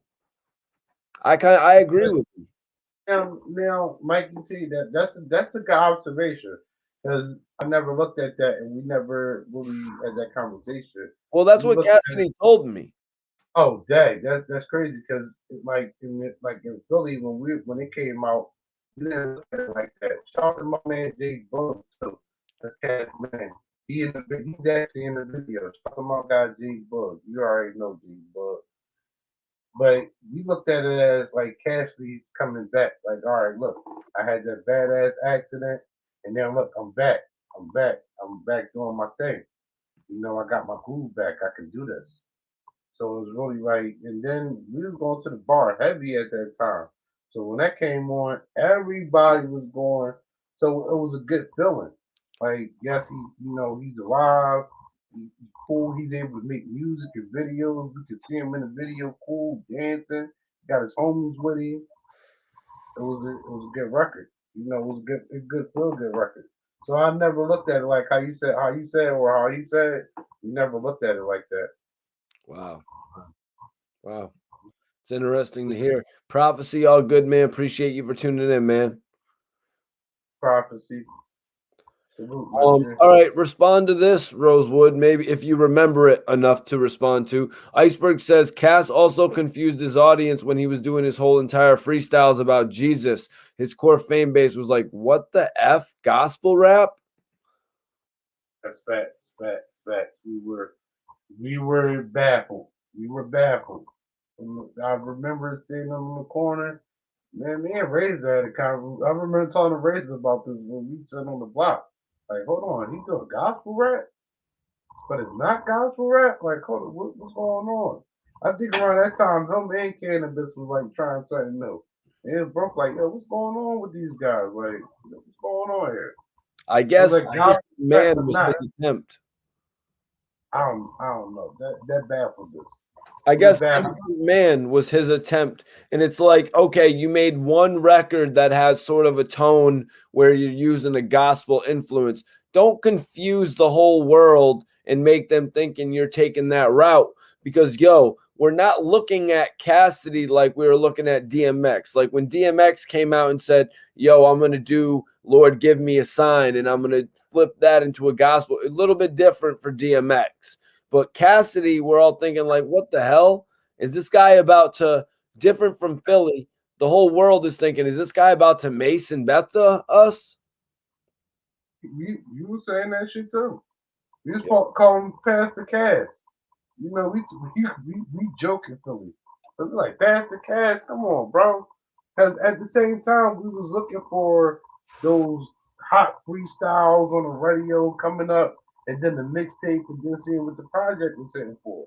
I agree with you. Now, Mike, you see that's a good observation because I never looked at that, and we never really had that conversation. Well, that's We what looked at it, Cassidy told me. oh, dang, that's crazy because like in Philly when it came out, we didn't look at it like that. Shout out to my man Jay Bug, so that's Cass man. He's actually in the video. Shout out to my guy Jay Bug. You already know Jay Bug. But we looked at it as like Cassidy's coming back. Like, all right, look, I had that badass accident, and then look, I'm back. I'm back doing my thing. You know, I got my groove back. I can do this. So it was really like, and then we was going to the bar heavy at that time. So when that came on, everybody was going. So it was a good feeling. Like, yes, he's alive. cool. He's able to make music and videos. We can see him in the video, cool, dancing. Got his homies with him. It was a good record. It was a good feel good record. So I never looked at it like how you said, or how he said. We never looked at it like that. Wow. Wow. It's interesting to hear. Prophecy, all good, man. Appreciate you for tuning in, man. Prophecy. Salute, my G. All right, respond to this, Rosewood. Maybe if you remember it enough to respond to. Iceberg says Cass also confused his audience when he was doing his whole entire freestyles about Jesus. His core fan base was like, "What the f, gospel rap?" That's facts, facts, facts. We were baffled. We were baffled. I remember standing in the corner. Man, me and Razor had a conversation. I remember talking to Razor about this when we sat on the block. Like, hold on, he doing gospel rap, but it's not gospel rap. Like, hold on, what's going on? I think around that time, him and Cannabis was like trying something new. And it broke like, yo, what's going on with these guys? Like, what's going on here? I It was guess like gospel rap, man but was not. his attempt. I don't know. That baffled us. I It was guess baffled. Innocent Man was his attempt. And it's like, okay, you made one record that has sort of a tone where you're using a gospel influence. Don't confuse the whole world and make them thinking you're taking that route. Because, yo, we're not looking at Cassidy like we were looking at DMX. Like when DMX came out and said, yo, I'm going to do Lord, give me a sign, and I'm going to flip that into a gospel. A little bit different for DMX. But Cassidy, we're all thinking, like, what the hell? Is this guy about to, different from Philly? The whole world is thinking, is this guy about to Mason Betha us? You were saying that shit too. We just Yeah. call him Pastor Cass. We joking Philly. So we like Pastor Cass, come on, bro. Because at the same time, we was looking for those hot freestyles on the radio coming up, and then the mixtape, and then seeing what the project was hitting for.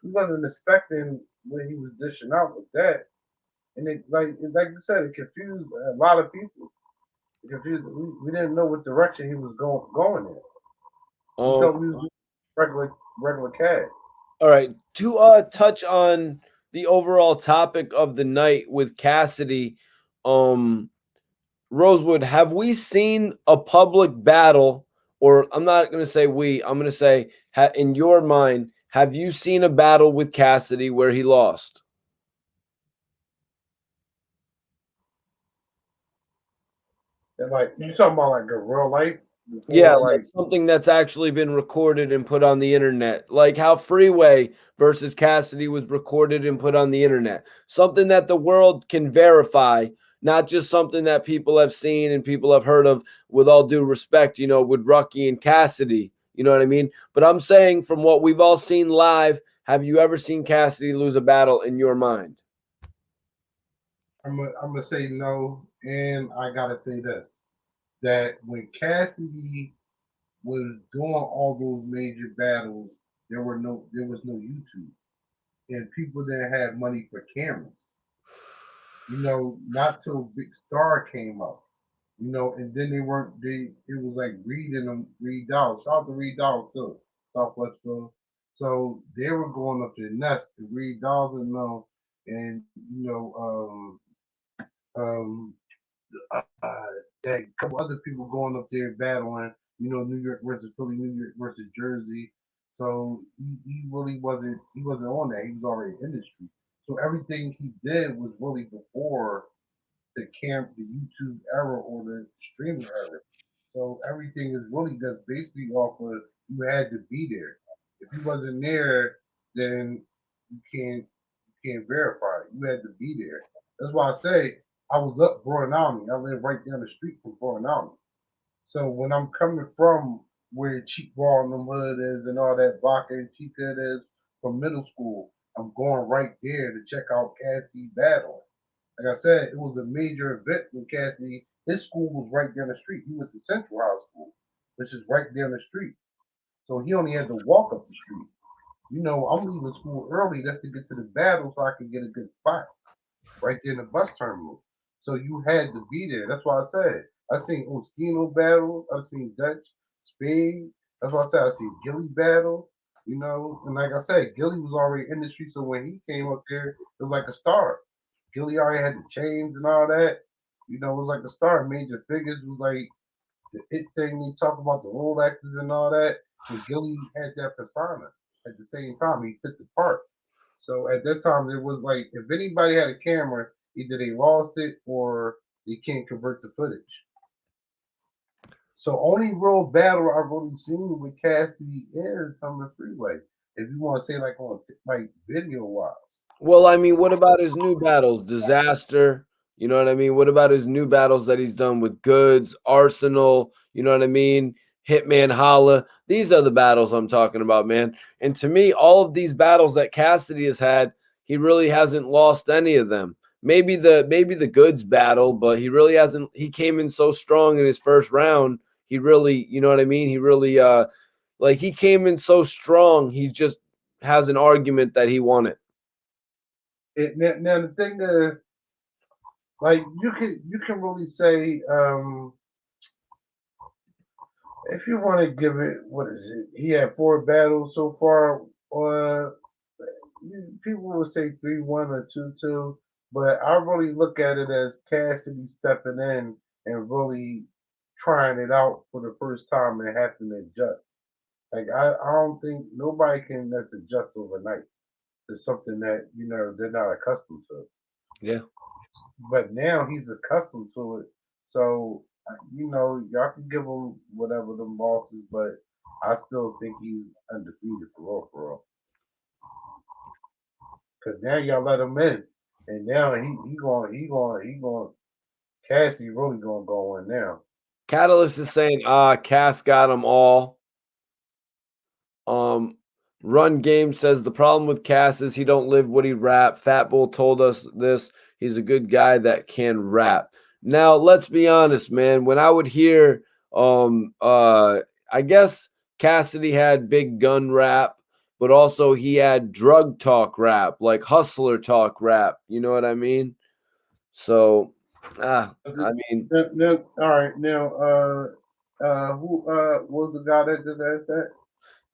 We wasn't expecting what he was dishing out with that, and like you said, it confused a lot of people. It confused. We didn't know what direction he was going in. We Um, thought we was doing regular cats. all right. To touch on the overall topic of the night with Cassidy, um, Rosewood, have we seen a public battle, or I'm not going to say we, I'm going to say, in your mind, have you seen a battle with Cassidy where he lost? And like you talking about like a real life Yeah, before like like something that's actually been recorded and put on the internet. Like how Freeway versus Cassidy was recorded and put on the internet. Something that the world can verify, not just something that people have seen and people have heard of, with all due respect, with Rucky and Cassidy. You know what I mean? But I'm saying from what we've all seen live, have you ever seen Cassidy lose a battle in your mind? I'm gonna say no, and I gotta say this: that when Cassidy was doing all those major battles, there was no YouTube, and people didn't have money for cameras. Not till Big Star came up. And then they weren't they it was like Reed Dolls. Shout out to Reed Dolls too, Southwest Philly. So they were going up their nest to Reed Dolls and um that couple other people going up there battling, New York versus Philly, New York versus Jersey. So he really wasn't on that. He was already in the street. So everything he did was really before the YouTube era or the streaming era. So everything is really just basically off of you had to be there. If you wasn't there, then you can't verify it. You had to be there. That's why I say I was up Broadnami. I live right down the street from Broadnami. So when I'm coming from where Cheap Ball in the hood is and all that Vodka and Chica is from middle school, I'm going right there to check out Cassidy battle. Like I said, it was a major event when Cassidy, his school was right down the street. He went to Central High School, which is right down the street. So he only had to walk up the street. I'm leaving school early just to get to the battle so I can get a good spot right there in the bus terminal. So you had to be there. That's why I said I seen Oskino battle. I seen Dutch, Spade. That's why I said I see Gilly battle, and like I said, Gilly was already in the street, so when he came up there, it was like a star. Gilly already had the chains and all that. It was like a star. Major Figures was like the it thing. He talked about the Rolexes and all that. And Gilly had that persona at the same time. He fit the part. So at that time, it was like if anybody had a camera, either they lost it or they can't convert the footage. So only real battle I've really seen with Cassidy is on the Freeway. If you want to say like on like video wise. Well, I mean, what about his new battles? Disaster, you know what I mean? What about his new battles that he's done with Goods, Arsenal, you know what I mean? Hitman Holla. These are the battles I'm talking about, man. And to me, all of these battles that Cassidy has had, he really hasn't lost any of them. Maybe the Goods battle, but he really hasn't. He came in so strong in his first round. He really, you know what I mean? He really like he came in so strong. He just has an argument that he won it. Now the thing is, like you can really say if you want to give it, what is it? He had 4 battles so far. Or people will say 3-1 or 2-2, but I really look at it as Cassidy stepping in and really trying it out for the first time and having to adjust. Like I don't think nobody can that's adjust overnight to something that they're not accustomed to. Yeah. But now he's accustomed to it, so y'all can give him whatever the losses, but I still think he's undefeated for real. Because now y'all let him in, and now he going. Cassie really gonna go in now. Catalyst is saying, Cass got them all. Run Game says the problem with Cass is he don't live what he rap. Fat Bull told us this. He's a good guy that can rap. Now, let's be honest, man. When I would hear, I guess Cassidy had big gun rap, but also he had drug talk rap, like hustler talk rap. You know what I mean? So, I mean, Now, all right. Now, who was the guy that just asked that?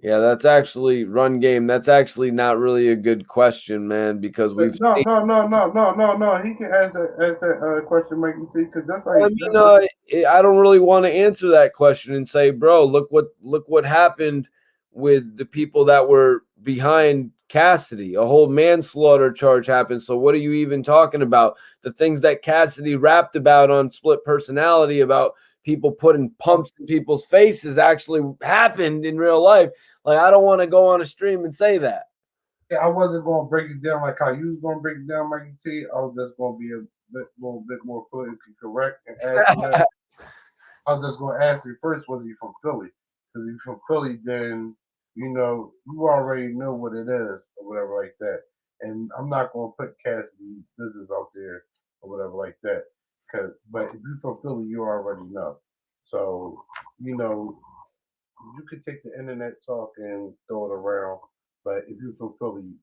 yeah, that's actually Run Game. That's actually not really a good question, man, because we've No, seen. no, no, no, no, no, no. He can ask that question, Mikey T, because that's I like mean, I don't really want to answer that question and say, bro, look what happened with the people that were behind Cassidy. A whole manslaughter charge happened. So what are you even talking about? The things that Cassidy rapped about on Split Personality about people putting pumps in people's faces actually happened in real life. Like, I don't want to go on a stream and say that. yeah, I wasn't going to break it down like how you was going to break it down, Mikey T. I was just going to be little bit more politically correct and ask you that. I was just going to ask you first, was he from Philly? Because if you're from Philly, then you already know what it is or whatever like that. And I'm not going to put Cassidy business out there or whatever like that. But if you're from Philly, you already know. So you could take the internet talk and throw it around. But if you're from Philly,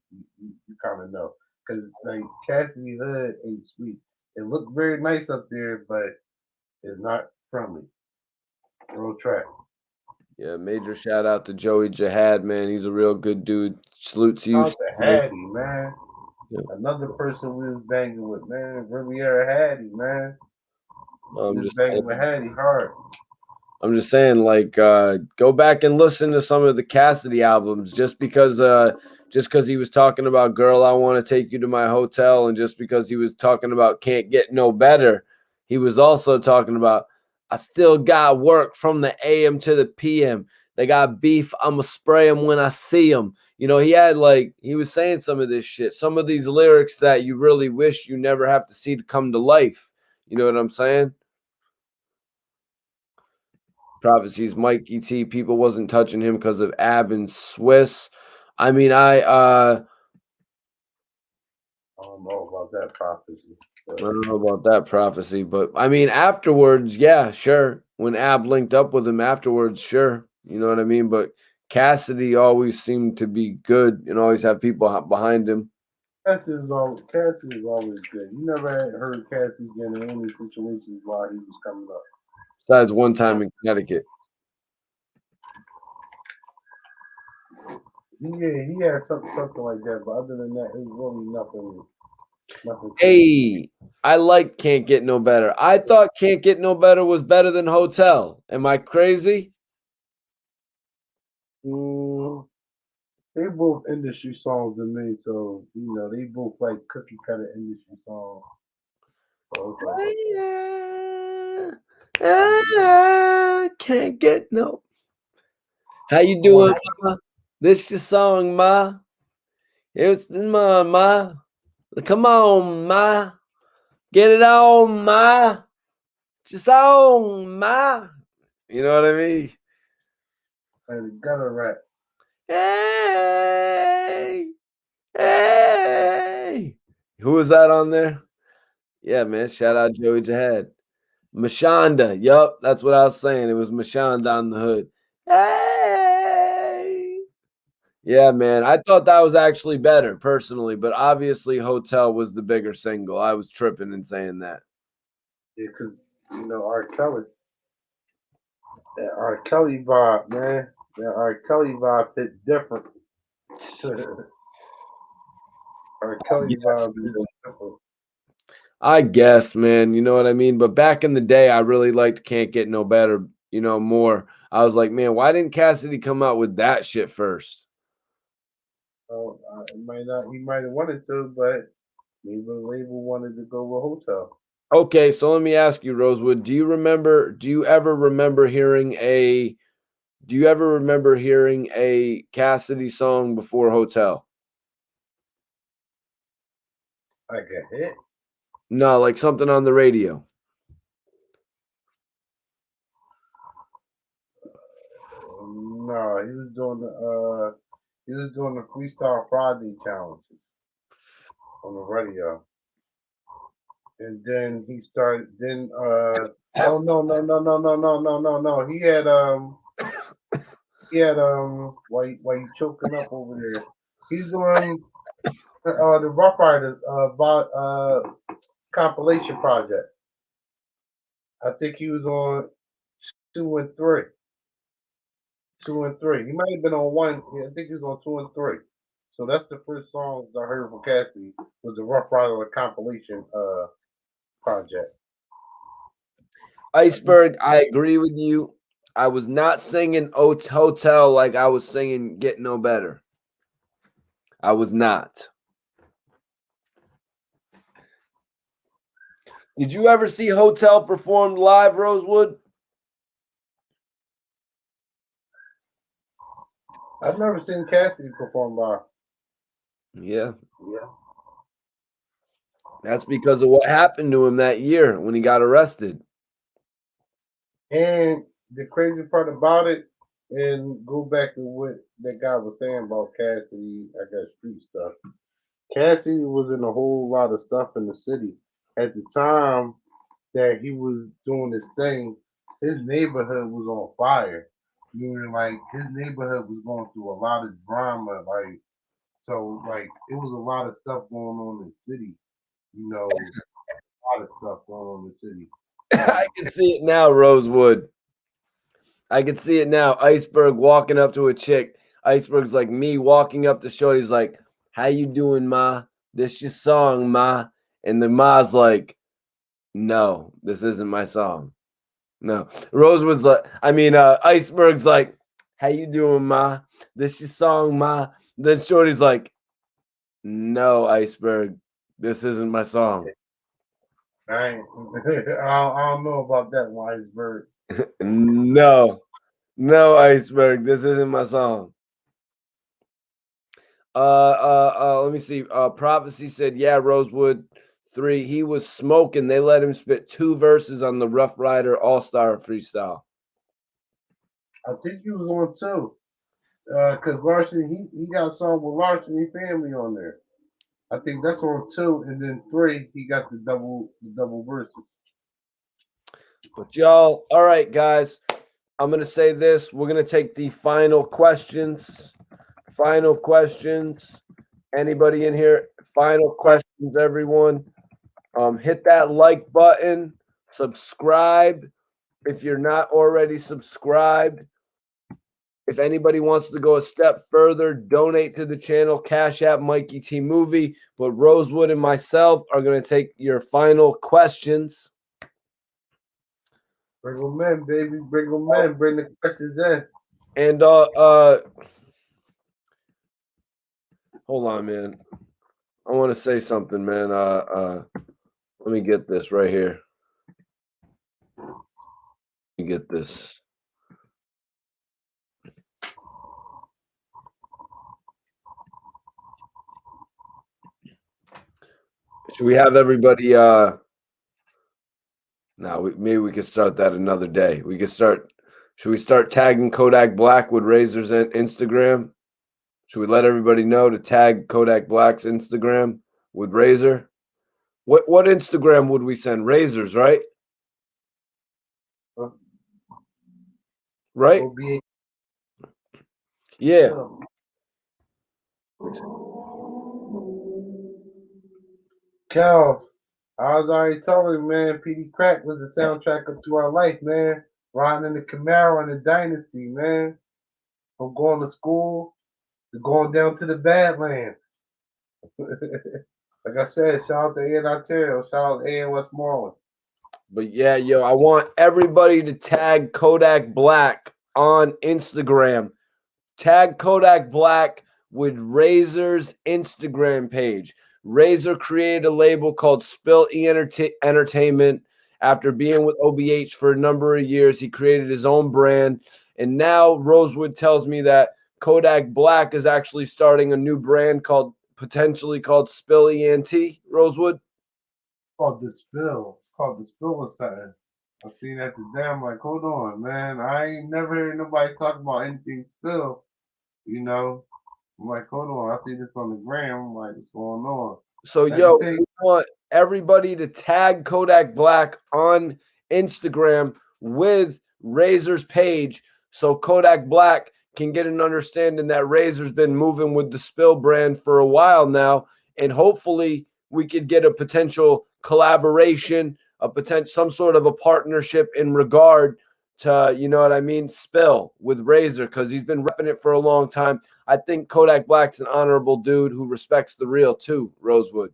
you kind of know. Because like Cassidy Hood ain't sweet. It looked very nice up there, but it's not friendly. Real track. Yeah, major shout out to Joey Jihad, man. He's a real good dude. Salute to you. Out to Hattie, man. Yeah. Another person we was banging with, man. Riviera Hattie, man. We I'm was just banging with Hattie hard. I'm just saying, like, go back and listen to some of the Cassidy albums. Just because he was talking about "Girl, I Want to Take You to My Hotel," and just because he was talking about "Can't Get No Better," he was also talking about "I Still Got Work from the AM to the PM." They got beef. I'ma spray them when I see them. He was saying some of this shit, some of these lyrics that you really wish you never have to see to come to life. You know what I'm saying? Prophecies, Mikey T. People wasn't touching him because of Ab and Swiss. I mean, I don't know about that prophecy. I don't know about that prophecy, but I mean, afterwards, yeah, sure. When Ab linked up with him afterwards, sure. You know what I mean? But Cassidy always seemed to be good and always have people behind him. Cassie is always good. You never had heard Cassie get in any situations while he was coming up. Besides one time in Connecticut. he had something like that. But other than that, it was really nothing. Nothing. Hey, I like Can't Get No Better. I thought Can't Get No Better was better than Hotel. Am I crazy? They both industry songs to me, so they both like cookie cutter industry songs. So it's like, Can't get no. How you doing, Ma? This your song, Ma. It's Ma. Come on, Ma. Get it on, Ma. Just on, Ma. You know what I mean? and gutter rap. Hey. Who was that on there? Yeah, man. Shout out Joey Jihad. Mashonda. Yup, that's what I was saying. It was Mashonda on the hood. Hey. Yeah, man. I thought that was actually better personally, but obviously Hotel was the bigger single. I was tripping in saying that. Yeah, because R. Kelly. That R. Kelly vibe, man. That R. Kelly vibe hit different. R. Kelly vibe is different. I guess, man. You know what I mean? But back in the day, I really liked Can't Get No Better, more. I was like, man, why didn't Cassidy come out with that shit first? So he might have wanted to, but maybe the label wanted to go with Hotel. Okay, so let me ask you, Rosewood, do you ever remember hearing a Cassidy song before Hotel? Like a hit? No, like something on the radio. No, he was doing the Freestyle Friday challenges on the radio. And then he started. Then oh no. He had why you choking up over there? He's doing the Rough Riders compilation project. I think he was on 2 and 3. 2 and 3. He might have been on 1. Yeah, I think he was on 2 and 3. So that's the first song I heard from Cassidy was the Rough Rider compilation project. Iceberg, I agree with you. I was not singing Hotel like I was singing Get No Better. I was not. Did you ever see Hotel performed live, Rosewood? I've never seen Cassidy perform live. Yeah. That's because of what happened to him that year when he got arrested. And the crazy part about it, and go back to what that guy was saying about Cassidy, I guess street stuff. Cassidy was in a whole lot of stuff in the city. At the time that he was doing this thing, his neighborhood was on fire. Meaning like his neighborhood was going through a lot of drama, like it was a lot of stuff going on in the city. A lot of stuff going on in the city. I can see it now, Rosewood. I can see it now. Iceberg walking up to a chick. Iceberg's like me walking up to Shorty's like, how you doing, Ma? This your song, Ma. And the Ma's like, no, this isn't my song. No. Rosewood's like, Iceberg's like, how you doing, Ma? This your song, Ma. Then Shorty's like, no, Iceberg, this isn't my song. I don't know about that one, Iceberg. No, Iceberg, this isn't my song. Let me see. Prophecy said, yeah, Rosewood 3. He was smoking. They let him spit 2 verses on the Rough Rider All-Star freestyle. I think he was on 2. Because Larson, he got a song with Larson Family on there. I think that's on 2, and then 3, he got the double verses. But y'all, all right, guys. I'm gonna say this. We're gonna take the final questions. Final questions. Anybody in here? Final questions, everyone. Hit that like button. Subscribe if you're not already subscribed. If anybody wants to go a step further, donate to the channel, Cash App Mikey T Movie. But Rosewood and myself are going to take your final questions. Bring them in, baby. Bring them in. Bring the questions in. And hold on, man. I want to say something, man. Let me get this right here. Let me get this. Should we have everybody maybe we could start that another day. Should we start tagging Kodak Black with Razor's Instagram? Should we let everybody know to tag Kodak Black's Instagram with Razor? What Instagram would we send? Razor's, right? Right? Yeah. Kels, I was already telling you, man, PD Crack was the soundtrack to our life, man. Riding in the Camaro in the Dynasty, man. From going to school to going down to the Badlands. Like I said, shout out to Ian Ontario, shout out to Ian Westmoreland. But yeah, yo, I want everybody to tag Kodak Black on Instagram. Tag Kodak Black with Razor's Instagram page. Razor created a label called Spill E Entertainment. After being with OBH for a number of years, he created his own brand. And now Rosewood tells me that Kodak Black is actually starting a new brand potentially called Spill ENT. Rosewood? Called The Spill. It's called The Spill or something. I seen that today. I'm like, hold on, man. I ain't never heard nobody talk about anything spill. You know? I'm like, hold on. I see this on the gram. I'm like, what's going on? So, yo, we want everybody to tag Kodak Black on Instagram with Razor's page so Kodak Black can get an understanding that Razor's been moving with the Spill brand for a while now. And hopefully we could get a potential collaboration, some sort of a partnership in regard to, you know what I mean, Spill with Razor, because he's been repping it for a long time. I think Kodak Black's an honorable dude who respects the real too, Rosewood.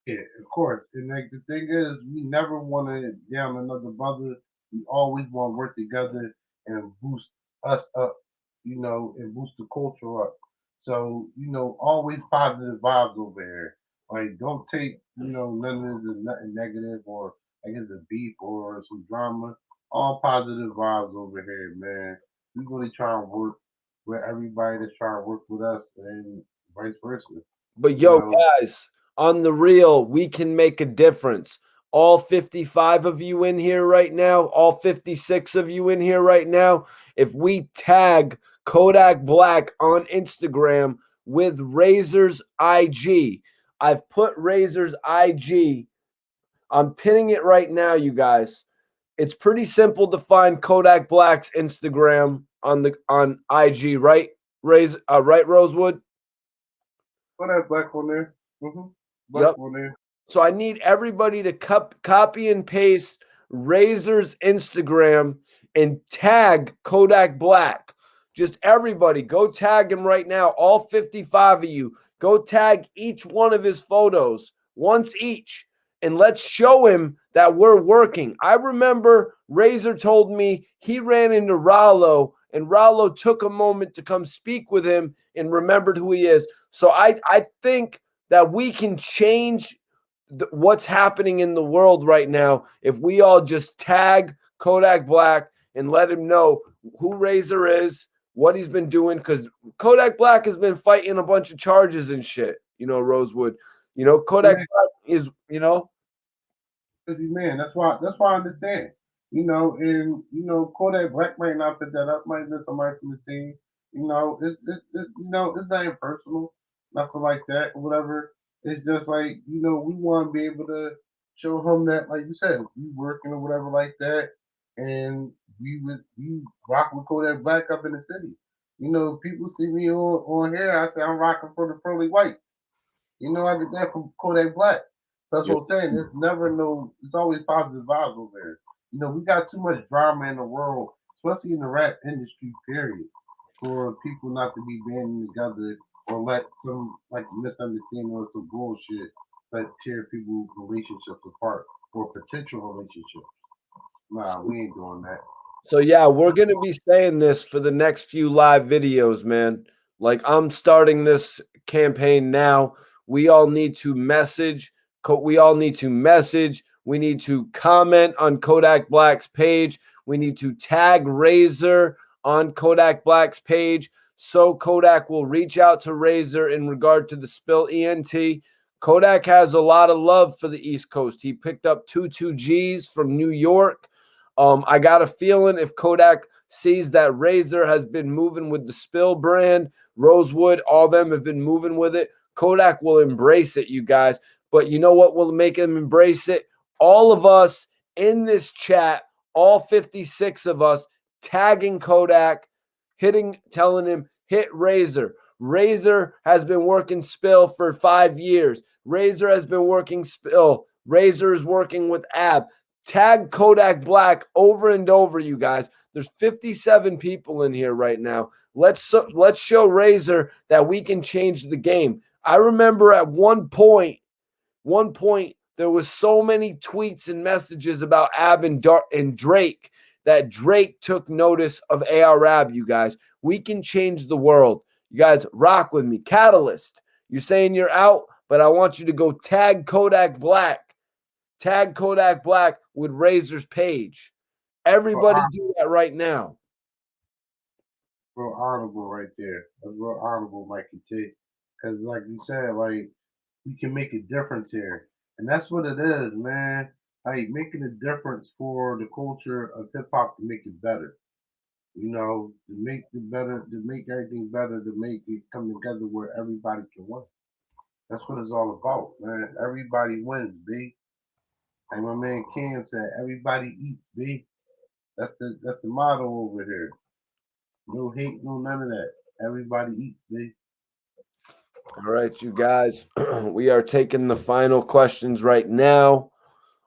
Yeah, of course. And like the thing is, we never want to down another brother. We always want to work together and boost us up, you know, and boost the culture up. So, you know, always positive vibes over here. Like, don't take, you know, none of this as nothing negative or like it's a beef or some drama. All positive vibes over here, man. We really try and work with everybody that's trying to work with us and vice versa. But You yo, know, guys, on the real, we can make a difference. All 55 of you in here right now, all 56 of you in here right now, if we tag Kodak Black on Instagram with Razor's IG, I've put Razor's IG. I'm pinning it right now, you guys. It's pretty simple to find Kodak Black's Instagram on IG, right? Right, Rosewood? put that black on there. Yep. On there. So I need everybody to copy and paste Razor's Instagram and tag Kodak Black. Just everybody, go tag him right now. All 55 of you, go tag each one of his photos once each, and let's show him that we're working. I remember Razor told me he ran into Rollo, and Rollo took a moment to come speak with him and remembered who he is. So I think that we can change what's happening in the world right now if we all just tag Kodak Black and let him know who Razor is, what he's been doing, because Kodak Black has been fighting a bunch of charges and shit, you know, Rosewood. You know, Kodak Black is, you know. Busy man. That's why I understand. You know, and you know, Kodak Black might not put that up, might be somebody from the scene. You know, you know, it's not personal, nothing like that, or whatever. It's just like, you know, we want to be able to show him that, like you said, we working or whatever like that, and we rock with Kodak Black up in the city. You know, people see me on here, I say I'm rocking for the pearly whites. You know, I get that from Kodak Black. So that's what I'm saying. There's never no, it's always positive vibes over there. You know, we got too much drama in the world, especially in the rap industry, period. for people not to be banding together or let some like misunderstanding or some bullshit that tear people relationships apart or potential relationships. Nah, we ain't doing that. So yeah, we're gonna be saying this for the next few live videos, man. Like I'm starting this campaign now. We all need to message. We all need to message. We need to comment on Kodak Black's page. We need to tag Razor on Kodak Black's page. So Kodak will reach out to Razor in regard to the spill ENT. Kodak has a lot of love for the East Coast. He picked up 22Gs from New York. I got a feeling if Kodak sees that Razor has been moving with the Spill brand, Rosewood, all them have been moving with it, Kodak will embrace it, you guys. But you know what will make him embrace it? All of us in this chat, all 56 of us, tagging Kodak, telling him, hit Razor. Razor has been working Spill for 5 years. Razor has been working Spill. Razor is working with Ab. Tag Kodak Black over and over, you guys. There's 57 people in here right now. Let's show Razor that we can change the game. I remember at one point there was so many tweets and messages about Ab and Drake that Drake took notice of AR-Ab, you guys. We can change the world. You guys rock with me. Catalyst, you're saying you're out, but I want you to go tag Kodak Black. Tag Kodak Black with Razor's page. Everybody do that right now. Real honorable right there. That's real honorable, Mikey T. Because, like you said, like we can make a difference here, and that's what it is, man. Like making a difference for the culture of hip hop to make it better. You know, to make the better, to make everything better, to make it come together where everybody can win. That's what it's all about, man. Everybody wins, B. Like my man Cam said, everybody eats, B. That's the motto over here. No hate, no none of that. Everybody eats, B. All right, you guys. We are taking the final questions right now.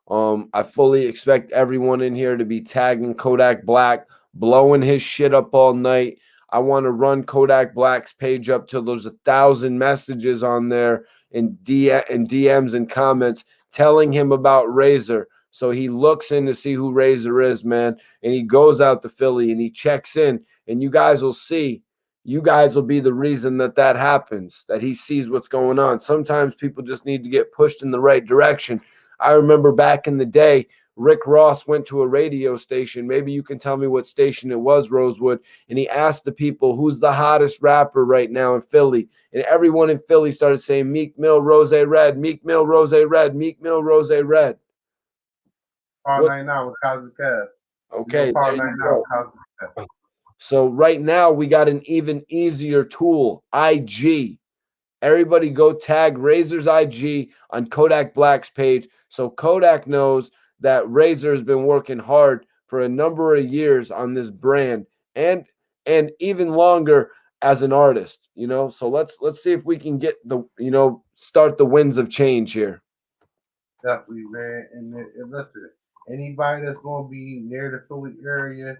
I fully expect everyone in here to be tagging Kodak Black, blowing his shit up all night. I want to run Kodak Black's page up till there's 1,000 messages on there and DMs and comments telling him about Razor. So he looks in to see who Razor is, man, and he goes out to Philly and he checks in, and you guys will see. You guys will be the reason that happens, that he sees what's going on. Sometimes people just need to get pushed in the right direction. I remember back in the day, Rick Ross went to a radio station. Maybe you can tell me what station it was, Rosewood. And he asked the people, who's the hottest rapper right now in Philly? And everyone in Philly started saying Meek Mill, Rose Red, Meek Mill, Rose Red, Meek Mill, Rose Red. Power 99 with Cosmic Cab. Okay, Power there you 99 go. with Cosmic Cab. So right now we got an even easier tool, IG. Everybody go tag Razor's IG on Kodak Black's page so Kodak knows that Razor has been working hard for a number of years on this brand and even longer as an artist, you know. So let's see if we can get the, you know, start the winds of change here. Definitely, man. And listen, anybody that's gonna be near the Philly area,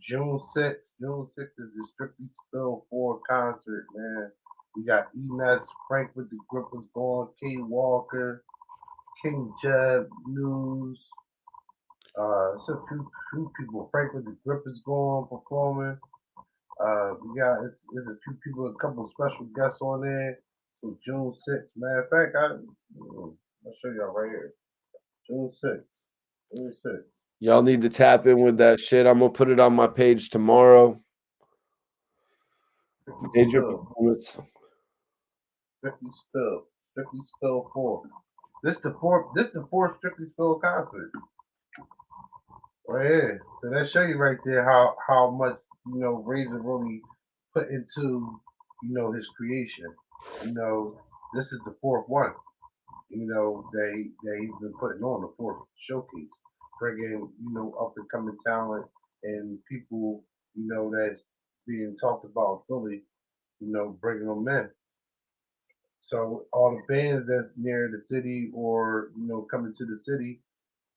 June 6th. June 6th is the Strictly Spill 4 concert, man. We got Enes, Frank with the Grippers going, K Walker, King Jeb, News. It's a few people. Frank with the Grippers going, performing. We got it's a few people, a couple of special guests on there. So June 6th. Matter of fact, I'll show y'all right here. June 6th. June 6th. Y'all need to tap in with that shit. I'm gonna put it on my page tomorrow. Major performance. 50 Spill. 50 Spill 4. This the fourth Strictly Spill concert. Right here. So that show you right there how much, you know, Razor really put into, you know, his creation. You know, this is the fourth one. You know, that he's been putting on the fourth showcase, bringing, you know, up and coming talent and people, you know, that's being talked about Philly, you know, bringing them in. So all the bands that's near the city or, you know, coming to the city,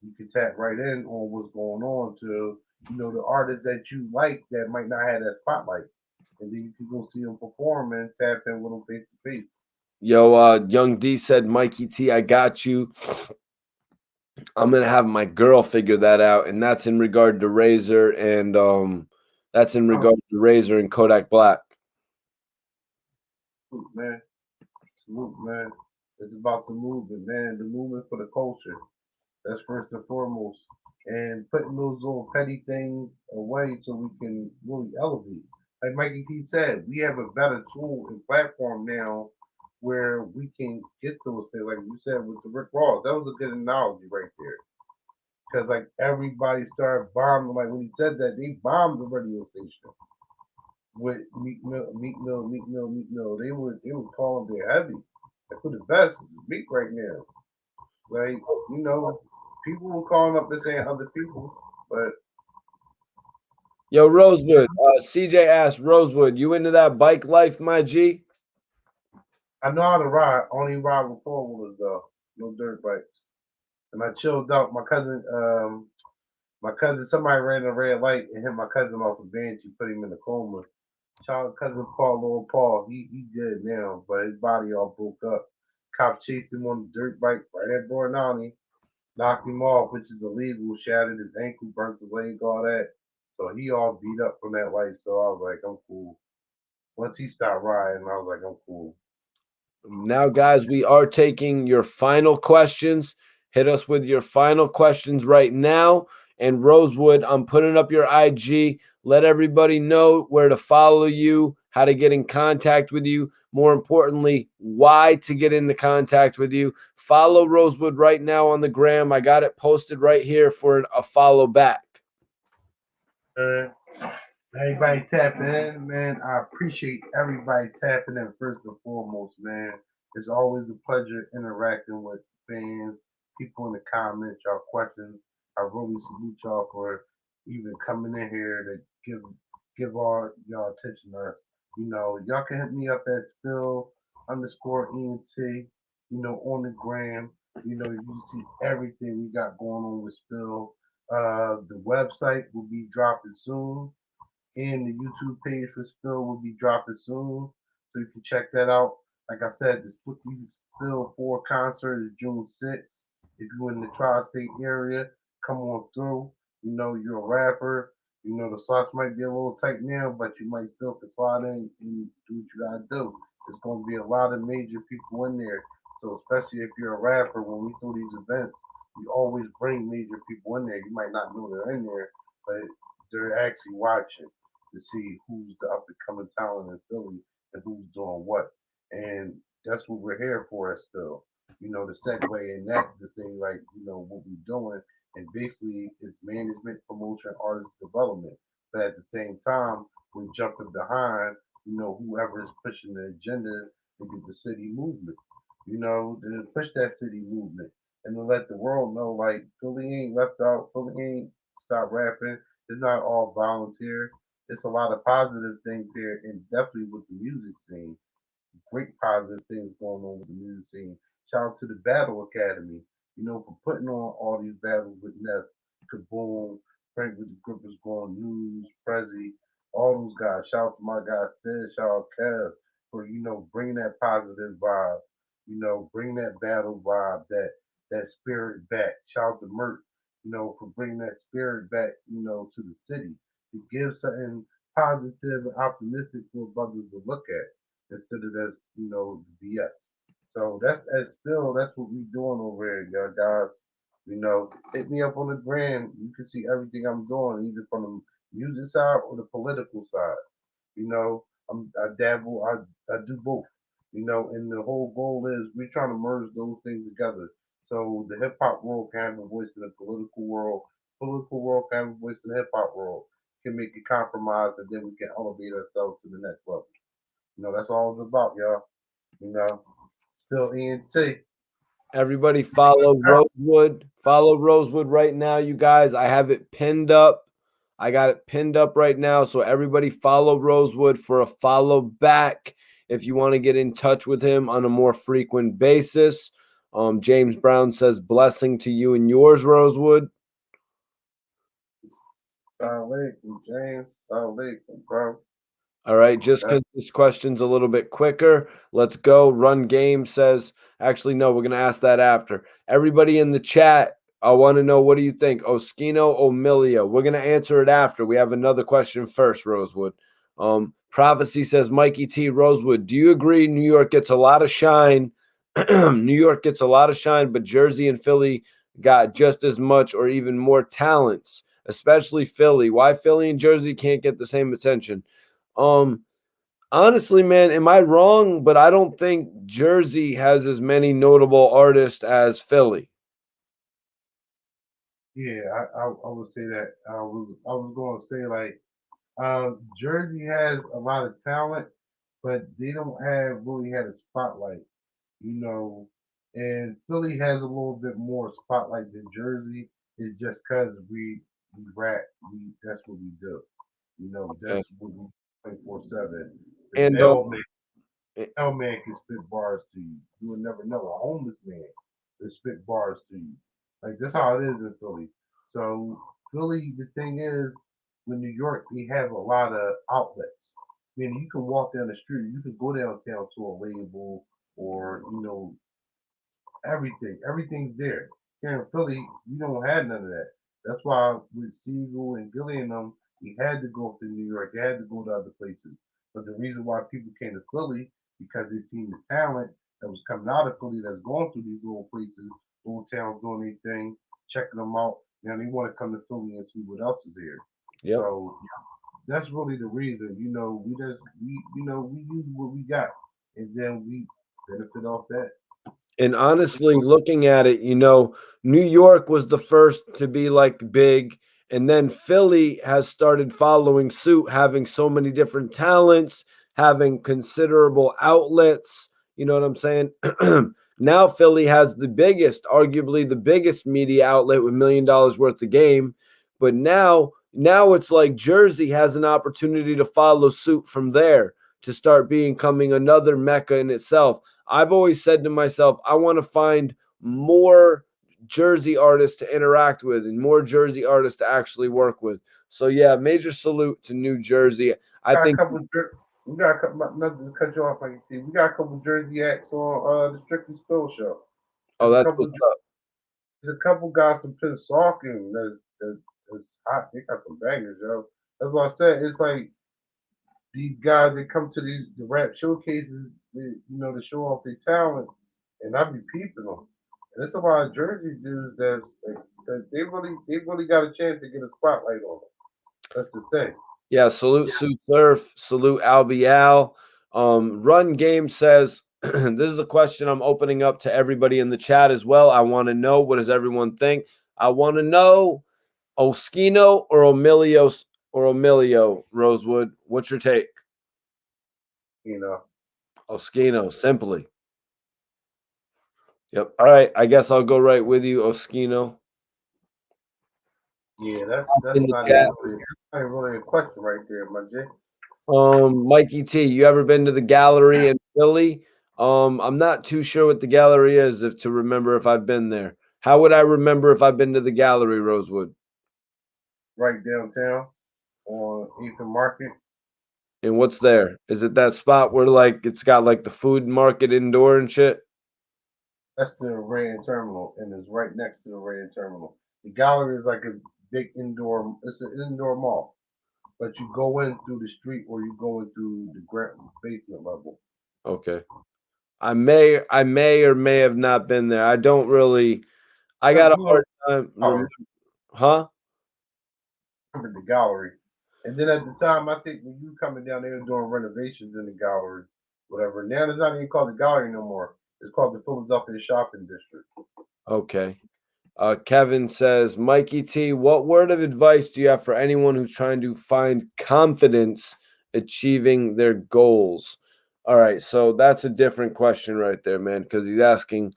you can tap right in on what's going on to, you know, the artists that you like that might not have that spotlight. and then you can go see them perform and tap in with them face to face. Yo, Young D said, Mikey T, I got you. I'm gonna have my girl figure that out, and that's in regard to Razor and Kodak Black. Man, salute, man. It's about the movement, man. The movement for the culture. That's first and foremost. And putting those little petty things away so we can really elevate. Like Mikey T said, we have a better tool and platform now where we can get those things. Like you said with the Rick Ross, that was a good analogy right there. Because like everybody started bombing. Like when he said that, they bombed the radio station with Meek Mill, Meek Mill, Meek Mill, Meek Mill. They were calling their heavy. And for the best, it's Meek right now. Like, people were calling up and saying other people, but Yo, Rosewood. CJ asked, Rosewood, you into that bike life, my G? I know how to ride. Only ride with four wheelers though, no dirt bikes. And I chilled out. My cousin, somebody ran a red light and hit my cousin off a bench. He put him in a coma. Child cousin Paul, little Paul, he good now, but his body all broke up. Cops chased him on the dirt bike right at Bornani, knocked him off, which is illegal, shattered his ankle, burnt his leg, all that. So he all beat up from that life. So I was like, I'm cool. Once he stopped riding, I was like, I'm cool. Now, guys, we are taking your final questions. Hit us with your final questions right now. And Rosewood, I'm putting up your IG. Let everybody know where to follow you, how to get in contact with you. More importantly, why to get into contact with you. Follow Rosewood right now on the gram. I got it posted right here for a follow back. Everybody tapping in, man. I appreciate everybody tapping in first and foremost, man. It's always a pleasure interacting with fans, people in the comments, y'all questions. I really salute y'all for even coming in here to give all y'all attention to us. Y'all can hit me up at spill_ENT, on the gram. You see everything we got going on with Spill. The website will be dropping soon, and the YouTube page for Spill will be dropping soon, so you can check that out. Like I said, the Spooky Spill 4 concert is June 6th. If you're in the tri-state area, come on through. You're a rapper. The slots might be a little tight now, but you might still can slide in and do what you gotta do. There's going to be a lot of major people in there. So especially if you're a rapper, when we do these events, we always bring major people in there. You might not know they're in there, but they're actually watching to see who's the up and coming talent in Philly and who's doing what. And that's what we're here for as Phil. The segue in that to say like, what we're doing and basically is management, promotion, artist development. But at the same time, we're jumping behind, whoever is pushing the agenda to get the city movement. To push that city movement and to let the world know like Philly ain't left out, Philly ain't stop rapping. It's not all volunteer. It's a lot of positive things here, and definitely with the music scene. Great positive things going on with the music scene. Shout out to the Battle Academy, for putting on all these battles with Ness, Kaboom, Frank with the Grippers going, News, Prezi, all those guys. Shout out to my guy Stead, shout out Kev for, bringing that positive vibe, bring that battle vibe, that spirit back. Shout out to Mert, for bringing that spirit back, to the city to give something positive and optimistic for brothers to look at instead of this, BS. So that's Bill. That's what we doing over here, y'all guys. Hit me up on the gram. You can see everything I'm doing, either from the music side or the political side. I dabble. I do both. And the whole goal is we're trying to merge those things together. So the hip hop world can have a voice in the political world can have a voice in the hip hop world. Can make a compromise, and then we can elevate ourselves to the next level. That's all it's about, y'all. Still ENT. Everybody follow Rosewood. Follow Rosewood right now, you guys. I have it pinned up. I got it pinned up right now. So everybody follow Rosewood for a follow back if you want to get in touch with him on a more frequent basis. James Brown says, blessing to you and yours, Rosewood. Assalamu alaikum, James. Assalamu alaikum, bro. All right, just because this question's a little bit quicker, let's go. Run Game says, actually, no, we're going to ask that after. Everybody in the chat, I want to know, what do you think? Oskino, O'Milio. We're going to answer it after. We have another question first, Rosewood. Prophecy says, Mikey T. Rosewood, do you agree New York gets a lot of shine? New York gets a lot of shine, but Jersey and Philly got just as much or even more talents, especially Philly. Why Philly and Jersey can't get the same attention? Honestly, man, am I wrong? But I don't think Jersey has as many notable artists as Philly. Yeah, I would say that. I was going to say like Jersey has a lot of talent, but they don't have really had a spotlight, you know. And Philly has a little bit more spotlight than Jersey. It's just because we rap, that's what we do. You know, Okay. that's what we 24/7. The And mailman can spit bars to you. You would never know. A homeless man will spit bars to you. Like that's how it is in Philly. So Philly, the thing is, with New York, they have a lot of outlets. I mean, you can walk down the street, you can go downtown to a label or everything. Everything's there. Here in Philly, you don't have none of that. That's why with Siegel and Gilly and them, he had to go up to New York. They had to go to other places. But the reason why people came to Philly because they seen the talent that was coming out of Philly that's going through these little places, little towns doing anything, checking them out. Now they want to come to Philly and see what else is here. yep. So that's really the reason. We use what we got, and then we benefit off that. And honestly, looking at it, New York was the first to be like big, and then Philly has started following suit, having so many different talents, having considerable outlets. You know what I'm saying? Now Philly has the biggest, arguably the biggest media outlet with $1 million worth of game. But now it's like Jersey has an opportunity to follow suit from there to start becoming another mecca in itself. I've always said to myself, I want to find more Jersey artists to interact with and more Jersey artists to actually work with. So yeah, major salute to New Jersey. I Got a think couple. We got a couple. Nothing to cut you off, like you see. We got a couple Jersey acts on the Strictly Spill show. oh, There's a that's couple. what's up. There's a couple guys from Pennsauken that's hot. They got some bangers, yo. That's what I said. It's like these guys that come to the rap showcases, to show off their talent, and I be peeping them. And there's a lot of Jersey dudes that they really got a chance to get a spotlight on them. That's the thing. Yeah, salute Sue Surf, salute Albie Al. Run Game says, this is a question I'm opening up to everybody in the chat as well. I want to know, what does everyone think? I want to know, Oskino or Emilio, Rosewood. What's your take? You know. Oskino, simply. Yep. All right. I guess I'll go right with you, Oskino. Yeah, that's In the not chat. even really a question right there, my J. Mikey T, you ever been to the gallery in Philly? I'm not too sure what the gallery is to remember if I've been there. How would I remember if I've been to the gallery, Rosewood? Right downtown on 8th and Market. And what's there? Is it that spot where like it's got like the food market indoor and shit? That's the Rayon Terminal, and it's right next to the Rayon Terminal. The gallery is like a big indoor. It's an indoor mall, but you go in through the street or you go in through the basement level. Okay. I may or may have not been there. I don't really. I got a hard time. Huh? Remember the gallery, and then at the time, I think when you coming down, they were doing renovations in the gallery, whatever. Now it's not even called the gallery no more. It's called the Philadelphia Shopping District. Okay. Kevin says, Mikey T, what word of advice do you have for anyone who's trying to find confidence achieving their goals? All right, so that's a different question right there, man, because he's asking,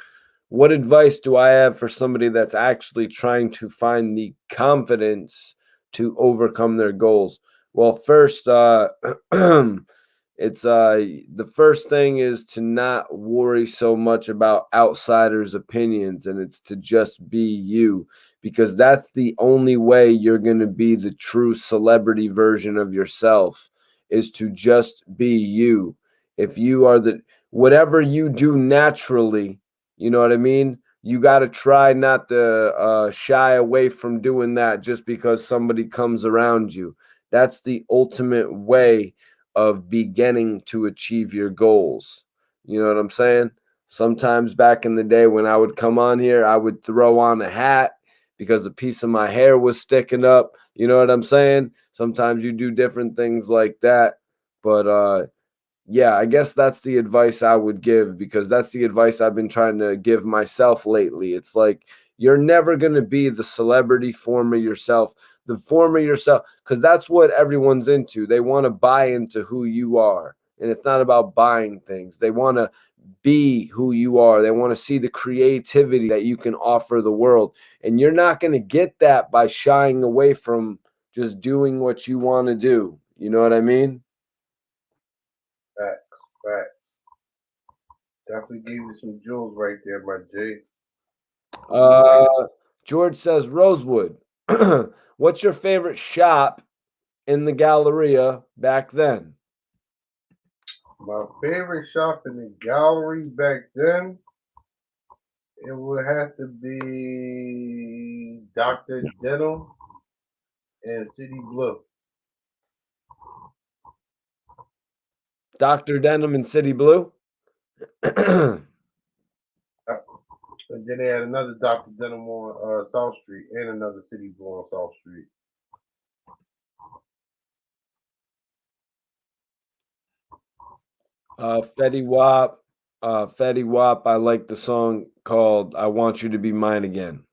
what advice do I have for somebody that's actually trying to find the confidence to overcome their goals? Well, first, it's the first thing is to not worry so much about outsiders' opinions, and it's to just be you, because that's the only way you're going to be the true celebrity version of yourself. is to just be you. If you are whatever you do naturally, you know what I mean? You got to try not to shy away from doing that just because somebody comes around you. That's the ultimate way of beginning to achieve your goals. You know what I'm saying? Sometimes back in the day when I would come on here, I would throw on a hat because a piece of my hair was sticking up. You know what I'm saying? Sometimes you do different things like that. But yeah, I guess that's the advice I would give, because that's the advice I've been trying to give myself lately. It's like you're never going to be the celebrity form of yourself, because that's what everyone's into. They want to buy into who you are. And it's not about buying things. They want to be who you are. They want to see the creativity that you can offer the world. And you're not going to get that by shying away from just doing what you want to do. You know what I mean? Facts. Definitely gave you some jewels right there, my J. George says, Rosewood, what's your favorite shop in the Galleria back then? My favorite shop in the gallery back then, it would have to be Dr. Dental and City Blue. Dr. Denim and City Blue? And then they had another Dr. Dental on South Street and another City Blue on South Street. Fetty Wap, I like the song called I Want You to Be Mine Again.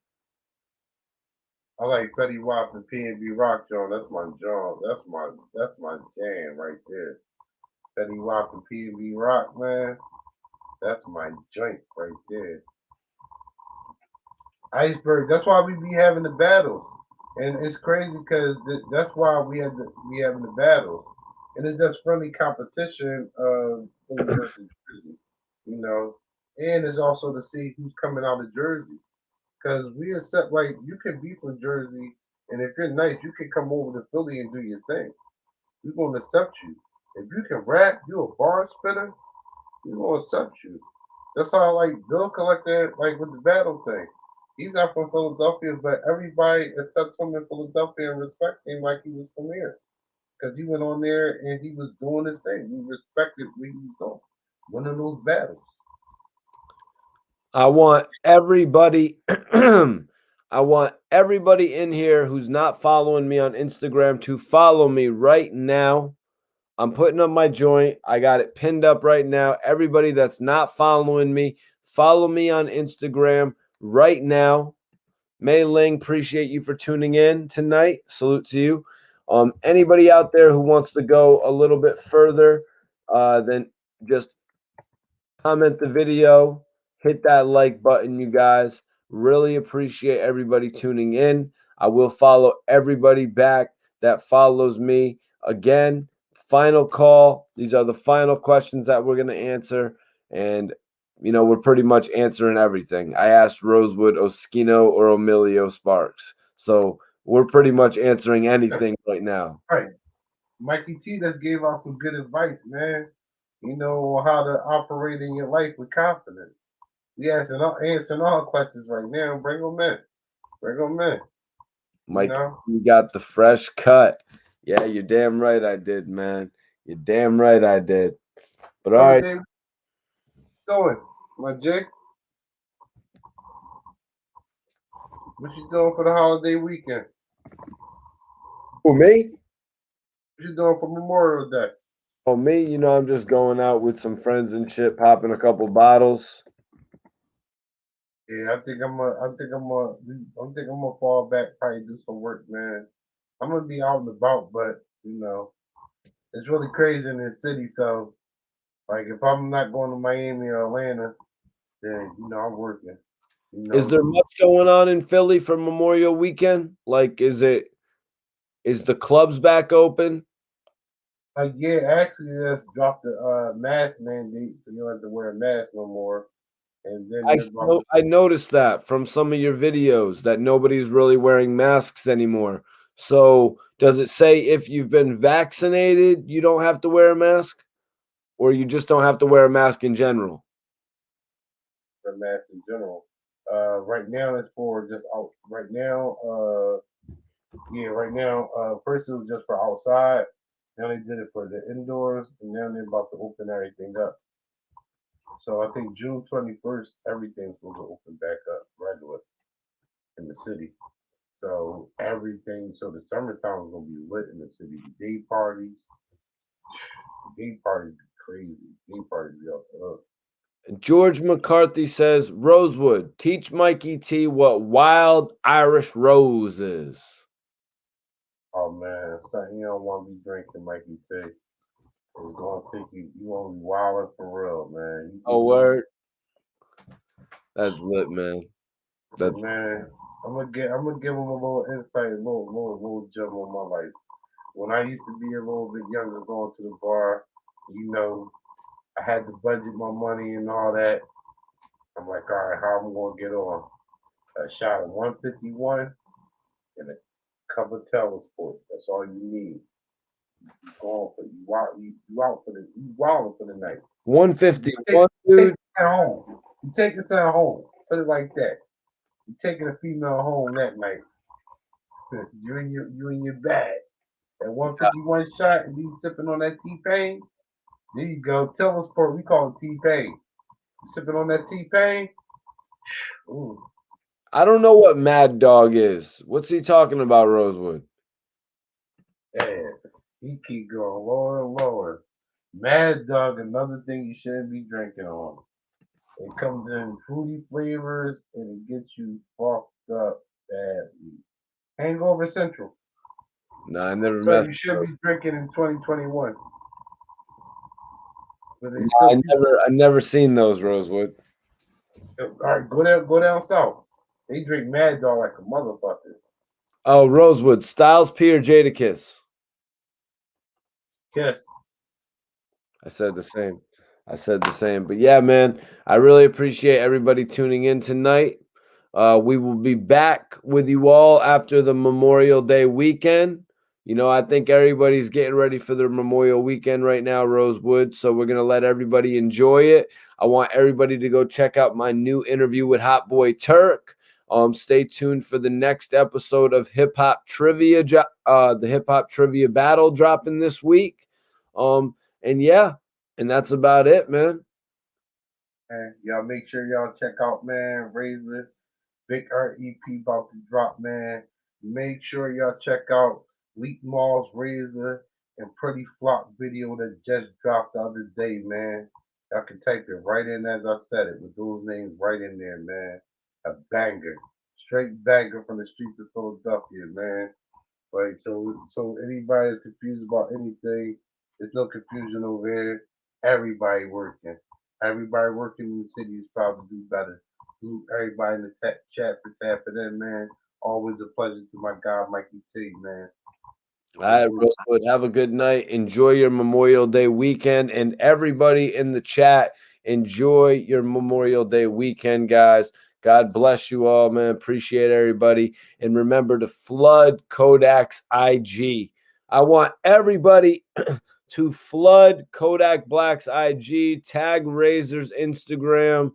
I like Fetty Wap and P&B Rock, John. That's my John. That's my jam right there. Fetty Wap and P&B Rock, man. That's my joint right there. Iceberg. That's why we be having the battles, and it's crazy because that's why we having the battles, and it's just friendly competition of Philly versus Jersey, you know, and it's also to see who's coming out of Jersey, because we accept, like, you can be from Jersey, and if you're nice, you can come over to Philly and do your thing. We're gonna accept you. If you can rap, you a bar spitter, we're gonna accept you. That's how, like, Bill Collector, like with the battle thing. He's not from Philadelphia, but everybody accepts him in Philadelphia and respects him like he was from here. Because he went on there and he was doing his thing. We respected what he was doing. Winning those battles. I want everybody I want everybody in here who's not following me on Instagram to follow me right now. I'm putting up my joint. I got it pinned up right now. Everybody that's not following me, follow me on Instagram right now. Mei Ling, appreciate you for tuning in tonight. Salute to you. Anybody out there who wants to go a little bit further, then just comment the video, hit that like button, you guys. Really appreciate everybody tuning in. I will follow everybody back that follows me. Again, final call. These are the final questions that we're going to answer. And, we're pretty much answering everything. I asked Rosewood, Oskino, or Emilio Sparks. So we're pretty much answering anything right now. Right. Mikey T just gave out some good advice, man. You know how to operate in your life with confidence. We answering all questions right now. Bring them in. Bring them in. Mike, you got the fresh cut. Yeah, you're damn right I did, man. You're damn right I did. But all right. Going, my Jake. What you doing for the holiday weekend? For me? What you doing for Memorial Day? Oh, me, I'm just going out with some friends and shit, popping a couple bottles. Yeah, I think I'm gonna fall back, probably do some work, man. I'm gonna be out and about, but it's really crazy in this city. So, like, if I'm not going to Miami or Atlanta, then I'm working. Is there much going on in Philly for Memorial Weekend? Like, is the clubs back open? Yeah, actually, just dropped the mask mandate, so you don't have to wear a mask no more. And then I noticed that from some of your videos that nobody's really wearing masks anymore. So does it say if you've been vaccinated, you don't have to wear a mask, or you just don't have to wear a mask in general? For mask in general. Right now it's for just out. Right now, yeah, right now, first it was just for outside. Now they did it for the indoors, and now they're about to open everything up. So I think June 21st, everything's going to open back up regular in the city. So everything, so the summertime is going to be lit in the city. The day parties be crazy. Day parties be up to up. George McCarthy says, Rosewood, teach Mikey T what wild Irish rose is. Oh man, something you don't want to be drinking, Mikey T. It's gonna take you. You gonna be wilding for real, man. Oh, word. That's lit, man. So That's man, I'm gonna give him a little insight, a little gem on my life. When I used to be a little bit younger, going to the bar, you know, I had to budget my money and all that. I'm like, all right, how I'm gonna get on? A shot of 151 and a cup of Telesport. That's all you need. You go on for you out for the night. 151, Take dude. it at home. You take us at home. Put it like that. You taking a female home that night. You in your bag. That 151 shot and you sipping on that T-Pain. There you go. Telesport, we call it T-Pain. You sipping on that T-Pain. Ooh. I don't know what Mad Dog is. What's he talking about, Rosewood? Yeah, he keep going lower and lower. Mad Dog, another thing you shouldn't be drinking on. It comes in fruity flavors and it gets you fucked up badly. Hangover Central. No, I never So messed. you should be drinking in 2021. But they No, still I never seen those, Rosewood. all right, go down south. They drink Mad Dog like a motherfucker. Oh, Rosewood, Styles P or Jadakiss? Yes. I said the same. But yeah, man, I really appreciate everybody tuning in tonight. We will be back with you all after the Memorial Day weekend. You know, I think everybody's getting ready for their Memorial weekend right now, Rosewood. So we're going to let everybody enjoy it. I want everybody to go check out my new interview with Hot Boy Turk. Stay tuned for the next episode of Hip Hop Trivia, the Hip Hop Trivia Battle dropping this week. And yeah, and that's about it, man. And y'all make sure y'all check out, man, Razor. Big Art EP about to drop, man. Make sure y'all check out Leak Mall's Razor and Pretty Flop video that just dropped the other day, man. Y'all can type it right in as I said it with those names right in there, man. A banger. Straight banger from the streets of Philadelphia, man. Right, so anybody that's confused about anything, there's no confusion over here. Everybody working. Everybody working in the city is proud to do better. Salute everybody in the chat for tapping in, man. Always a pleasure to my guy Mikey T, man. All right, Rosewood, have a good night. Enjoy your Memorial Day weekend. And everybody in the chat, enjoy your Memorial Day weekend, guys. God bless you all, man. Appreciate everybody. And remember to flood Kodak's IG. I want everybody to flood Kodak Black's IG, tag Razor's Instagram,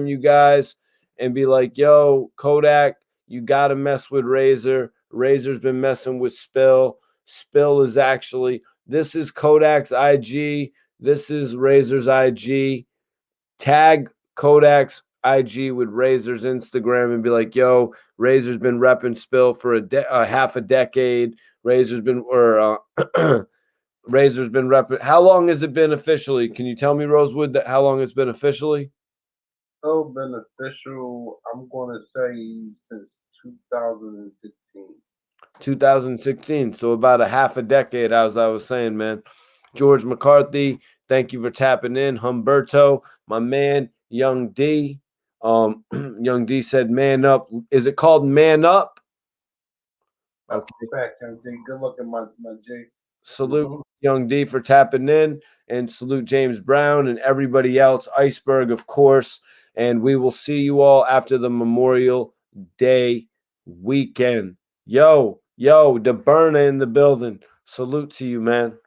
you guys, and be like, yo, Kodak, you got to mess with Razor. Razor's been messing with Spill. Spill is actually, this is Kodak's IG. This is Razor's IG. Tag Kodak's IG with Razor's Instagram and be like, yo, Razor's been repping Spill for half a decade. Razor's been repping. How long has it been officially? Can you tell me, Rosewood, how long it's been officially? So beneficial, I'm gonna say since 2016. 2016. So about a half a decade, as I was saying, man. George McCarthy, thank you for tapping in. Humberto, my man, Young D. Young D said, "Man up." Is it called "Man Up"? Okay. Back, everything. Good looking, my J. Salute Young D for tapping in, and salute James Brown and everybody else. Iceberg, of course. And we will see you all after the Memorial Day weekend. Yo, the burner in the building. Salute to you, man.